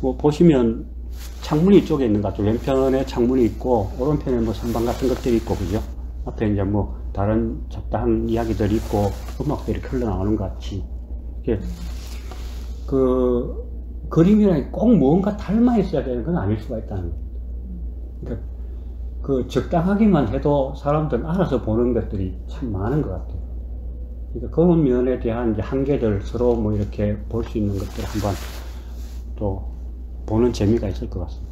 뭐 보시면 창문이 이쪽에 있는 것 같죠. 왼편에 창문이 있고 오른편에 뭐 선반 같은 것들이 있고, 그죠? 앞에 이제 뭐 다른 잡다한 이야기들이 있고 음악들이 흘러나오는 것 같이, 이게 그 그림이랑 꼭 뭔가 닮아 있어야 되는 건 아닐 수가 있다는 거예요. 그러니까 그 적당하기만 해도 사람들은 알아서 보는 것들이 참 많은 것 같아요. 그러니까 그런 면에 대한 이제 한계들 서로 뭐 이렇게 볼 수 있는 것들 한번 또 보는 재미가 있을 것 같습니다.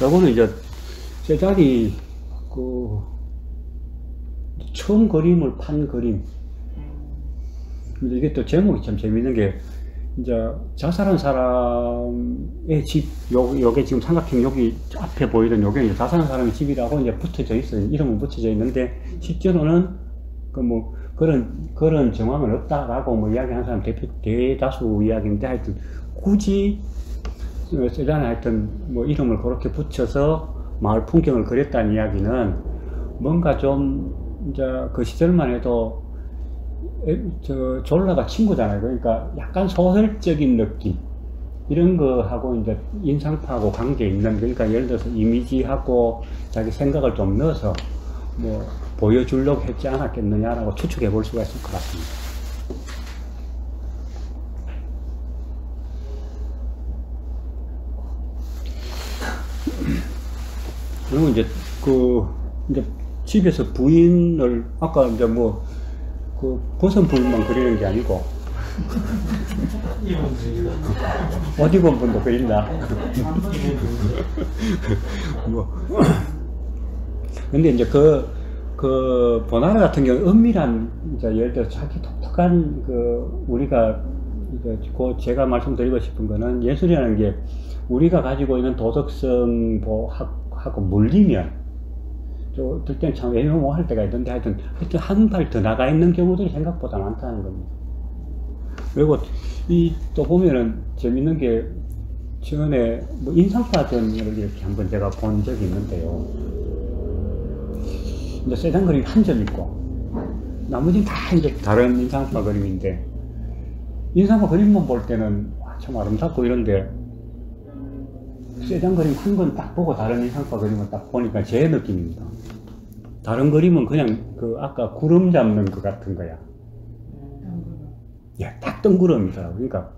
요거는 이제 세잔이 그 처음 그림을 판 그림. 근데 이게 또 제목이 참 재밌는 게, 이제 자살한 사람의 집, 요게 지금 삼각형 여기 앞에 보이던 요게 이제 자살한 사람의 집이라고 이제 붙여져 있어요. 이름은 붙여져 있는데, 실제로는 그 뭐 그런 정황은 없다라고 뭐 이야기하는 사람 대다수 이야기인데, 하여튼 굳이 세잔에 하여튼 뭐 이름을 그렇게 붙여서 마을 풍경을 그렸다는 이야기는 뭔가 좀 이제 그 시절만 해도 졸라가 친구잖아요. 그러니까 약간 소설적인 느낌 이런 거하고 이제 인상파하고 관계 있는, 그러니까 예를 들어서 이미지하고 자기 생각을 좀 넣어서 뭐 보여주려고 했지 않았겠느냐라고 추측해 볼 수가 있을 것 같습니다. 그리고 이제 이제 집에서 부인을 아까 이제 뭐 벗은 부인만 그리는 게 아니고 옷 입은 분도 그린다. 뭐 근데 이제 보나르 같은 경우 은밀한, 이제 예를 들어 자기 독특한 우리가 이제 제가 말씀드리고 싶은 거는, 예술이라는 게 우리가 가지고 있는 도덕성 하고 물리면 어떨 땐 참 애매모호할 때가 있던데, 하여튼 한 발 더 나가 있는 경우들이 생각보다 많다는 겁니다. 그리고 또 보면은 재밌는 게, 전에 뭐 인상파전을 이렇게 한번 제가 본 적이 있는데요. 이제 세잔 그림 한 점 있고 나머지는 다 이제 다른 인상파 그림인데, 인상파 그림만 볼 때는 참 아름답고 이런데, 세잔 그림 한 건 딱 보고 다른 인상파 그림을 딱 보니까 제 느낌입니다. 다른 그림은 그냥 아까 구름 잡는 것 같은 거야. 야, 딱 덩그러미더라고. 그러니까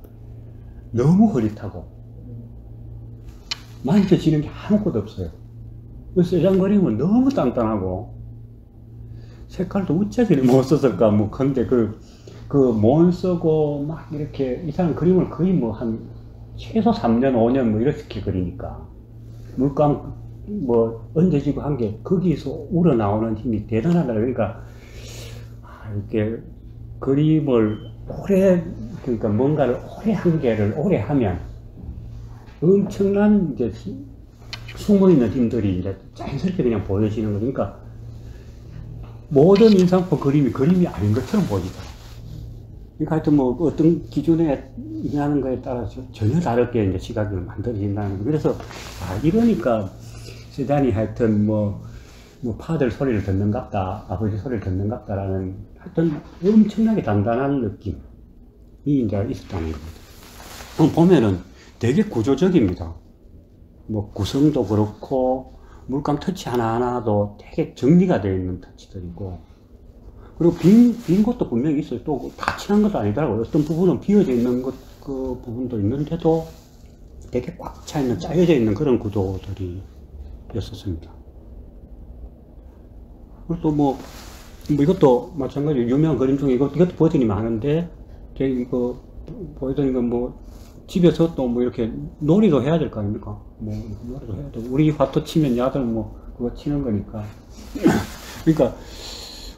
너무 흐릿하고 만져지는 게 아무것도 없어요. 세잔 그림은 너무 단단하고 색깔도 어쩌지 못 썼을까. 뭐 근데 못 쓰고 막 이렇게 이 사람 그림을 거의 뭐 한 최소 3년 5년 뭐 이렇게 그리니까 물감 뭐 얹어지고 한 게 거기서 우러나오는 힘이 대단하다. 그러니까 이렇게 그림을 그러니까 뭔가를 오래 한 개를 오래 하면 엄청난 이제 숨어있는 힘들이 이제 자연스럽게 그냥 보여지는 거니까, 모든 인상법 그림이 아닌 것처럼 보이죠. 그러니까 하여튼 뭐 어떤 기준에 하는 거에 따라서 전혀 다르게 이제 시각이 만들어진다는 거예요. 그래서 이러니까 세잔이 하여튼 뭐 파들 소리를 듣는갑다, 아버지 소리를 듣는갑다라는 하여튼 엄청나게 단단한 느낌이 이제 있었다는 겁니다. 보면은 되게 구조적입니다. 뭐 구성도 그렇고 물감 터치 하나하나도 되게 정리가 되어 있는 터치들이고, 그리고 빈 곳도 분명히 있어요. 또 다 칠한 것도 아니더라고요. 어떤 부분은 비어져 있는 것, 그 부분도 있는데도 되게 꽉 차 있는, 짜여져 있는 그런 구도들이 였었습니다. 그리고 또 뭐 이것도 마찬가지로 유명한 그림 중에 이것도 버전이 많은데, 이거 보여드린 건 뭐 집에서 또 뭐 이렇게 놀이도 해야 될 거 아닙니까? 뭐 놀이도 해야 되고, 우리 화토 치면 야들 뭐 그거 치는 거니까. 그러니까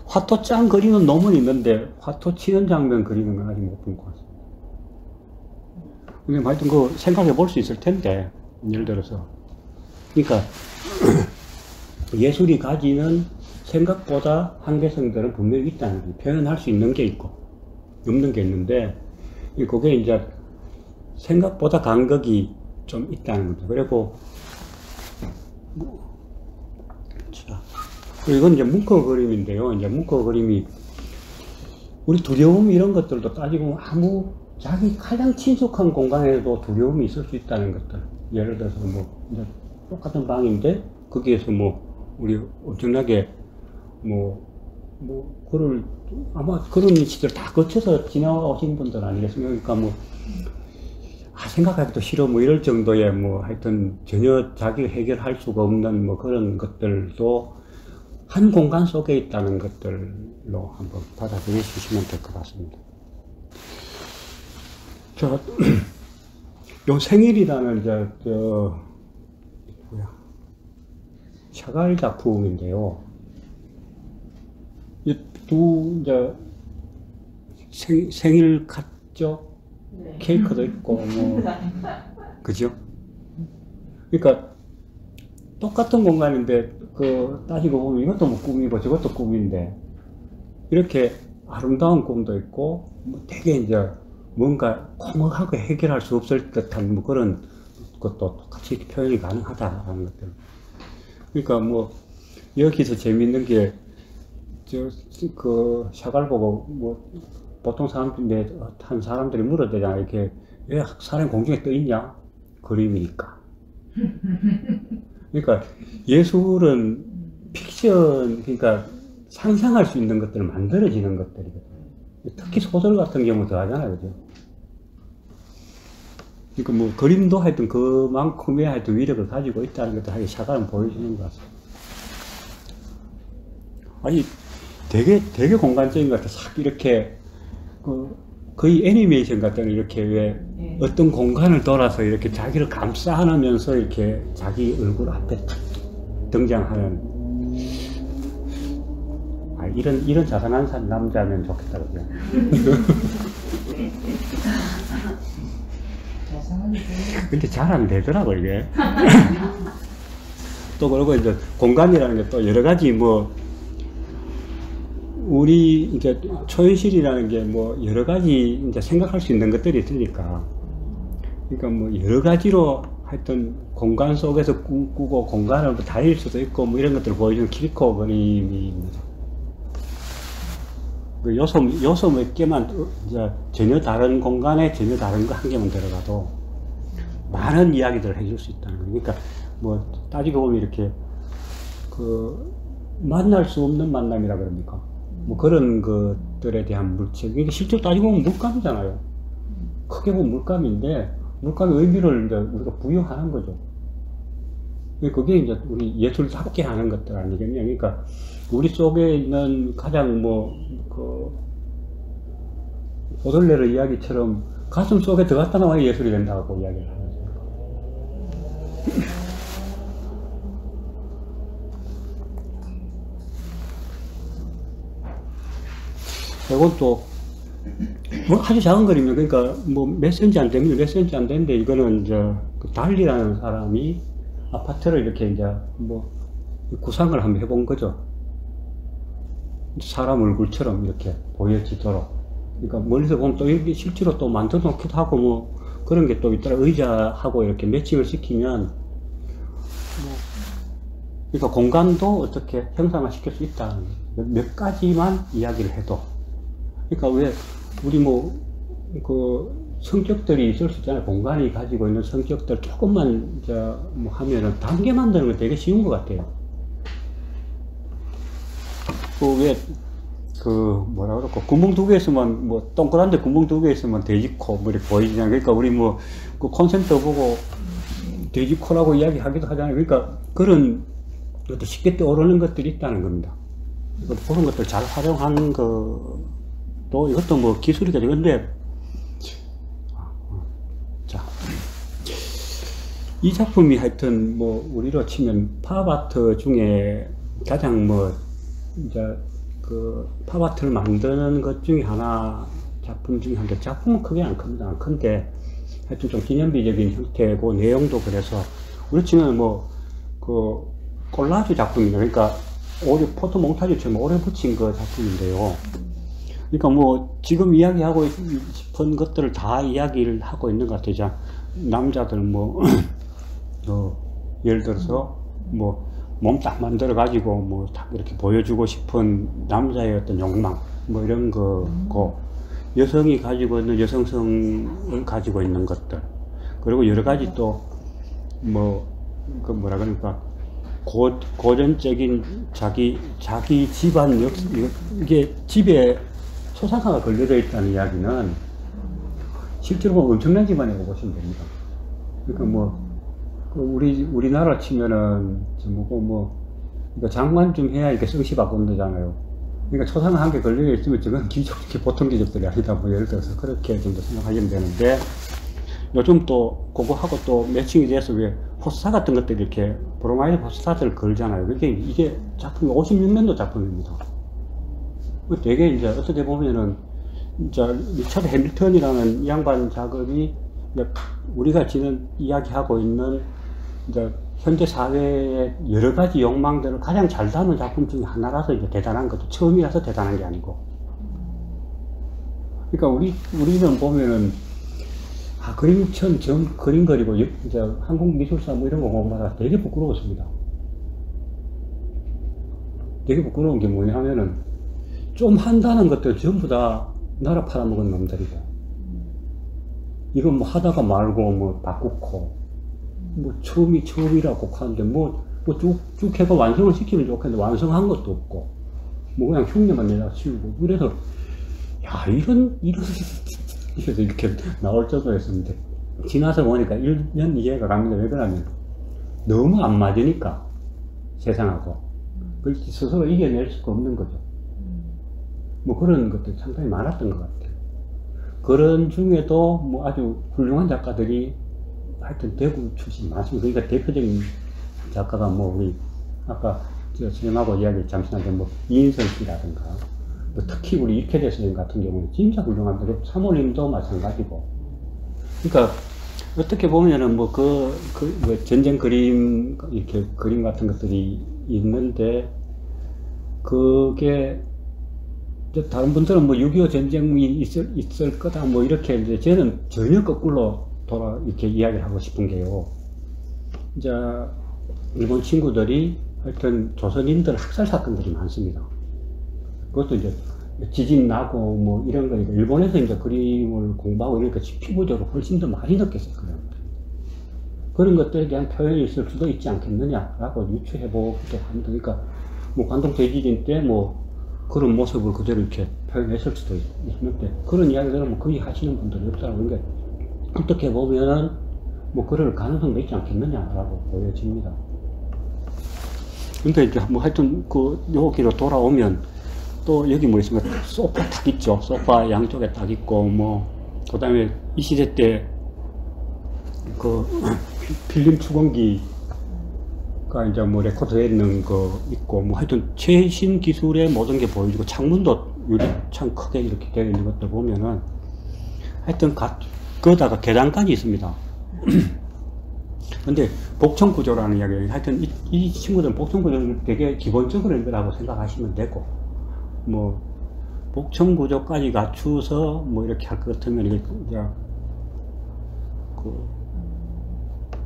화토 짠 그리는 놈은 있는데 화토 치는 장면 그리는 건 아직 못 본 것 같습니다. 근데 하여튼 그거 생각해 볼 수 있을 텐데, 예를 들어서. 그러니까 예술이 가지는 생각보다 한계성들은 분명히 있다는 거예요. 표현할 수 있는 게 있고 없는 게 있는데, 그게 이제 생각보다 간극이 좀 있다는 겁니다. 그리고 자, 이건 이제 문커 그림인데요. 이제 문커 그림이 우리 두려움 이런 것들도 따지고 아무 자기 가장 친숙한 공간에도 두려움이 있을 수 있다는 것들. 예를 들어서 뭐 이제 똑같은 방인데 거기에서 뭐 우리 엄청나게 그걸 아마 그런 시절 다 거쳐서 지나오신 분들 아니겠습니까? 그러니까 뭐 생각하기도 싫어 뭐 이럴 정도의 뭐 하여튼 전혀 자기가 해결할 수가 없는 뭐 그런 것들도 한 공간 속에 있다는 것들로 한번 받아들여 주시면 될 것 같습니다. 자, 요 생일이라는 샤갈 작품인데요. 이 두 생일 같죠? 네. 케이크도 있고 뭐 그죠? 그러니까 똑같은 공간인데 따지고 보면 이것도 뭐 꿈이고 저것도 꿈인데, 이렇게 아름다운 꿈도 있고 뭐 되게 이제 뭔가 콩하게 해결할 수 없을 듯한 뭐 그런 것도 똑같이 표현이 가능하다라는 것들. 그러니까 뭐 여기서 재밌는 게 샤갈 보고 뭐 보통 한 사람들이 물어대잖아. 이렇게 왜 사람이 공중에 떠 있냐? 그림이니까. 그러니까 예술은 픽션, 그러니까 상상할 수 있는 것들을 만들어지는 것들이거든요. 특히 소설 같은 경우 더 하잖아요, 그죠? 그러니까 뭐 그림도 하여튼 그만큼의 하여튼 위력을 가지고 있다는 것도 하여튼 샤갈은 보여주는 것 같습니다. 아니 되게 공간적인 것 같아. 싹 이렇게 거의 애니메이션 같은 이렇게 왜 어떤 공간을 돌아서 이렇게 자기를 감싸 안으면서 이렇게 자기 얼굴 앞에 탁 등장하는, 이런 자상한 남자면 좋겠다, 그죠? 근데 잘 안 되더라고, 이게. 또 그러고 이제 공간이라는 게 또 여러 가지 우리 이제 초현실이라는 게 뭐 여러 가지 이제 생각할 수 있는 것들이 있으니까, 그러니까 뭐 여러 가지로 하여튼 공간 속에서 꾸고 공간을 다닐 수도 있고 뭐 이런 것들을 보여주는 키리코 그림입니다. 그 요소 몇 개만 이제 전혀 다른 공간에 전혀 다른 거 한 개만 들어가도 많은 이야기들을 해줄 수 있다는 거예요. 그러니까 뭐 따지고 보면 이렇게 만날 수 없는 만남이라 그럽니까? 뭐 그런 것들에 대한 물질. 이게 실제로 따지고 보면 물감이잖아요. 크게 보면 물감인데, 물감의 의미를 이제 우리가 부여하는 거죠. 그게 이제 우리 예술답게 하는 것들 아니겠냐. 그러니까 우리 속에 있는 가장 보들레르 이야기처럼 가슴 속에 들어갔다 나와야 예술이 된다고 이야기를 하는 거죠. 이건 또 아주 작은 그림이에요. 그러니까 뭐 몇 센치 안 됩니다. 몇 센치 안 되는데, 이거는 이제 달리라는 사람이 아파트를 이렇게 이제 뭐 구상을 한번 해본 거죠. 사람 얼굴처럼 이렇게 보여지도록. 그러니까 멀리서 보면 또 이렇게 실제로 또 만들어 놓기도 하고 뭐 그런 게 또 있더라. 의자하고 이렇게 매칭을 시키면 뭐 그러니까 공간도 어떻게 형상화 시킬 수 있다는 몇 가지만 이야기를 해도. 그러니까 왜 우리 뭐 그 성격들이 있을 수 있잖아요. 공간이 가지고 있는 성격들 조금만 이제 뭐 하면은 단계 만드는 건 되게 쉬운 것 같아요. 그 뭐라 그럴까, 구멍 2개 있으면, 뭐, 동그란데 구멍 2개 있으면 돼지코, 뭐, 이렇게 보이잖아요. 그러니까 우리 뭐, 그 콘센트 보고 돼지코라고 이야기하기도 하잖아요. 그러니까 그런 것도 쉽게 떠오르는 것들이 있다는 겁니다. 그런 것들 잘 활용한 또 이것도 뭐 기술이겠죠. 근데, 자. 이 작품이 하여튼 뭐, 우리로 치면 팝아트 중에 가장 뭐, 이제, 그 팝아트를 만드는 것 중에 하나, 작품 중에 하나인데, 작품은 크게 안 큽니다. 안 큰데 하여튼 좀 기념비적인 형태고 내용도 그래서 우리 치면 뭐 그 콜라주 작품이다. 그러니까 포토 몽타주처럼 오래 붙인 그 작품인데요. 그러니까 뭐 지금 이야기하고 싶은 것들을 다 이야기를 하고 있는 것 같아요. 자, 남자들 뭐 예를 들어서 뭐 몸 딱 만들어 가지고 뭐 딱 이렇게 보여주고 싶은 남자의 어떤 욕망 뭐 이런 거고, 여성이 가지고 있는 여성성을 가지고 있는 것들, 그리고 여러 가지 또 뭐 그 뭐라 그러니까 고전적인 자기 집안 이게 집에 소상화가 걸려져 있다는 이야기는 실제로 보면 엄청난 집안이라고 보시면 됩니다. 그러니까 뭐 우리나라 치면은 그러니까 장관 좀 해야 이렇게 성씨 바꾼다잖아요. 그러니까 초상화 한 개 걸려 있으면 저건 보통 기적들이 아니다. 뭐 예를 들어서 그렇게 좀 더 생각하시면 되는데, 요즘 또 그거하고 또 매칭이 돼서 왜 포스터 같은 것들이 이렇게 브로마이드 포스터들을 걸잖아요. 그게 이게 작품이 56년도 작품입니다. 되게 이제 어떻게 보면은 이제 리처드 해밀턴이라는 이 양반 작업이 우리가 지금 이야기하고 있는 이제 현대 사회의 여러 가지 욕망들을 가장 잘 담은 작품 중에 하나라서 이제 대단한 거죠. 처음이라서 대단한 게 아니고. 그러니까 우리는 보면은 그림 그리고 이제 한국 미술사 뭐 이런 거 공부하다가 되게 부끄러웠습니다. 되게 부끄러운 게 뭐냐 하면은 좀 한다는 것들 전부 다 나라 팔아먹은 놈들이고, 이건 뭐 하다가 말고 뭐 바꾸고, 뭐 처음이라고 하는데 쭉 해가 완성을 시키면 좋겠는데 완성한 것도 없고, 뭐 그냥 흉내만 내다 치우고. 그래서 야 이런 그래서 이렇게 나올 정도였었는데, 지나서 보니까 1년 이해가 갑니다. 왜 그러냐면 너무 안 맞으니까 세상하고 그걸 스스로 이겨낼 수가 없는 거죠. 뭐 그런 것들이 상당히 많았던 것 같아요. 그런 중에도 뭐 아주 훌륭한 작가들이 하여튼 대구 출신 많습니다. 그러니까 대표적인 작가가 뭐 우리 아까 선생님하고 이야기 잠시 나는데 뭐 이인선 씨라든가, 뭐 특히 우리 이케대 선생님 같은 경우는 진짜 훌륭한데, 사모님도 마찬가지고. 그러니까 어떻게 보면은 뭐 뭐 전쟁 그림 이렇게 그림 같은 것들이 있는데, 그게 다른 분들은 뭐 6.25 전쟁이 있을 거다 뭐 이렇게 했는데, 저는 전혀 거꾸로 이렇게 이야기를 하고 싶은 게요. 이제 일본 친구들이 하여튼 조선인들 학살 사건들이 많습니다. 그것도 이제 지진 나고 뭐 이런 거니까 일본에서 이제 그림을 공부하고 이러니까 피부적으로 훨씬 더 많이 느꼈을 거예요. 그런 것들에 대한 표현이 있을 수도 있지 않겠느냐라고 유추해보기도 합니다. 그러니까 뭐 관동 대지진 때 뭐 그런 모습을 그대로 이렇게 표현했을 수도 있는데, 그런 이야기들은 뭐 거의 하시는 분들이 없더라고요. 그러니까 어떻게 보면은 뭐 그럴 가능성도 있지 않겠느냐라고 보여집니다. 근데 이제 뭐 하여튼 여기로 돌아오면 또 여기 뭐 있으면 소파 딱 있죠. 소파 양쪽에 딱 있고, 뭐 그 다음에 이 시대 때 필름 축원기가 이제 뭐 레코드에 있는 거 있고, 뭐 하여튼 최신 기술의 모든 게 보여지고, 창문도 유리창 크게 이렇게 되어 있는 것들 보면은 하여튼 거기다가 계단까지 있습니다. 근데 복층 구조라는 이야기예요. 하여튼 이 친구들은 복층 구조를 되게 기본적으로 있는 거라고 생각하시면 되고, 뭐 복층 구조까지 갖추어서 뭐 이렇게 할 것 같으면 이게 이제 그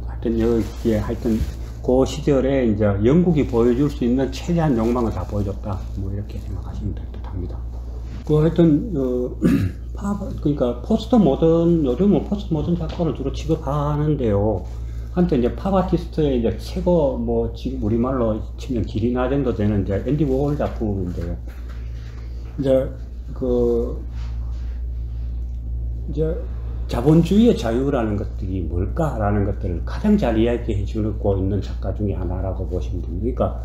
하여튼 여기에 하여튼 그 시절에 이제 영국이 보여줄 수 있는 최대한 욕망을 다 보여줬다. 뭐 이렇게 생각하시면 될 듯합니다. 그 하여튼 그러니까 포스트 모던, 요즘은 포스트 모던 작가를 주로 취급하는데요. 한때 이제 팝 아티스트의 이제 최고 뭐 지금 우리말로 치면 길이나 정도 되는 이제 앤디 워홀 작품인데요. 이제 이제 자본주의의 자유라는 것들이 뭘까라는 것들을 가장 잘 이야기해 주고 있는 작가 중에 하나라고 보시면 됩니다.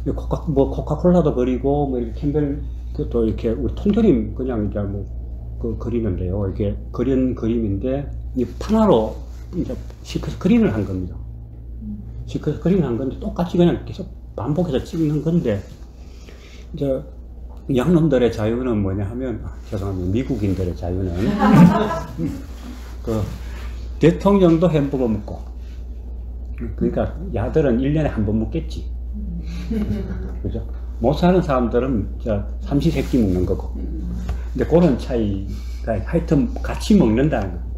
그러니까 코카콜라도 그리고 뭐 이렇게 캠벨 또 이렇게 우리 통조림 그냥 이제 그 그리는데요. 이게 그린 그림인데 이 판화로 이제 시커서 그림을 한 겁니다. 시커서 그림을 한 건데 똑같이 그냥 계속 반복해서 찍는 건데 이제 양놈들의 자유는 뭐냐 하면 죄송합니다. 미국인들의 자유는 그 대통령도 햄버거 먹고 그러니까 야들은 1년에 한 번 먹겠지. 그죠? 못 사는 사람들은 삼시세끼 먹는 거고. 근데 그런 차이가 하여튼 같이 먹는다는 거.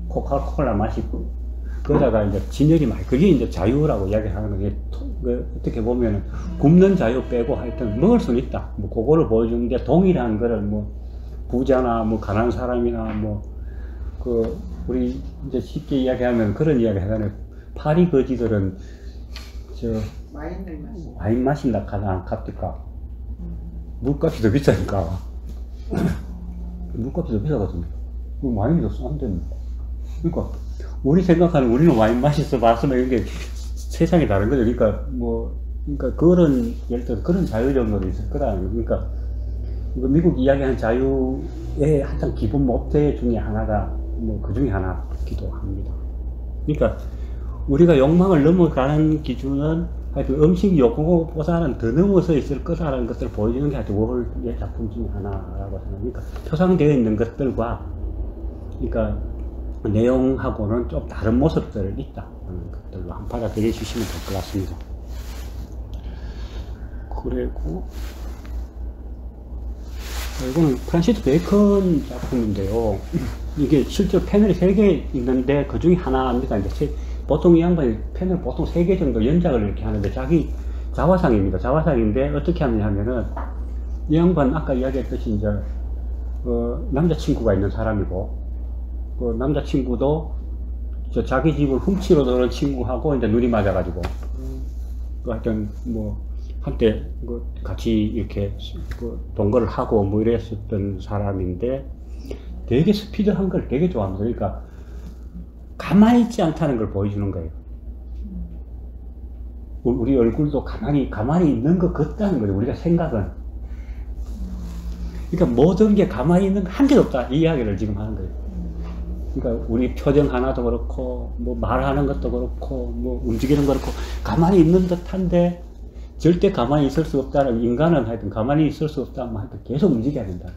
코카콜라 마시고 그러다가 이제 진열이 많이 그게 이제 자유라고 이야기하는 거예요. 어떻게 보면 굶는 자유 빼고 하여튼 먹을 수는 있다. 뭐 그거를 보여주는데 동일한 거를 뭐 부자나 뭐 가난한 사람이나 뭐 우리 이제 쉽게 이야기하면 그런 이야기 하잖아요. 파리 거지들은 와인 마신다 가장 값일까? 물값이 더 비싸니까. 물값이 더 비싸거든요. 와인이 더 싼데. 그러니까 우리 생각하는 우리는 와인 맛있어 봤으면 이게 세상이 다른 거죠. 그러니까 그런 예를 들어 그런 자유 정도도 있을 거라는 거. 그러니까 미국 이야기하는 자유의 한참 기본 모태 중에 하나가 뭐 그 중에 하나기도 합니다. 그러니까 우리가 욕망을 넘어가는 기준은 하여튼 음식 욕구보다는 더 넘어서 있을 거라는 것들을 보여주는 게 하여튼 워홀의 작품 중에 하나라고 생각합니다. 그러니까 표상되어 있는 것들과 그러니까 내용하고는 좀 다른 모습들이 있다는 것들로 한 받아들여 주시면 될 것 같습니다. 그리고 이거는 프란시스 베이컨 작품인데요. 이게 실제로 패널이 3개 있는데 그 중에 하나입니다. 이제 보통 이 양반이 패널 보통 3개 정도 연작을 이렇게 하는데 자기 자화상입니다. 자화상인데 어떻게 하냐면은 이 양반 아까 이야기했듯이 이제 남자친구가 있는 사람이고 그 남자친구도 자기 집을 훔치러 들어온 친구하고 이제 눈이 맞아가지고 하여튼 뭐 한때 같이 이렇게 동거를 하고 뭐 이랬었던 사람인데 되게 스피드한 걸 되게 좋아합니다. 그러니까 가만히 있지 않다는 걸 보여주는 거예요. 우리 얼굴도 가만히 있는 것 같다는 거죠. 우리가 생각은. 그러니까 모든 게 가만히 있는 거 한 개도 없다. 이 이야기를 지금 하는 거예요. 그러니까 우리 표정 하나도 그렇고 뭐 말하는 것도 그렇고 뭐 움직이는 거 그렇고 가만히 있는 듯한데 절대 가만히 있을 수 없다는 인간은 하여튼 가만히 있을 수 없다면 하여튼 계속 움직여야 된다.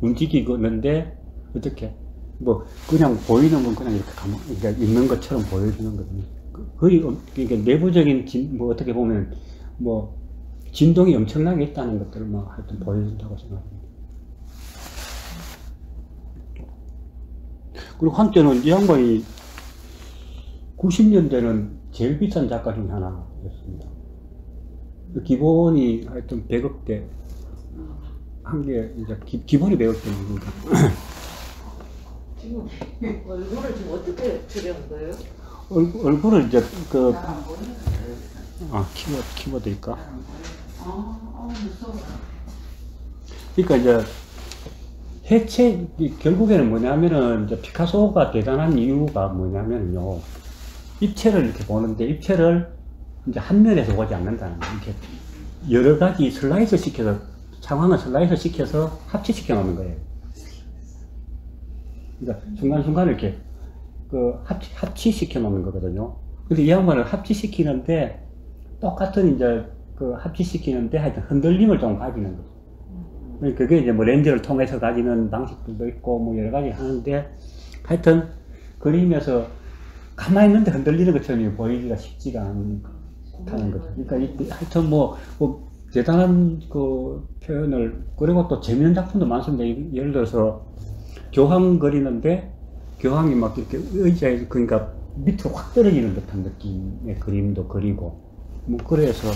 움직이고 있는데 어떻게 뭐 그냥 보이는 건 그냥 이렇게 그러니까 있는 것처럼 보여주는 거거든요. 거의 그러니까 내부적인 뭐 어떻게 보면 뭐 진동이 엄청나게 있다는 것들을 막 하여튼 보여준다고 생각합니다. 그리고 한때는 이 양반이 90년대는 제일 비싼 작가 중에 하나였습니다. 기본이 하여튼 100억대. 한 개, 이제 기본이 100억대입니다. 지금 얼굴을 지금 어떻게 처리한 거예요? 얼굴을 이제 키워드일까? 무서워. 그러니까 이제 해체, 결국에는 뭐냐면은, 이제 피카소가 대단한 이유가 뭐냐면요. 입체를 이렇게 보는데, 입체를 이제 한 면에서 보지 않는다는 거예요. 이렇게 여러 가지 슬라이스 시켜서, 상황을 슬라이스 시켜서 합치시켜 놓는 거예요. 그러니까 순간순간 이렇게 합치시켜 놓는 거거든요. 근데 이 양반은 합치시키는데, 똑같은 이제 합치시키는데 하여튼 흔들림을 좀 가지는 거죠. 그게 이제 뭐 렌즈를 통해서 가지는 방식들도 있고 뭐 여러 가지 하는데 하여튼 그림에서 가만히 있는데 흔들리는 것처럼 보이기가 쉽지가 않다는 거죠. 그러니까 하여튼 뭐 대단한 그 표현을, 그리고 또 재미있는 작품도 많습니다. 예를 들어서 교황 그리는데 교황이 막 이렇게 의자에, 그러니까 밑으로 확 떨어지는 듯한 느낌의 그림도 그리고, 뭐 그래서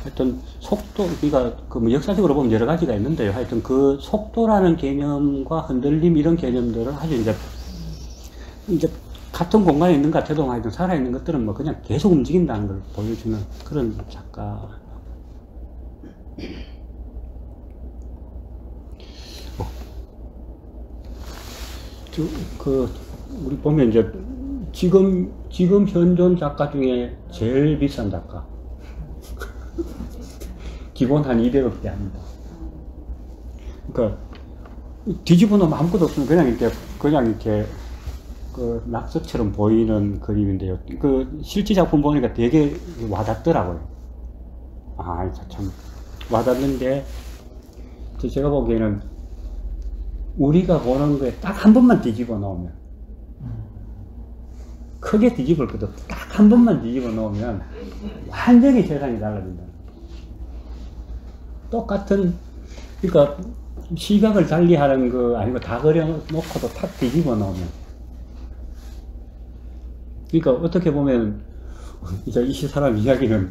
하여튼 속도, 그러니까 그 뭐 역사적으로 보면 여러 가지가 있는데요. 하여튼 그 속도라는 개념과 흔들림 이런 개념들을 아주 이제 같은 공간에 있는 것 같아도 하여튼 살아있는 것들은 뭐 그냥 계속 움직인다는 걸 보여주는 그런 작가. 우리 보면 이제 지금 현존 작가 중에 제일 비싼 작가. 기본 한 200억대 합니다. 그러니까 뒤집어 놓으면 아무것도 없으면 그냥 이렇게 그 낙서처럼 보이는 그림인데요. 그 실제 작품 보니까 되게 와닿더라고요. 아, 참 와닿는데, 제가 보기에는 우리가 보는 거에 딱 한 번만 뒤집어 놓으면, 크게 뒤집을 것도 딱 한 번만 뒤집어 놓으면 완전히 세상이 달라진다. 똑같은, 그러니까 시각을 달리하는 거 아니고 다 그려놓고도 탁 뒤집어 놓으면, 그러니까 어떻게 보면 이제 이 사람 이야기는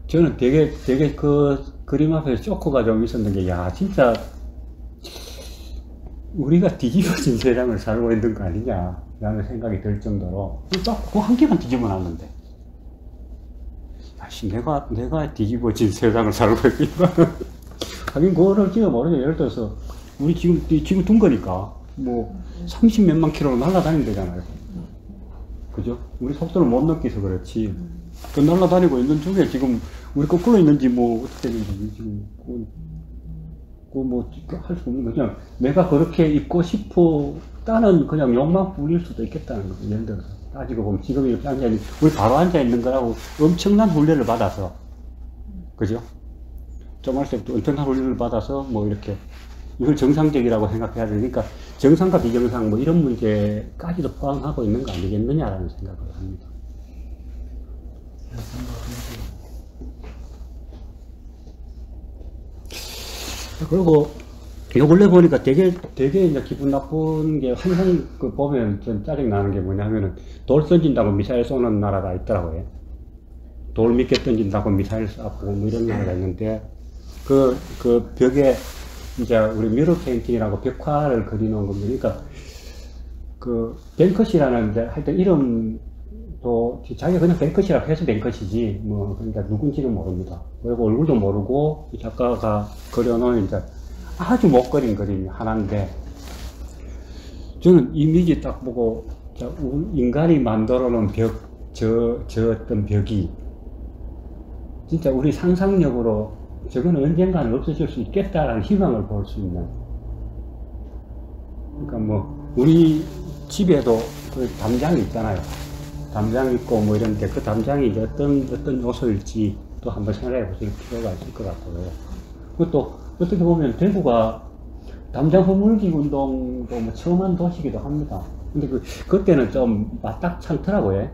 저는 되게 그 그림 앞에서 쇼크가 좀 있었는 게, 야, 진짜 우리가 뒤집어진 세상을 살고 있는 거 아니냐라는 생각이 들 정도로 딱 그거 한 개만 뒤집어 놨는데, 아씨, 내가 뒤집어진 세상을 살고 있구나. 하긴 그거를 어찌나 모르죠. 예를 들어서 우리 지금 둔 거니까 뭐 30몇만 킬로로 날아다니면 되잖아요. 그죠? 우리 속도를 못 느껴서 그렇지. 그 날아다니고 있는 중에 지금 우리 거꾸로 있는지 뭐 어떻게 되는지 지금 뭐 할 수 없는 거죠. 내가 그렇게 있고 싶다는 그냥 욕망 부릴 수도 있겠다는 거죠. 예를 들어서 따지고 보면 지금 이렇게 앉아있는, 우리 바로 앉아있는 거라고 엄청난 훈련을 받아서, 그죠? 좀 할 때부터 엄청난 훈련을 받아서 뭐 이렇게 이걸 정상적이라고 생각해야 되니까 정상과 비정상 뭐 이런 문제까지도 포함하고 있는 거 아니겠느냐라는 생각을 합니다. 그리고 요 근래 보니까 되게 이제 기분 나쁜 게, 항상 보면 좀 짜증 나는 게 뭐냐면은 돌 던진다고 미사일 쏘는 나라가 있더라고요. 돌 밑에 던진다고 미사일 쏘고 뭐 이런 나라가 있는데, 그 벽에 이제 우리 뮤럴 페인팅이라고 벽화를 그리는 겁니다. 그러니까 뱅컷이라는 이제 하여튼 이름도 자기가 그냥 뱅컷이라고 해서 뱅컷이지 뭐 그러니까 누군지는 모릅니다. 그리고 얼굴도 모르고 이 작가가 그려놓은 이제 아주 못 그린 그림이 하나인데, 저는 이미지 딱 보고 인간이 만들어 놓은 저 어떤 벽이 진짜 우리 상상력으로 저거는 언젠가는 없어질 수 있겠다라는 희망을 볼 수 있는. 그러니까 뭐 우리 집에도 그 담장이 있잖아요. 담장 있고 뭐 이런데 그 담장이 이제 어떤 요소일지 또 한번 생각해 보실 필요가 있을 것 같고요. 그것도 어떻게 보면 대구가 담장 허물기 운동도 뭐 처음 한 도시기도 합니다. 근데 그때는 좀 맞닥찮더라고요.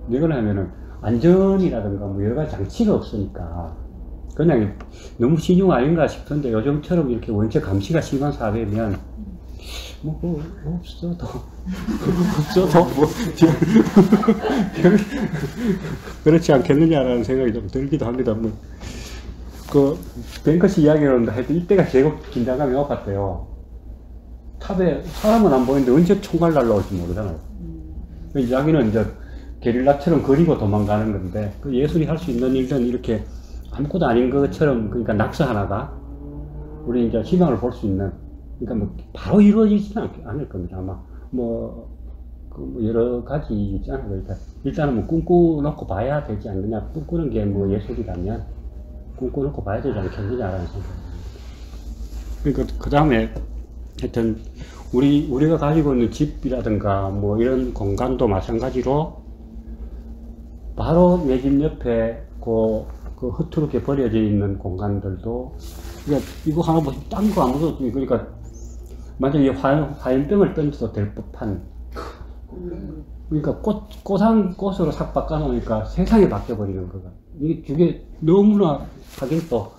왜 그러냐면은 안전이라든가 뭐 여러 가지 장치가 없으니까 그냥 너무 신용 아닌가 싶은데, 요즘처럼 이렇게 원체 감시가 심한 사회면 뭐 없어도 뭐 그렇지 않겠느냐라는 생각이 좀 들기도 합니다. 뭐 뱅커시 이야기로는 하여튼 이때가 제일 긴장감이 높았대요. 탑에 사람은 안 보이는데 언제 총알 날라올지 모르잖아요. 그 이야기는 이제 게릴라처럼 그리고 도망가는 건데, 그 예술이 할 수 있는 일은 이렇게 아무것도 아닌 것처럼, 그러니까 낙서 하나가 우리 이제 희망을 볼 수 있는, 그러니까 뭐 바로 이루어지지는 않을 겁니다. 아마 뭐 여러 가지 있잖아요. 그러니까 일단은 뭐 꿈꾸놓고 봐야 되지 않느냐, 꿈꾸는 게 뭐 예술이라면 꿈꾸놓고 봐야 되지 않겠느냐라는 생각입니다. 그러니까 그 다음에 하여튼 우리가 가지고 있는 집이라든가 뭐 이런 공간도 마찬가지로 바로 내 집 옆에 그 흐트럽게 버려져 있는 공간들도, 그러니까 이거 하나 보시면 딴 거 아무것도 없어요. 그러니까 만약에 화염병을 던져도 될 법한 그러니까 꽃으로 싹 바꿔놓으니까 세상이 바뀌어버리는 거가. 이게 너무나 하긴 또,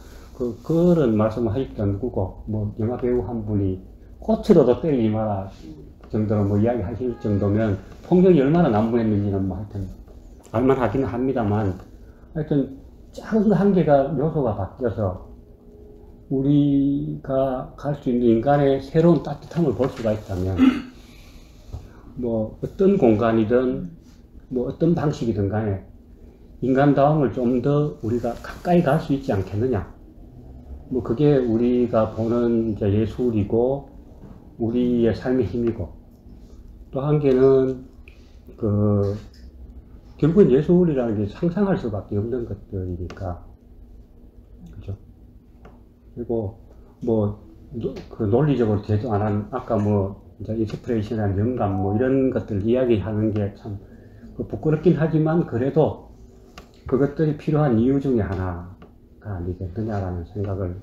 그런 말씀을 하셨던 누구고, 뭐, 영화 배우 한 분이 꽃으로도 때리지 마라 정도로 뭐 이야기 하실 정도면 폭력이 얼마나 난무했는지는 뭐 하여튼, 알만 하기는 합니다만, 하여튼, 작은 한계가, 요소가 바뀌어서, 우리가 갈 수 있는 인간의 새로운 따뜻함을 볼 수가 있다면, 뭐 어떤 공간이든 뭐 어떤 방식이든 간에 인간다움을 좀 더 우리가 가까이 갈 수 있지 않겠느냐. 뭐 그게 우리가 보는 이제 예술이고 우리의 삶의 힘이고, 또 한 개는 결국은 예술이라는 게 상상할 수밖에 없는 것들이니까, 그죠? 그리고 뭐 논리적으로 제도 안 한, 아까 뭐 이제 인스피레이션이나 영감 뭐 이런 것들 이야기하는 게 참 부끄럽긴 하지만, 그래도 그것들이 필요한 이유 중에 하나가 아니겠느냐라는 생각을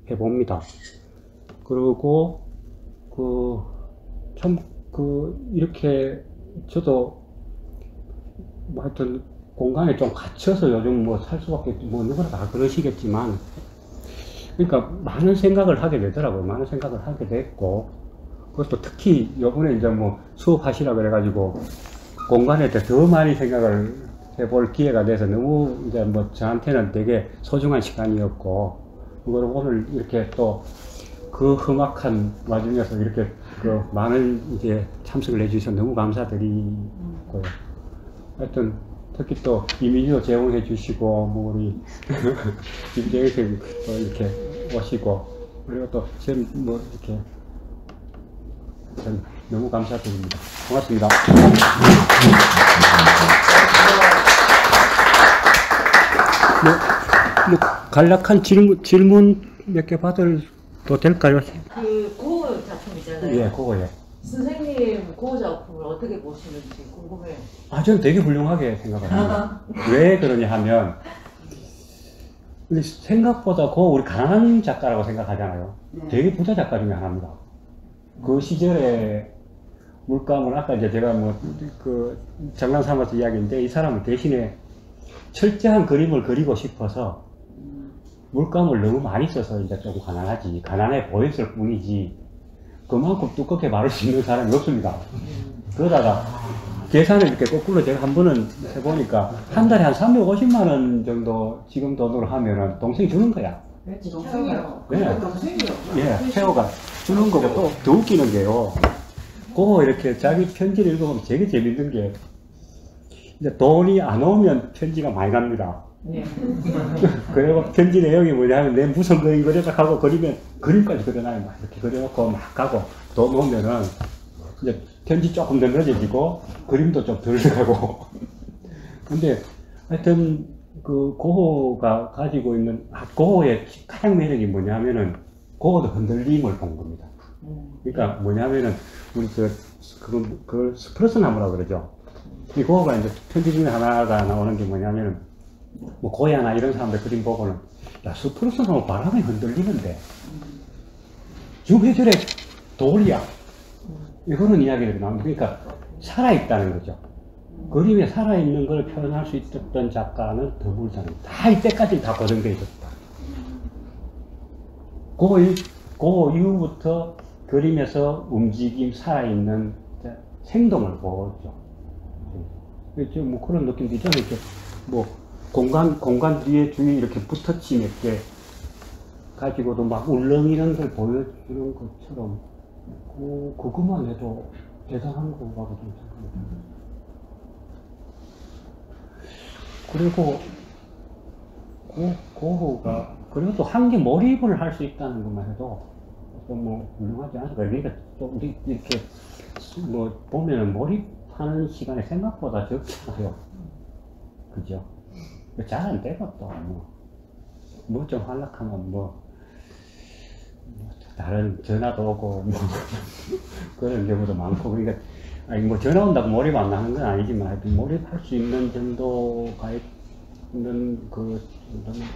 해봅니다. 그리고 이렇게 저도 뭐 하여튼 공간에 좀 갇혀서 요즘 뭐 살 수밖에, 뭐 누구나 다 그러시겠지만, 그러니까 많은 생각을 하게 되더라고요. 많은 생각을 하게 됐고, 그것도 특히 요번에 이제 뭐 수업하시라 그래가지고 공간에 대해 더 많이 생각을 해볼 기회가 돼서 너무 이제 뭐 저한테는 되게 소중한 시간이었고, 그걸 오늘 이렇게 또 그 험악한 와중에서 이렇게 많은 이제 참석을 해주셔서 너무 감사드리고요. 하여튼 특히 또 이미지도 제공해 주시고, 뭐 우리 김재일 선생님 또 이렇게 오시고, 그리고 또 뭐 이렇게 전 너무 감사드립니다. 고맙습니다. 뭐 간략한 질문 몇 개 받아도 될까요? 그 고흐 작품이잖아요. 예, 그거요. 선생님 고흐 작품을 어떻게 보시는지 궁금해요. 저는 되게 훌륭하게 생각합니다. 왜 그러냐 하면, 생각보다 우리 가난한 작가라고 생각하잖아요. 되게 부자 작가 중에 하나입니다. 그 시절에 물감을, 아까 이제 제가 뭐 장난 삼아서 이야기인데, 이 사람은 대신에 철저한 그림을 그리고 싶어서 물감을 너무 많이 써서 이제 좀 가난해 보였을 뿐이지, 그만큼 두껍게 바를 수 있는 사람이 없습니다. 그러다가 계산을 이렇게 거꾸로 제가 한 번은 해보니까 한 달에 한 350만원 정도 지금 돈으로 하면은 동생이 주는 거야. 동생이요. 네. 동생이요. 예, 태호가 주는 거고, 또 더 웃기는 게요. 그거 이렇게 자기 편지를 읽어보면 되게 재밌는 게, 이제 돈이 안 오면 편지가 많이 갑니다. 네. 그리고 편지 내용이 뭐냐면, 내 무슨 그림 그려서 하고, 그리면 그림까지 그려놔요. 막 이렇게 그려놓고 막 가고, 돈 오면은 이제 편지 조금 더 늦어지고 그림도 좀 덜 가고. 근데 하여튼 고흐가 가지고 있는, 고흐의 가장 매력이 뭐냐면은, 고흐도 흔들림을 본 겁니다. 그러니까 뭐냐면은, 우리 스프러스 나무라고 그러죠. 이 고흐가 이제 편지 중에 하나가 나오는 게 뭐냐면은, 뭐 고야나 이런 사람들 그림 보고는, 야, 스프러스 나무 바람에 흔들리는데 주회절에 돌이야, 이거는 이야기가 나옵니다. 그러니까 살아있다는 거죠. 그림에 살아있는 걸 표현할 수 있었던 작가는 드물잖아요. 다 이때까지 다 고정되어 있었다. 그 이후부터 그림에서 움직임, 살아있는 생동을 보죠. 뭐 그런 느낌도 있잖아요. 이렇게 뭐 공간 뒤에 주위에 이렇게 붙어치 몇 개 가지고도 막 울렁이는 걸 보여주는 것처럼, 그것만 해도 대단한 거라고 좀 생각합니다. 그리고 고흐가, 그리고 또 한 개 몰입을 할 수 있다는 것만 해도 좀 뭐 훌륭하지 않을까. 그러니까 또 이렇게 뭐 보면은 몰입하는 시간이 생각보다 적잖아요. 그죠? 잘 안 되고, 또 뭐 좀 활락하면 다른 전화도 오고 뭐 그런 경우도 많고. 그러니까 뭐 전화 온다고 몰입 안 하는 건 아니지만, 하여튼 몰입할 수 있는 정도가 있는 그 정도는.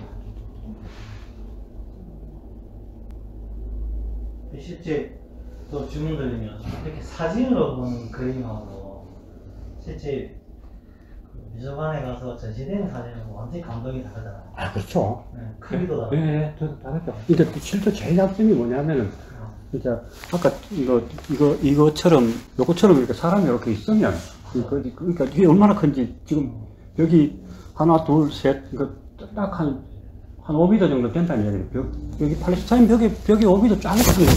실제 또 주문 드리면 이렇게 사진으로 본 그림하고 실제 그 미술관에 가서 전시되는 사진은 완전히 감동이 다르잖아요. 아, 그렇죠. 네, 크기도 다르고. 네, 저도 다르죠. 근데 실제 제일 장점이 뭐냐면은, 진짜, 아까 이거처럼, 요거처럼 이렇게 사람이 이렇게 있으면, 그러니까 이게 얼마나 큰지, 지금, 여기 하나, 둘, 셋, 그러니까 딱 한 5m 정도 된다는 얘기예요. 여기 팔레스타인 벽이 5m 쫙 있거든요.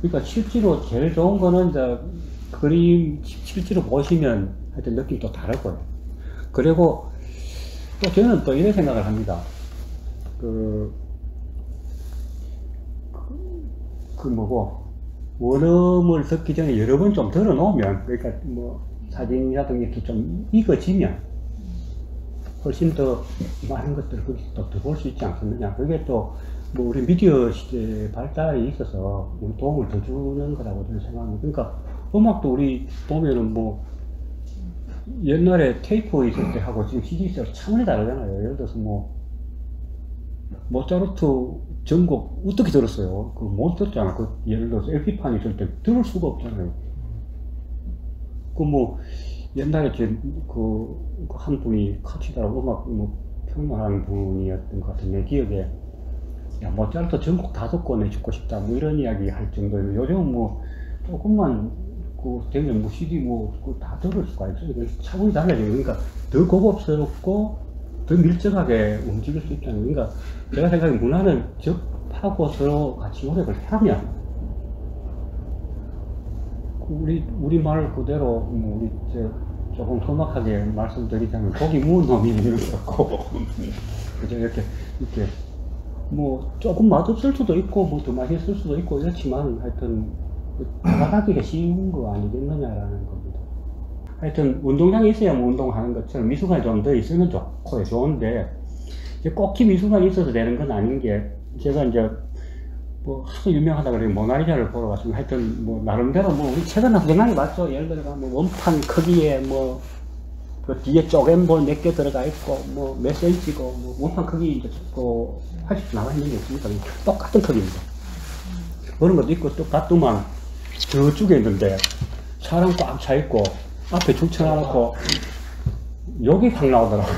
그러니까 실제로 제일 좋은 거는 이제 그림 실제로 보시면 하여튼 느낌이 또 다를 거예요. 그리고 또 저는 또 이런 생각을 합니다. 원음을 듣기 전에 여러 번 좀 들어놓으면, 그러니까 뭐 사진이라든지 이렇게 좀 익어지면 훨씬 더 많은 것들을 또 볼 수 있지 않겠느냐. 그게 또 뭐 우리 미디어 시대 발달에 있어서 도움을 더 주는 거라고 저는 생각합니다. 그러니까 음악도 우리 보면은 뭐 옛날에 테이프 있을 때 하고 지금 CD 있을 때 차원이 다르잖아요. 예를 들어서 뭐 모차르트 전곡 어떻게 들었어요? 그거 못 들었잖아. 그 예를 들어서 LP판 있을 때 들을 수가 없잖아요. 그 뭐 옛날에 한 분이 카치다라고 음악 뭐 평론하는 분이었던 것 같은데, 기억에 야 모차르트 전곡 5권에 듣고 싶다 뭐 이런 이야기 할 정도예요. 요즘은 뭐 조금만 되면 뭐 CD 다 들을 수가 있어요. 차원이 달라져요. 그러니까 더 고급스럽고 더 밀접하게 움직일 수 있다는 거예요. 그러니까 제가 생각에 문화는 접하고 서로 같이 노력을 하면, 우리 말 그대로 우리 조금 험악하게 말씀드리자면 고기 무은 놈이 이렇고 그죠? 이렇게 뭐 조금 맛없을 수도 있고 뭐 더 맛있을 수도 있고 이렇지만 하여튼 다가가기가 쉬운 거 아니겠느냐라는 겁니다. 하여튼 운동장이 있어야 뭐 운동하는 것처럼 미술관이 좀 더 있으면 좋고 좋은데, 이제 꼭히 미술관이 있어서 되는 건 아닌 게, 제가 이제 뭐 하도 유명하다 그러니 모나리자를 보러 갔으면 하여튼 뭐 나름대로 뭐 우리 최근 생각이 맞죠. 예를 들어 뭐 원판 크기에 뭐 그 뒤에 쪼갠볼 몇 개 들어가 있고 뭐 몇 센치고 뭐 원판 크기 이제 또 80 나와 있는 게 있으니까 똑같은 크기입니다. 그런 것도 있고 똑같더만 저쪽에 있는데 사람 꽉 차 있고 앞에 줄 쳐놔놓고 여기 확 나오더라고요.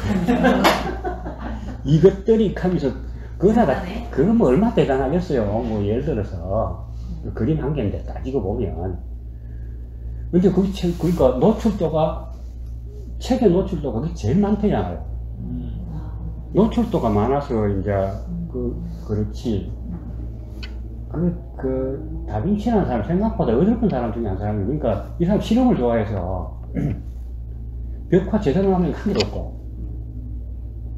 이것들이 하면서 그거 뭐 얼마 대단하겠어요. 뭐 예를 들어서 그림 한 개인데 따지고 보면. 근데 그러니까 노출도가, 책의 노출도가 그게 제일 많대잖아요. 노출도가 많아서 이제 그렇지. 다빈치라는 사람 생각보다 어설픈 사람 중에 한 사람이, 그러니까 이 사람 실용을 좋아해서 벽화 제대로 하면 한 개도 없고,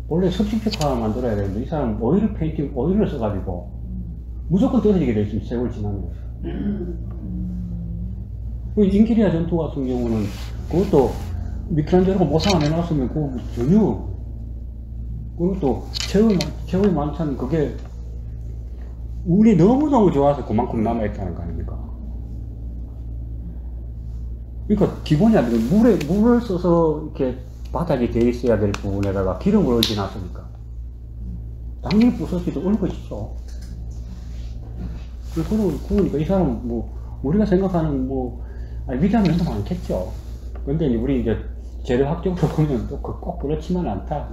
원래 습식벽화 만들어야 되는데 이 사람 오일을 써가지고 무조건 떨어지게 돼 있습니다. 세월 지나면. 인기리아 전투 같은 경우는 그것도 미켈란젤로가 모상 안 해놨으면 그거 전혀, 그것도 최후의 만찬, 그게 운이 너무너무 좋아서 그만큼 남아있다는 거 아닙니까? 그러니까 기본이 안 되고 물을 써서 이렇게 바닥이 돼 있어야 될 부분에다가 기름을 얹어놨으니까 당연히 부서지도 얼것이죠. 그러니까 이 사람은 뭐 우리가 생각하는 위대한 면도 많겠죠. 근데 우리 이제 재료학적으로 보면 또 꼭 그렇지만 않다.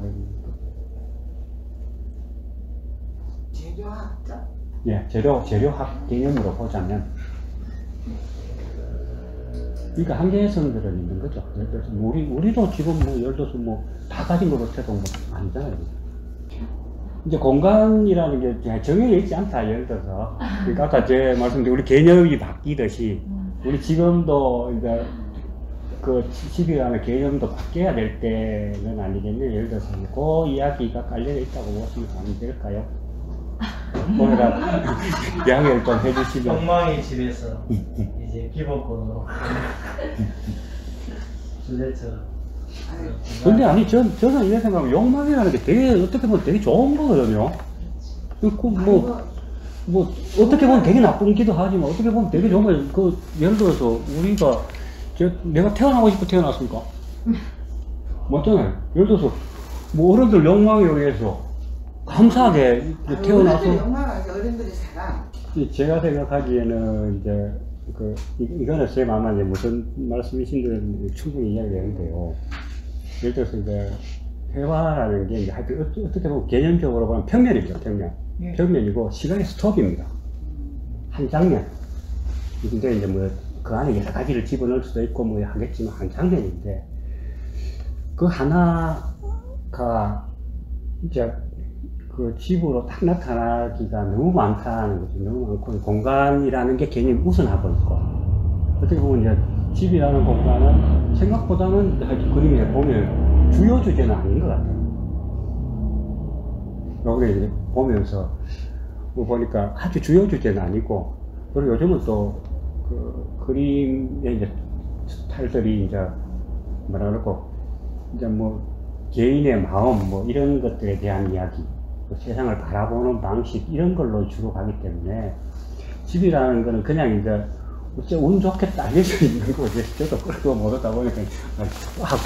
재료학적? 예, 재료학 개념으로 보자면, 그러니까 한계성들은 있는 거죠. 예를 들어서 우리도 지금 예를 들어서 다 가진 것 같아도 아니잖아요. 이제 공간이라는 게 정해져 있지 않다. 예를 들어서, 그러니까 아까 제 말씀드린 우리 개념이 바뀌듯이 우리 지금도 이제 그 집이라는 개념도 바뀌어야 될 때는 아니겠네요. 예를 들어서 그 이야기가 깔려져 있다고 보시면 안 될까요? 뭐라 이야기를 좀 해주시면. 엉망이 집에서 이제 기본권으로 주제처럼. 근데 아니 저는 이런 생각하면 욕망이라는 게 되게 어떻게 보면 되게 좋은 거거든요. 어떻게 보면 되게 나쁜기도 하지만 어떻게 보면 되게 좋은 거예요. 예를 들어서 우리가 내가 태어나고 싶어 태어났습니까? 맞잖아요. 예를 들어서 어른들 욕망에 의해서 감사하게 태어나서 욕망하게 어른들이 살아. 제가 생각하기에는 이제 이거는 제 마음만 이제 무슨 말씀이신지 충분히 이야기되는데요. 예를 들어서 이제 회화라는 게 이제 하여튼 어떻게 보면 개념적으로 보면 평면입니다. 평면. 네. 평면이고 시간의 스톱입니다. 한 장면. 근데 이제 뭐 그 안에 여러 가지를 집어넣을 수도 있고 뭐 하겠지만 한 장면인데 그 하나가 이제 그 집으로 딱 나타나기가 너무 많다는 거죠. 너무 많고 공간이라는 게 개념이 우선하고 있고 어떻게 보면 이제 집이라는 공간은 생각보다는 그림에 보면 주요 주제는 아닌 것 같아요. 요번에 이제 보면서 뭐 보니까 아주 주요 주제는 아니고 그리고 요즘은 또 그 그림의 이제 스타일들이 이제 뭐라 그럴까 이제 뭐 개인의 마음 뭐 이런 것들에 대한 이야기 세상을 바라보는 방식 이런 걸로 주로 가기 때문에 집이라는 거는 그냥 이제 어째 운 좋게 딱에서 있는 거지. 저도 그렇고 모르다 보니까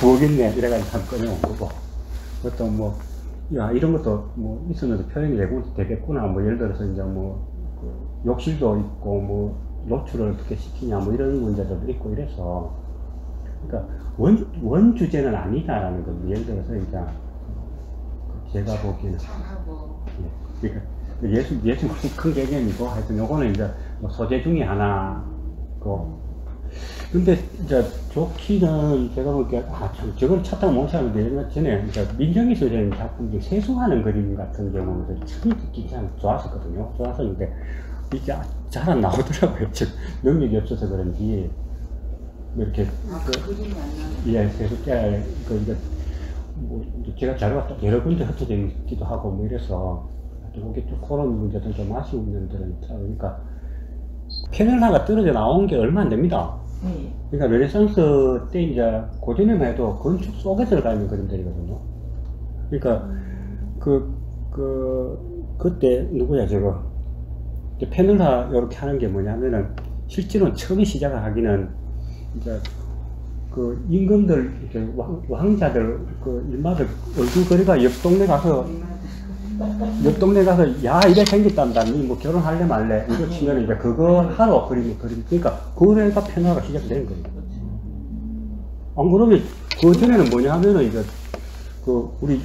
부엌있네 이래가지고 한 꺼내온 거고 그것도 뭐 야 이런 것도 뭐 있었는데 표현이 되겠구나 뭐 예를 들어서 이제 뭐 그 욕실도 있고 뭐 노출을 어떻게 시키냐 뭐 이런 문제들도 있고 이래서 그러니까 원 주제는 아니다라는 거죠. 예를 들어서 이제 제가 보기에는 예, 그러니까 예술은 큰 개념이고 하여튼 요거는 이제 뭐 소재 중에 하나고 근데 이제 좋기는 제가 보기에 저걸 찾다가 못 찾았는데 얼마 전에 이제 민정희 선생님 작품 중에 세수하는 그림 같은 경우는 참 듣기 참 좋았었거든요. 좋았었는데 이게 잘 안 나오더라고요. 즉 능력이 없어서 그런지 이렇게 그림이 안 나와요. 예, 세수자 이게 뭐 제가 자료가 여러 군데 흩어져 있기도 하고 뭐 이래서 이게 좀 그런 문제들 좀 아쉬운 면들은 있다. 그러니까 페넬라가 떨어져 나온 게 얼마 안 됩니다. 네. 그러니까 르네상스 때 이제 고전에만 해도 건축 속에 들어가 있는 그림들이거든요. 그러니까 그때 누구야 저거 페넬라 이렇게 하는 게 뭐냐면은 실제로는 처음에 시작을 하기는 이제 그 임금들 이렇게 왕자들 그 일마들 얼굴거리가 옆 동네 가서 야 이래 생겼단다 니 뭐 결혼할래 말래 이거 치면 이제 그거 하러 그림 그러니까 그래가 페넬라가 시작된 거예요. 안 그러면 그 전에는 뭐냐 하면은 이제 우리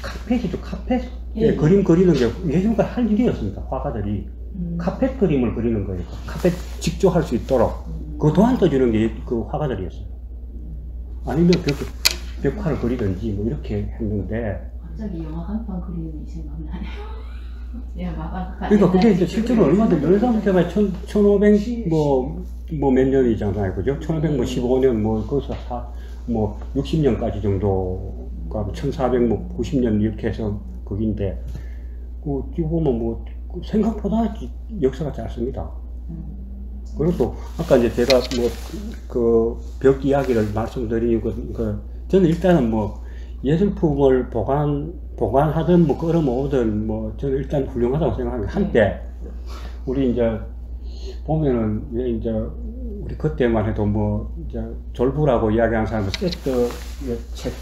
카펫이죠. 카펫에 그림 그리는 게 예전까지 할 일이었습니다. 화가들이 카펫 그림을 그리는 거예요. 카펫 직접 할 수 있도록 그 도안 떠주는 게 그 화가들이었어요. 아니면 벽화를 그리든지 뭐 이렇게 했는데 갑자기 영화 한편 그림이 생각나네요. 예, 그러니까 그게 이제 실제로 얼마든지 르네상스 때가 1500 뭐 몇 년이잖아요. 그죠? 1515년 뭐 거기서 뭐 60년까지 정도가 1490년 이렇게 해서 거긴데 지금 보면 뭐 생각보다 역사가 짧습니다. 그리고 또 아까 이제 제가 뭐 그 벽 이야기를 말씀드리고 저는 일단은 뭐 예술품을 보관하든 뭐 끌어모으든 뭐 저는 일단 훌륭하다고 생각합니다. 한때 우리 이제 보면은 왜 이제 우리 그때만 해도 뭐 이제 졸부라고 이야기하는 사람은 세트 책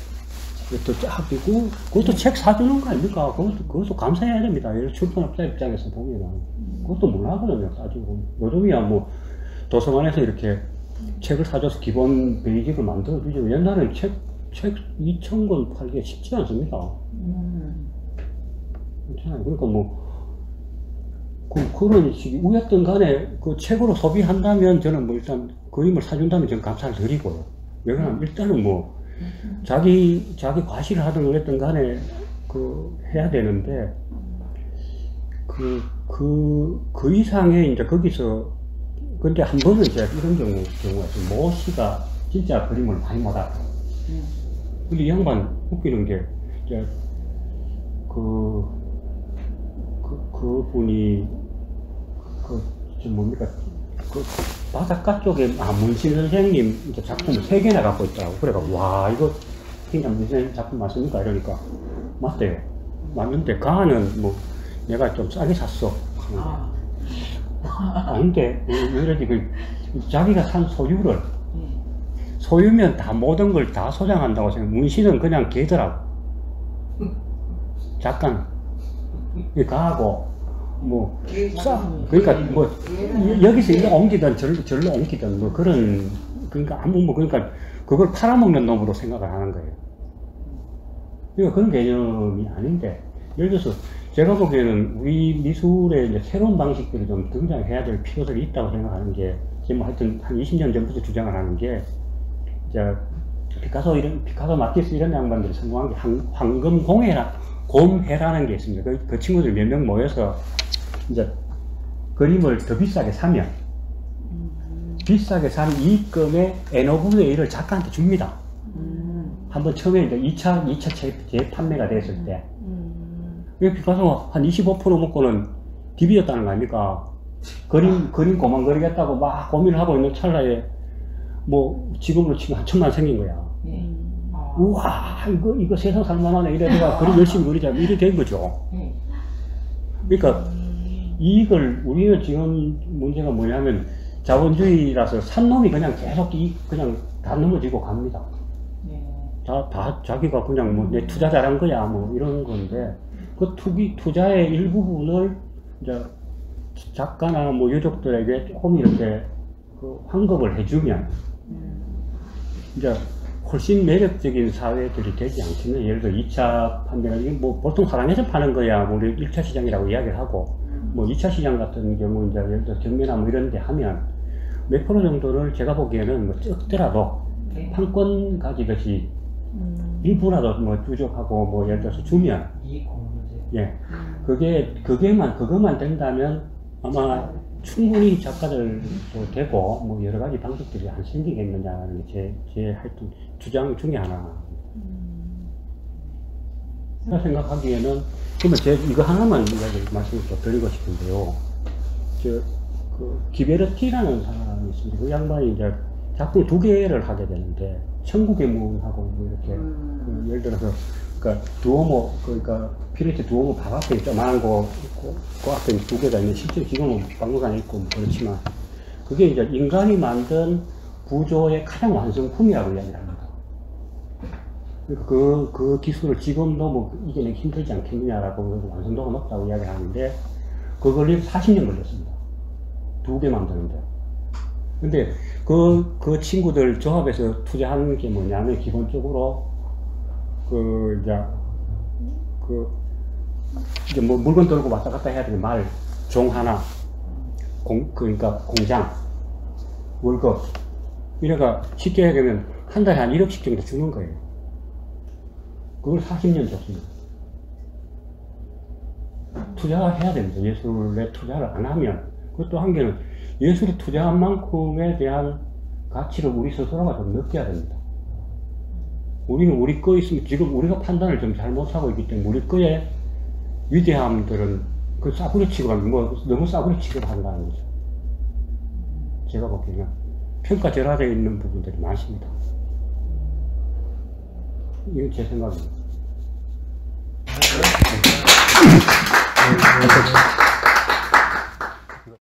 그것도 쫙 있고 그것도 책 사주는 거 아닙니까? 그것도 감사해야 됩니다. 예를 출판업자 입장에서 보면은 그것도 몰라거든요. 따지고 요즘이야 뭐 도서관에서 이렇게 책을 사줘서 기본 베이직을 만들어 주죠. 옛날에는 책 2,000권 팔기가 쉽지 않습니다. 괜찮아요. 그러니까 뭐 그런 식이 우였던 간에 그 책으로 소비한다면 저는 뭐 일단 그림을 사준다면 저는 감사를 드리고요. 왜냐하면 일단은 뭐 자기 과시를 하든 그랬던 간에 해야 되는데 그 이상의 이제 거기서 근데 한 번은 제가 이런 경우가 있어요. 모 씨가 진짜 그림을 많이 못하고 근데 이 양반 웃기는 게 이제 그분이 뭡니까 바닷가 쪽에 문신 선생님 이제 작품을 3개나 갖고 있더라고. 그래가 와 이거 그냥 문신 선생님 작품 맞습니까? 이러니까 맞대요. 맞는데 가는 뭐 내가 좀 싸게 샀어. 아닌데 왜 이러지 자기가 산 소유면 다 모든 걸 다 소장한다고 생각. 문신은 그냥 개더라고. 작가는 가고 뭐 그러니까 뭐 여기서 일로 옮기든 절로 옮기든 뭐 그런 그러니까 아무 뭐 그러니까 그걸 팔아먹는 놈으로 생각을 하는 거예요. 그러니까 그런 개념이 아닌데 예를 들어서 제가 보기에는 우리 미술의 이제 새로운 방식들이 좀 등장해야 될 필요성이 있다고 생각하는 게 지금 하여튼 한 20년 전부터 주장을 하는 게 이제 피카소 마티스 이런 양반들이 성공한 게 황금 곰해라는 게 있습니다. 그 친구들 몇 명 모여서 이제 그림을 더 비싸게 사면 비싸게 산 이익금의 N호분의 1을 작가한테 줍니다. 한번 처음에 이제 2차 재판매가 됐을 때 피카소 한 25% 먹고는 디비였다는 거 아닙니까? 그림 고만거리겠다고 막 고민을 하고 있는 찰나에 뭐 지금으로 치면 한 1,000만 생긴 거야. 우와 이거 세상 살만하네 이래 내가 그림 열심히 그리자 이래 된 거죠. 그러니까 이익을 우리는 지금 문제가 뭐냐면 자본주의라서 산 놈이 그냥 계속 그냥 다 넘어지고 갑니다. 다 자기가 그냥 뭐 내 투자 잘한 거야 뭐 이런 건데 그 투자의 일부분을 이제 작가나 뭐 유족들에게 조금 이렇게 그 환급을 해주면 이제 훨씬 매력적인 사회들이 되지 않겠냐. 예를 들어 2차 판매가 뭐 보통 사랑해서 파는 거야. 뭐 우리 1차 시장이라고 이야기를 하고 뭐 2차 시장 같은 경우 이제 예를 들어 경매나 뭐 이런 데 하면 몇 프로 정도를 제가 보기에는 뭐 적더라도 판권 가지듯이 일부라도 뭐 주족하고 뭐 예를 들어서 주면 예 그것만 된다면 아마 충분히 작가들도 되고 뭐 여러 가지 방식들이 안 생기겠느냐는 게 제 하여튼 주장 중에 하나. 제가 생각하기에는 그러면 이거 하나만 이야기 말씀을 더 드리고 싶은데요. 그 기베르티라는 사람이 있습니다. 그 양반이 이제 작품 2개를 하게 되는데 천국의 문하고 뭐 이렇게 그 예를 들어서 그러니까 두오모 그러니까 피레체 두오모 바 앞에 조그만한 거 있고 그 앞에 2개가 있는 실제 지금은 박물관에 있고 뭐 그렇지만 그게 이제 인간이 만든 구조의 가장 완성품이라고 이야기를 합니다. 그러니까 그 기술을 지금도 뭐 이겨내기 힘들지 않겠느냐라고 완성도가 높다고 이야기를 하는데 그걸 40년 걸렸습니다. 2개 만드는데. 근데 그 친구들 조합에서 투자하는 게 뭐냐면 기본적으로 이제 뭐 물건 들고 왔다 갔다 해야 되는 종 하나, 그러니까 공장, 월급. 이래가 쉽게 얘기하면 한 달에 한 1억씩 정도 주는 거예요. 그걸 40년 줬습니다. 투자를 해야 됩니다. 예술에 투자를 안 하면. 그것도 한 개는 예술에 투자한 만큼에 대한 가치를 우리 스스로가 좀 느껴야 됩니다. 우리는 우리 거 있으면 지금 우리가 판단을 좀 잘못하고 있기 때문에 우리 거의 위대함들은 그 싸구려 취급하면 뭐 너무 싸구려 취급을 한다는 거죠. 제가 보기에는 평가절하되어 있는 부분들이 많습니다. 이건 제 생각입니다.